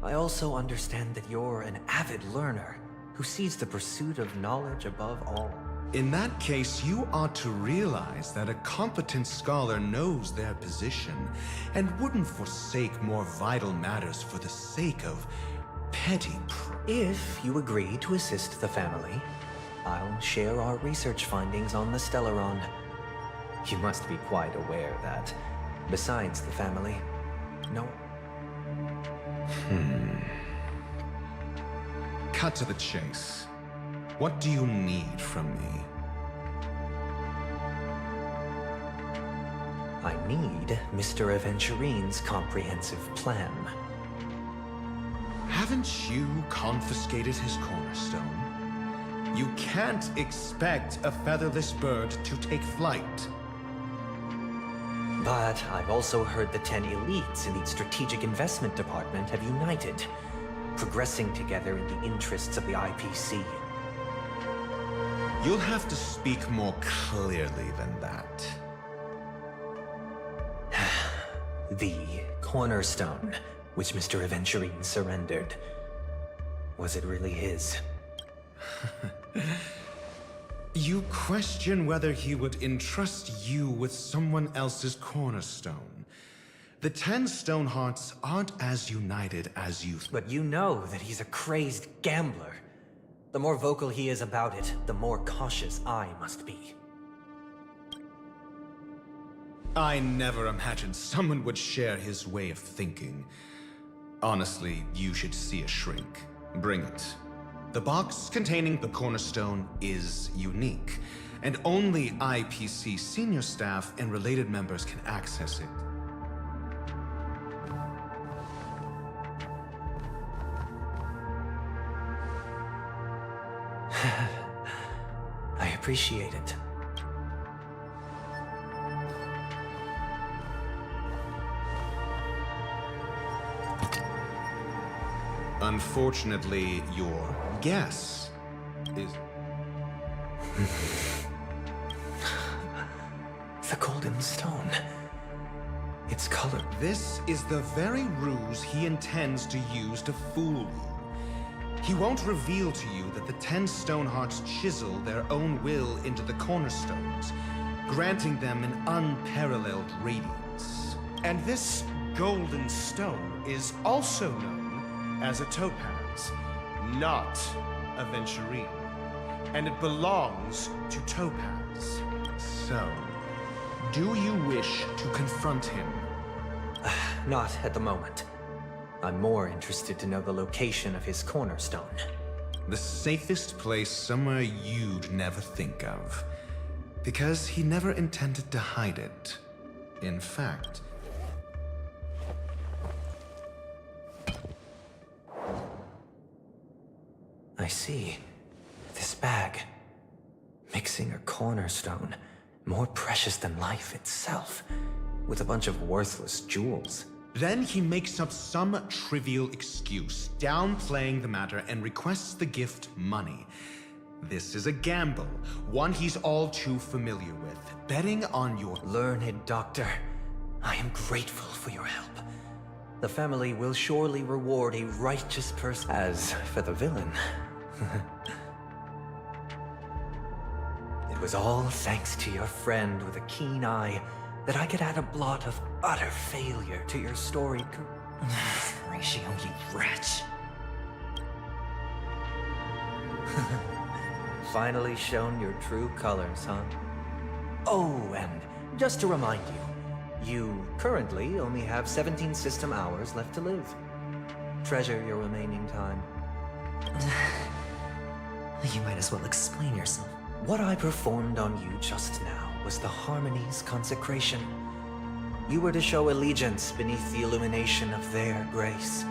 I also understand that you're an avid learner who sees the pursuit of knowledge above all. In that case, you ought to realize that a competent scholar knows their position and wouldn't forsake more vital matters for the sake of petty If you agree to assist the family, I'll share our research findings on the Stellaron. You must be quite aware that, besides the family, no... Cut to the chase. What do you need from me? I need Mr. Aventurine's comprehensive plan. Haven't you confiscated his cornerstone? You can't expect a featherless bird to take flight. But I've also heard the 10 elites in the Strategic Investment Department have united, progressing together in the interests of the IPC. You'll have to speak more clearly than that. The cornerstone, which Mr. Aventurine surrendered. Was it really his? You question whether he would entrust you with someone else's cornerstone. The 10 Stonehearts aren't as united as you... But you know that he's a crazed gambler. The more vocal he is about it, the more cautious I must be. I never imagined someone would share his way of thinking. Honestly, you should see a shrink. Bring it. The box containing the cornerstone is unique, and only IPC senior staff and related members can access it. appreciate it. Unfortunately, your guess is... The golden stone. Its color. This is the very ruse he intends to use to fool you. He won't reveal to you that the 10 Stonehearts chisel their own will into the cornerstones, granting them an unparalleled radiance. And this golden stone is also known as a topaz, not a venturine. And it belongs to Topaz. So, do you wish to confront him? Not at the moment. I'm more interested to know the location of his cornerstone. The safest place somewhere you'd never think of. Because he never intended to hide it. In fact... I see. This bag. Mixing a cornerstone, more precious than life itself, with a bunch of worthless jewels. Then he makes up some trivial excuse, downplaying the matter, and requests the gift money. This is a gamble, one he's all too familiar with. Betting on your... Learned doctor, I am grateful for your help. The family will surely reward a righteous person. As for the villain... It was all thanks to your friend with a keen eye that I could add a blot of utter failure to your story. Ratio, you wretch. Finally shown your true colors, huh? Oh, and just to remind you, you currently only have 17 system hours left to live. Treasure your remaining time. You might as well explain yourself. What I performed on you just now was the Harmony's consecration. You were to show allegiance beneath the illumination of their grace.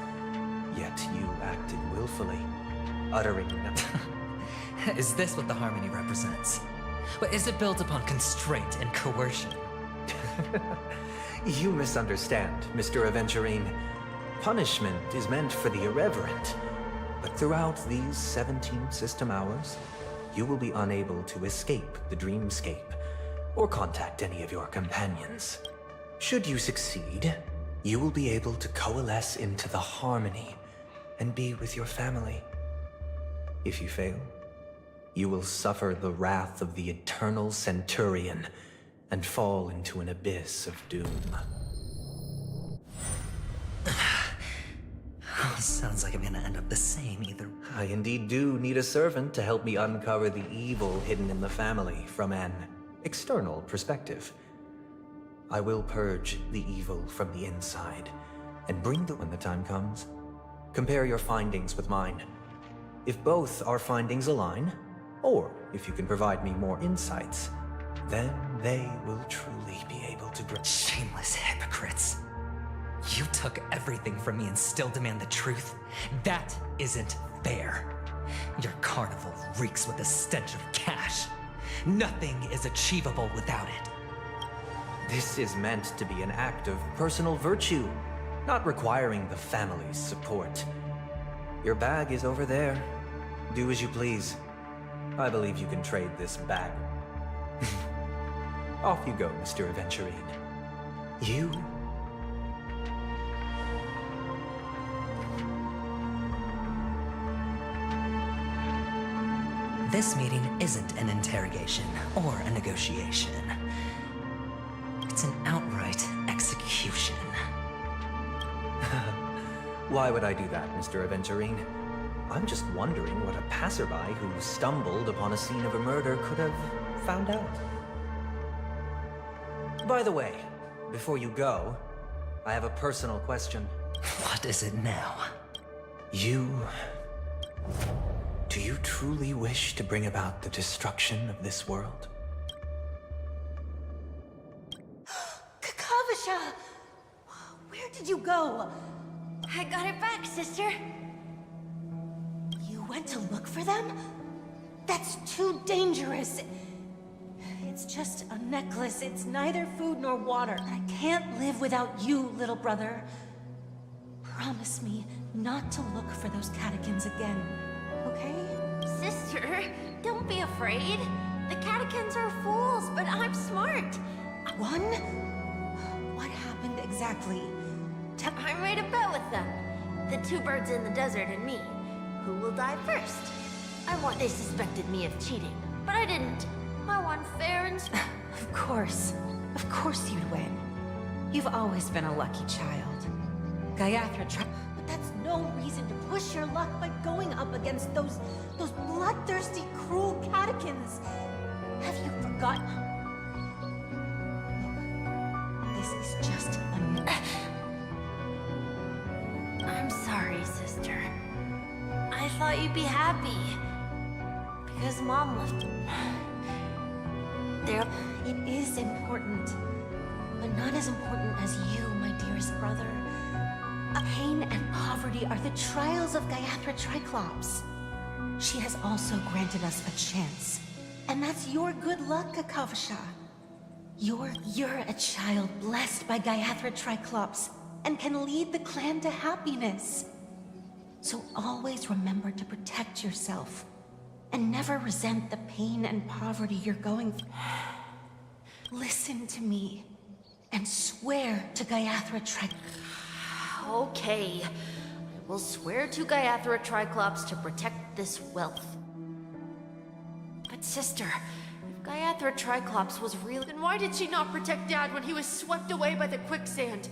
Yet you acted willfully, uttering nothing. Is this what the Harmony represents? But is it built upon constraint and coercion? You misunderstand, Mr. Aventurine. Punishment is meant for the irreverent. But throughout these 17 system hours, you will be unable to escape the dreamscape or contact any of your companions. Should you succeed, you will be able to coalesce into the Harmony and be with your family. If you fail, you will suffer the wrath of the eternal Centurion and fall into an abyss of doom. Sounds like I'm gonna end up the same either. I indeed do need a servant to help me uncover the evil hidden in the family from an external perspective. I will purge the evil from the inside and bring the when the time comes. Compare your findings with mine. If both our findings align, or if you can provide me more insights, then they will truly be able to bring... Shameless hypocrites. You took everything from me and still demand the truth? That isn't fair. Your carnival reeks with the stench of cash. Nothing is achievable without it. This is meant to be an act of personal virtue, not requiring the family's support. Your bag is over there. Do as you please. I believe you can trade this bag. Off you go, Mr. Aventurine. You... This meeting isn't an interrogation or a negotiation. It's an outright execution. Why would I do that, Mr. Aventurine? I'm just wondering what a passerby who stumbled upon a scene of a murder could have found out. By the way, before you go, I have a personal question. What is it now? Do you truly wish to bring about the destruction of this world? Kakavasha! Where did you go? I got it back, sister. You went to look for them? That's too dangerous. It's just a necklace. It's neither food nor water. I can't live without you, little brother. Promise me not to look for those catechins again, okay? Sister, don't be afraid. The catechins are fools, but I'm smart. One? What happened exactly? I made a bet with them. The two birds in the desert and me. Who will die first? They suspected me of cheating, but I didn't. I won fair and Of course you'd win. You've always been a lucky child. Gayatri tried, but that's no reason to push your luck by going up against those bloodthirsty, cruel catechins. Have you forgotten? This is just a... I'm sorry, sister. I thought you'd be happy. Because Mom left. It is important, but not as important as you, my dearest brother. Pain and poverty are the trials of Gayatri Triclops. She has also granted us a chance. And that's your good luck, Akavasha. You're a child blessed by Gayatri Triclops and can lead the clan to happiness. So always remember to protect yourself and never resent the pain and poverty you're going through. Listen to me and swear to Gayatri Triclops. Okay. I will swear to Gayatri Triclops to protect this wealth. But sister, if Gayatri Triclops was real, then why did she not protect Dad when he was swept away by the quicksand?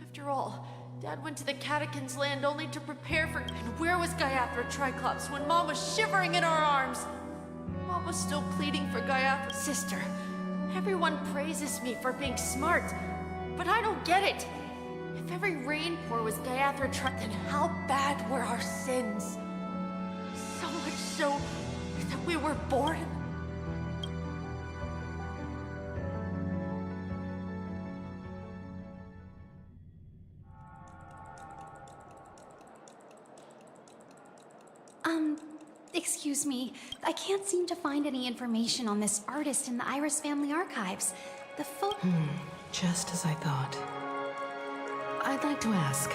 After all, Dad went to the Catechins' land only to prepare for... And where was Gayatri Triclops when Mom was shivering in our arms? Mom was still pleading for Gayatri. Sister, everyone praises me for being smart, but I don't get it. If every rainpour was Gayatri Triclops, then how bad were our sins? So much so that we were born. Excuse me. I can't seem to find any information on this artist in the Iris family archives. The Just as I thought. I'd like to ask,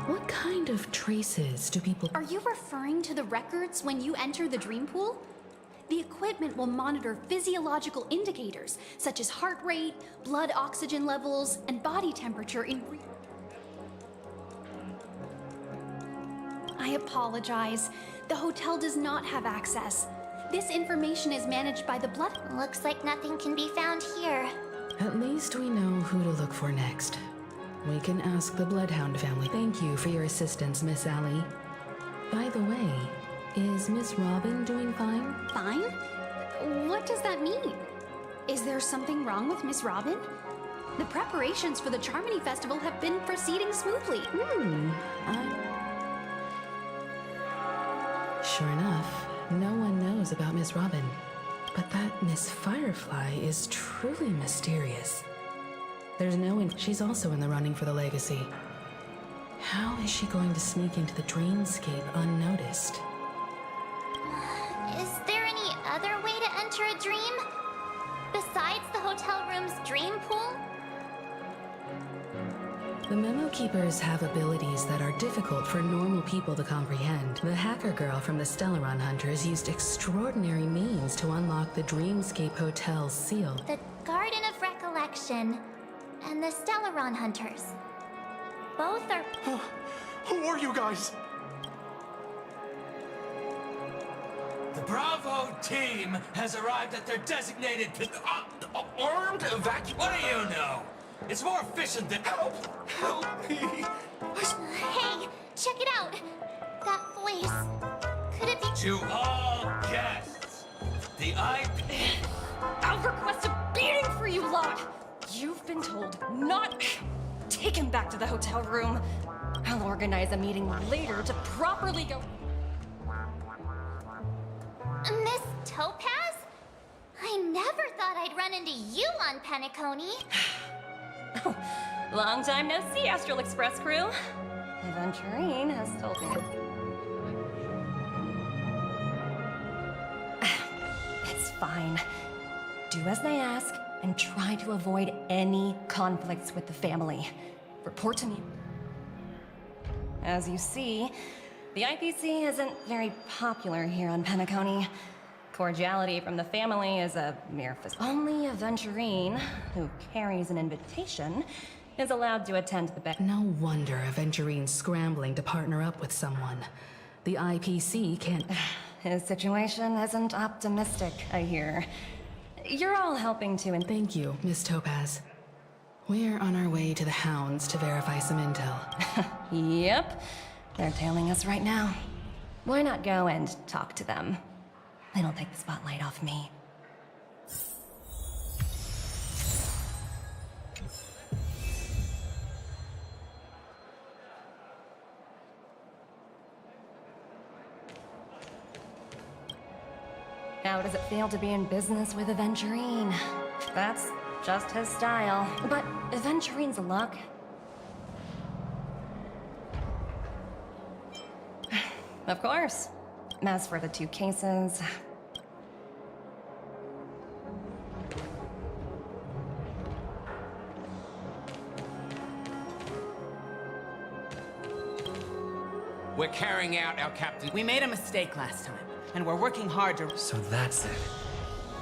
what kind of traces do people... Are you referring to the records when you enter the dream pool? The equipment will monitor physiological indicators, such as heart rate, blood oxygen levels, and body temperature in I apologize. The hotel does not have access. This information is managed by the blood... Looks like nothing can be found here. At least we know who to look for next. We can ask the Bloodhound family. Thank you for your assistance, Miss Allie. By the way, is Miss Robin doing fine? Fine? What does that mean? Is there something wrong with Miss Robin? The preparations for the Charmony Festival have been proceeding smoothly. Sure enough, no one knows about Miss Robin. But that Miss Firefly is truly mysterious. There's she's also in the running for the legacy. How is she going to sneak into the dreamscape unnoticed? Is there any other way to enter a dream? Besides the hotel room's dream pool? The Memo Keepers have abilities that are difficult for normal people to comprehend. The hacker girl from the Stellaron Hunters used extraordinary means to unlock the Dreamscape Hotel's seal. The Garden of Recollection and the Stellaron Hunters. Both are... Who are you guys? The Bravo team has arrived at their designated armed evacuation. What do you know? It's more efficient than help me. Hey, check it out. That voice. Could it be... To all guests, the IP. I'll request a beating for you lot. You've been told not. Take him back to the hotel room. I'll organize a meeting later to properly go. Miss Topaz? I never thought I'd run into you on Penacony. Long time no see, Astral Express crew. Aventurine has told me. It's fine. Do as they ask, and try to avoid any conflicts with the family. Report to me. As you see, the IPC isn't very popular here on Penacony. Cordiality from the family is a mere Only Aventurine, who carries an invitation, is allowed to attend the No wonder Aventurine's scrambling to partner up with someone. The IPC can't... His situation isn't optimistic, I hear. You're all helping to... Thank you, Miss Topaz. We're on our way to the Hounds to verify some intel. Yep. They're tailing us right now. Why not go and talk to them? It'll take the spotlight off me. How does it feel to be in business with Aventurine? That's just his style. But Aventurine's luck... Of course. As for the 2 cases... We're carrying out our captain. We made a mistake last time, and we're working hard to... So that's it.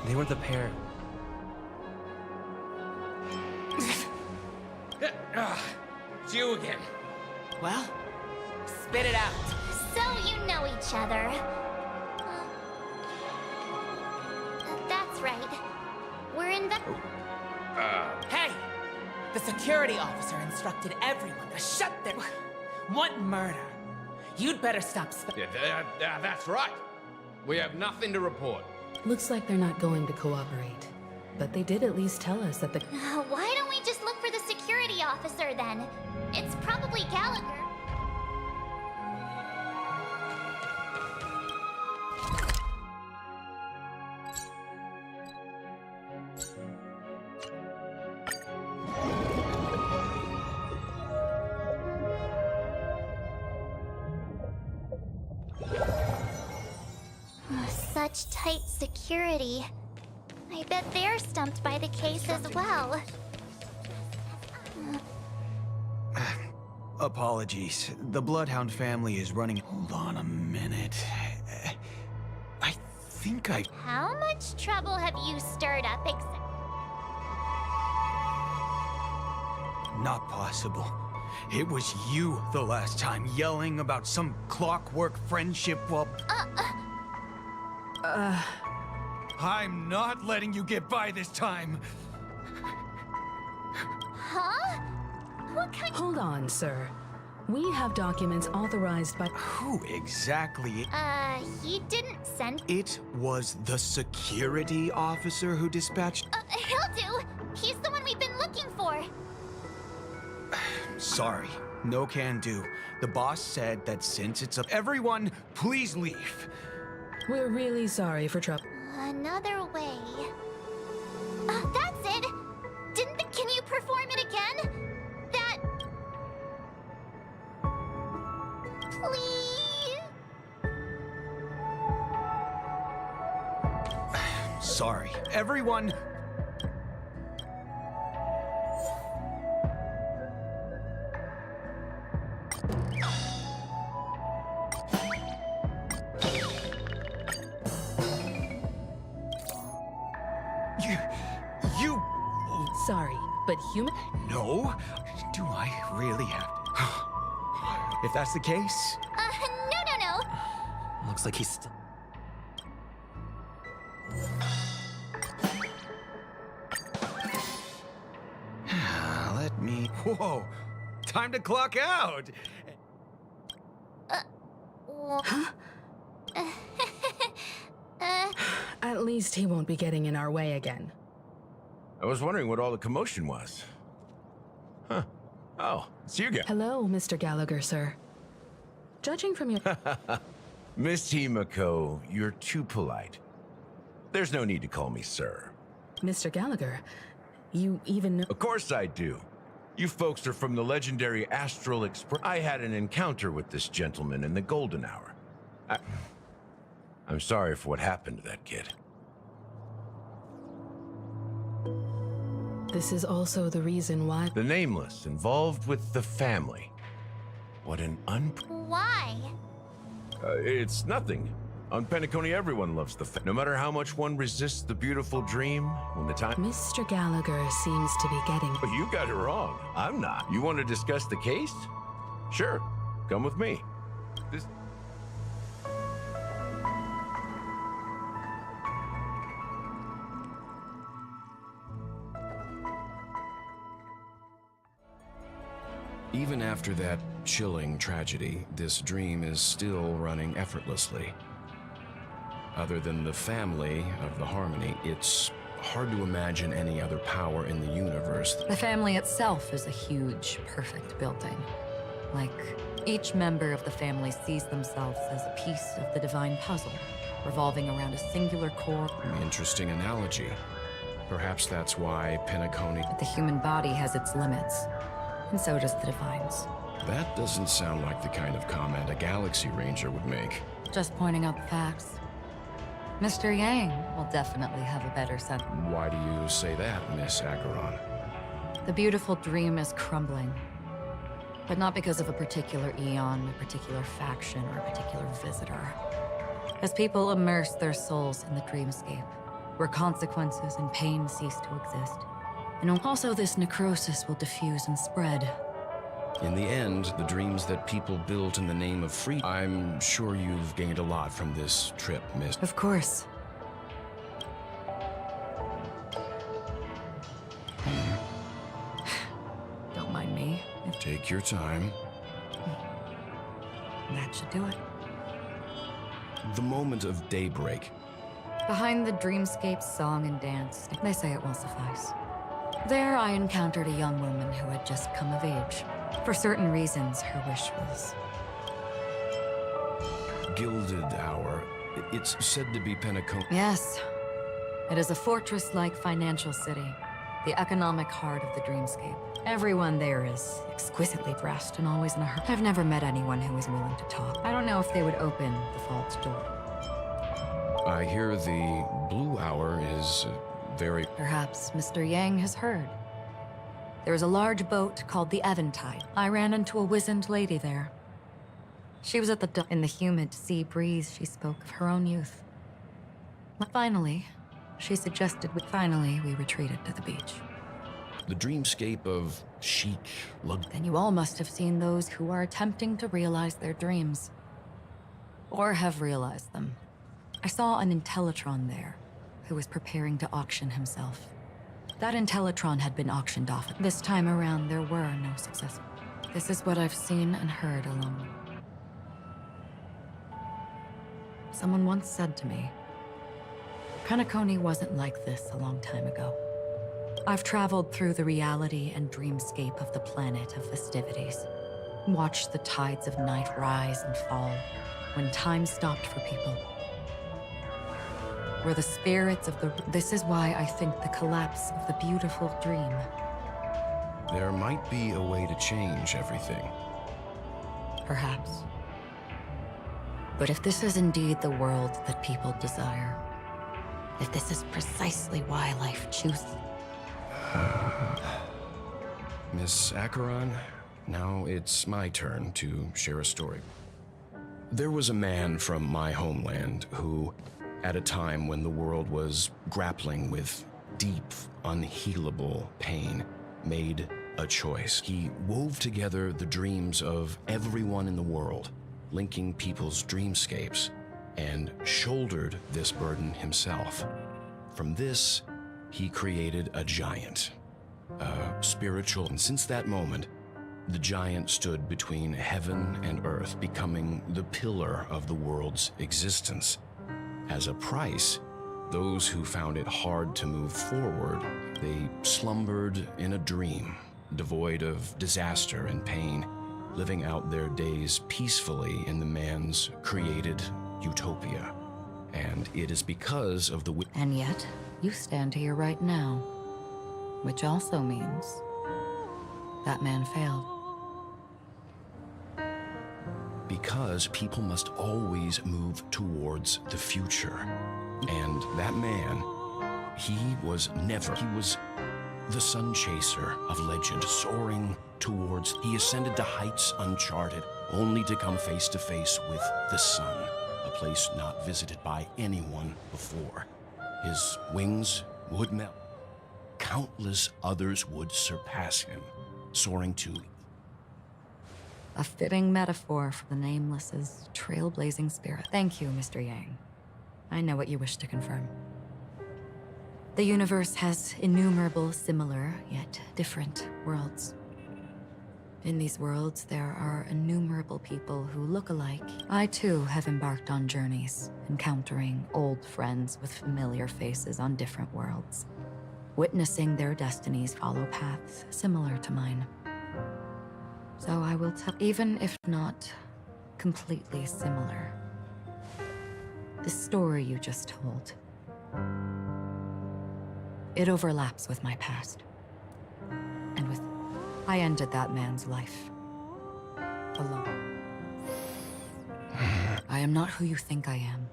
They were the pair. It's you again. Well, spit it out. So you know each other. That's right. We're in the... Hey! The security officer instructed everyone to shut their... What murder? You'd better stop That's right. We have nothing to report. Looks like they're not going to cooperate. But they did at least tell us that the... Why don't we just look for the security officer then? It's probably Gallagher. Such tight security. I bet they're stumped by the case as well. Apologies. The Bloodhound family is running... Hold on a minute. I think I... How much trouble have you stirred up Not possible. It was you the last time yelling about some clockwork friendship while... I'm not letting you get by this time. Huh? What kind... Hold on, sir. We have documents authorized by... Who exactly? He didn't send... It was the security officer who dispatched... He'll do! He's the one we've been looking for! Sorry, no can do. The boss said that since it's up... Everyone, please leave. We're really sorry for trouble. Another way. That's it! Can you perform it again? That... Please? Sorry, everyone... You... Sorry, but human... No? Do I really have to? If that's the case... No. Looks like he's still... Let me... Whoa! Time to clock out! Huh? At least he won't be getting in our way again. I was wondering what all the commotion was. Huh. Oh, it's you guys. Hello, Mr. Gallagher, sir. Judging from your... Miss Himiko, you're too polite. There's no need to call me sir. Mr. Gallagher, you even know... Of course I do. You folks are from the legendary Astral Express. I had an encounter with this gentleman in the Golden Hour. I'm sorry for what happened to that kid. This is also the reason why. The Nameless involved with the family. What an Why? It's nothing. On Penacony, everyone loves the no matter how much one resists the beautiful dream, when the time— Mr. Gallagher seems to be getting— Oh, you got it wrong. I'm not. You want to discuss the case? Sure. Come with me. This— Even after that chilling tragedy, this dream is still running effortlessly. Other than the family of the Harmony, it's hard to imagine any other power in the universe. The family itself is a huge, perfect building. Like, each member of the family sees themselves as a piece of the divine puzzle, revolving around a singular core. Interesting analogy. Perhaps that's why Penacony— But the human body has its limits, and so does the divines. That doesn't sound like the kind of comment a Galaxy Ranger would make. Just pointing out the facts. Mr. Yang will definitely have a better sense. Why do you say that, Miss Acheron? The beautiful dream is crumbling. But not because of a particular eon, a particular faction, or a particular visitor. As people immerse their souls in the dreamscape, where consequences and pain cease to exist. And also this necrosis will diffuse and spread. In the end, the dreams that people built in the name of freedom— I'm sure you've gained a lot from this trip, Miss— Of course. Don't mind me. Take your time. That should do it. The moment of daybreak. Behind the dreamscape song and dance, they say it will suffice. There I encountered a young woman who had just come of age. For certain reasons, her wish was... Gilded Hour. It's said to be Penacony. Yes. It is a fortress-like financial city. The economic heart of the dreamscape. Everyone there is exquisitely dressed and always in a hurry. I've never met anyone who is willing to talk. I don't know if they would open the vault's door. I hear the Blue Hour is very... Perhaps Mr. Yang has heard. There is a large boat called the Eventide. I ran into a wizened lady there. She was at the dock. In the humid sea breeze, she spoke of her own youth. Finally, she suggested we retreated to the beach. The dreamscape of chic, Then you all must have seen those who are attempting to realize their dreams. Or have realized them. I saw an Intellitron there, who was preparing to auction himself. That Intellitron had been auctioned off. This time around, there were no successful. This is what I've seen and heard along. Someone once said to me, Penacony wasn't like this a long time ago. I've traveled through the reality and dreamscape of the planet of festivities. Watched the tides of night rise and fall when time stopped for people. Were the spirits of the... This is why I think the collapse of the beautiful dream. There might be a way to change everything. Perhaps. But if this is indeed the world that people desire, if this is precisely why life chooses... Miss Acheron, now it's my turn to share a story. There was a man from my homeland who, at a time when the world was grappling with deep, unhealable pain, made a choice. He wove together the dreams of everyone in the world, linking people's dreamscapes, and shouldered this burden himself. From this, he created a giant, a spiritual, and since that moment, the giant stood between heaven and earth, becoming the pillar of the world's existence. As a price, those who found it hard to move forward, they slumbered in a dream, devoid of disaster and pain, living out their days peacefully in the man's created utopia. And it is because of the... And yet, you stand here right now, which also means that man failed. Because people must always move towards the future. And that man, he was The sun chaser of legend, soaring towards, he ascended to heights uncharted, only to come face to face with the sun, a place not visited by anyone before. His wings would melt. Countless others would surpass him, soaring to... A fitting metaphor for the Nameless's trailblazing spirit. Thank you, Mr. Yang. I know what you wish to confirm. The universe has innumerable similar, yet different worlds. In these worlds, there are innumerable people who look alike. I too have embarked on journeys, encountering old friends with familiar faces on different worlds, witnessing their destinies follow paths similar to mine. So I will tell, even if not completely similar, the story you just told, it overlaps with my past. And with... I ended that man's life. Alone. I am not who you think I am.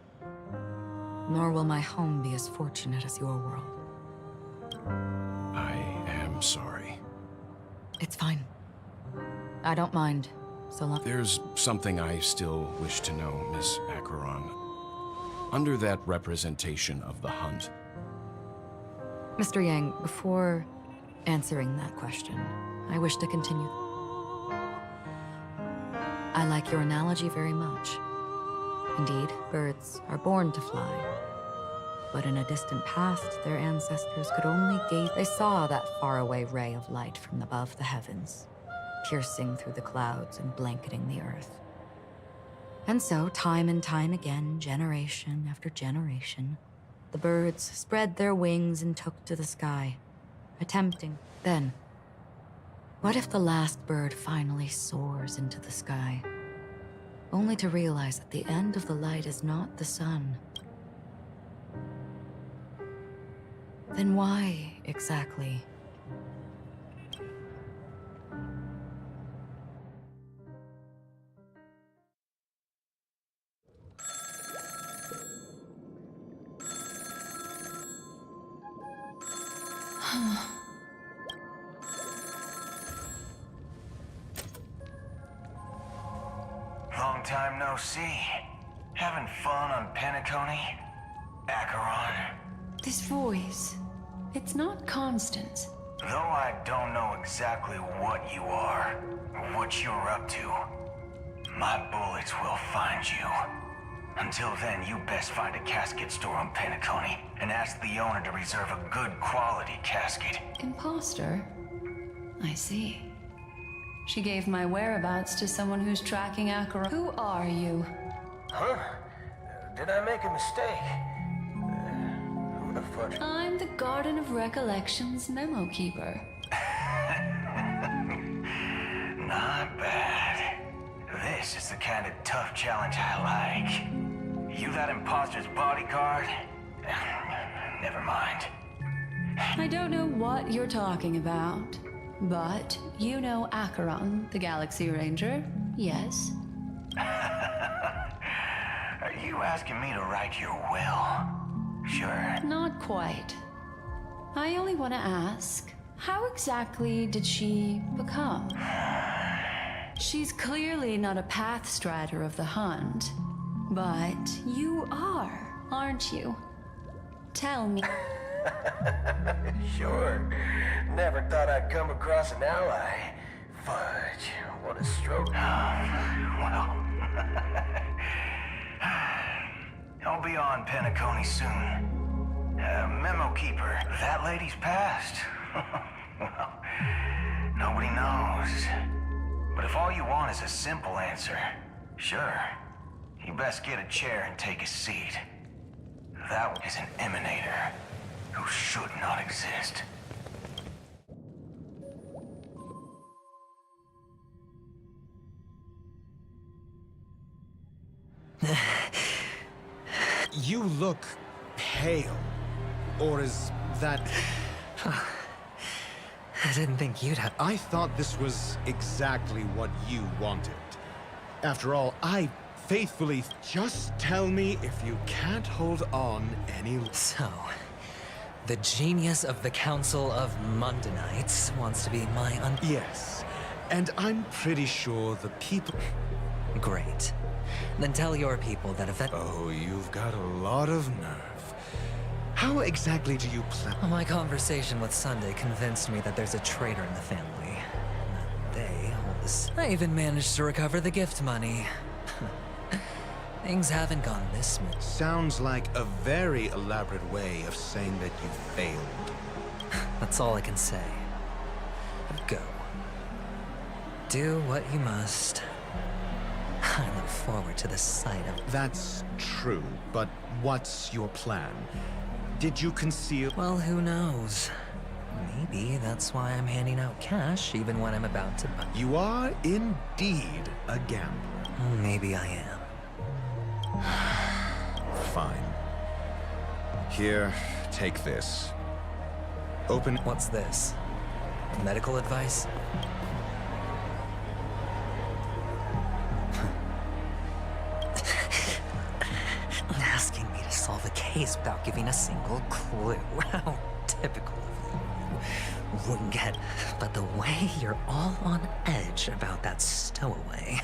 Nor will my home be as fortunate as your world. I am sorry. It's fine. I don't mind, so long... There's something I still wish to know, Miss Acheron. Under that representation of the hunt... Mr. Yang, before answering that question, I wish to continue. I like your analogy very much. Indeed, birds are born to fly. But in a distant past, their ancestors could only gaze. They saw that faraway ray of light from above the heavens, piercing through the clouds and blanketing the earth. And so, time and time again, generation after generation, the birds spread their wings and took to the sky, attempting. Then, what if the last bird finally soars into the sky, only to realize that the end of the light is not the sun? Then why, exactly? Long time no see. Having fun on Penacony? Acheron? This voice, it's not constant. Though I don't know exactly what you are, or what you're up to, my bullets will find you. Until then, you best find a casket store on Penacony and ask the owner to reserve a good quality casket. Imposter? I see. She gave my whereabouts to someone who's tracking Acheron. Who are you? Huh? Did I make a mistake? Who the fuck? I'm the Garden of Recollection's memo keeper. Not bad. This is the kind of tough challenge I like. You that imposter's bodyguard? Never mind. I don't know what you're talking about, but you know Acheron, the Galaxy Ranger, yes? Are you asking me to write your will? Sure. Not quite. I only want to ask, how exactly did she become? She's clearly not a path strider of the hunt, but you are, aren't you? Tell me. Sure. Never thought I'd come across an ally. Fudge, what a stroke. Well, I'll be on Penacony soon. Memo keeper, that lady's passed. Well, nobody knows. But if all you want is a simple answer, sure. You best get a chair and take a seat. That is an emanator who should not exist. You look pale. Or is that... I didn't think you'd have... I thought this was exactly what you wanted. After all, I faithfully... Just tell me if you can't hold on any... So, The genius of the Council of Mundanites wants to be my Yes, and I'm pretty sure the people... Great. Then tell your people that if that... Oh, you've got a lot of nerve. How exactly do you plan? My conversation with Sunday convinced me that there's a traitor in the family. They hold this. I even managed to recover the gift money. Things haven't gone this smooth. Sounds like a very elaborate way of saying that you failed. That's all I can say. Go. Do what you must. I look forward to the sight of... That's true, but what's your plan? Did you conceal... Well, who knows? Maybe that's why I'm handing out cash even when I'm about to buy. You are indeed a gambler. Maybe I am. Fine. Here, take this. Open... What's this? Medical advice? Asking me to solve a case without giving a single clue. How typical of you. Wouldn't get, but the way you're all on edge about that stowaway.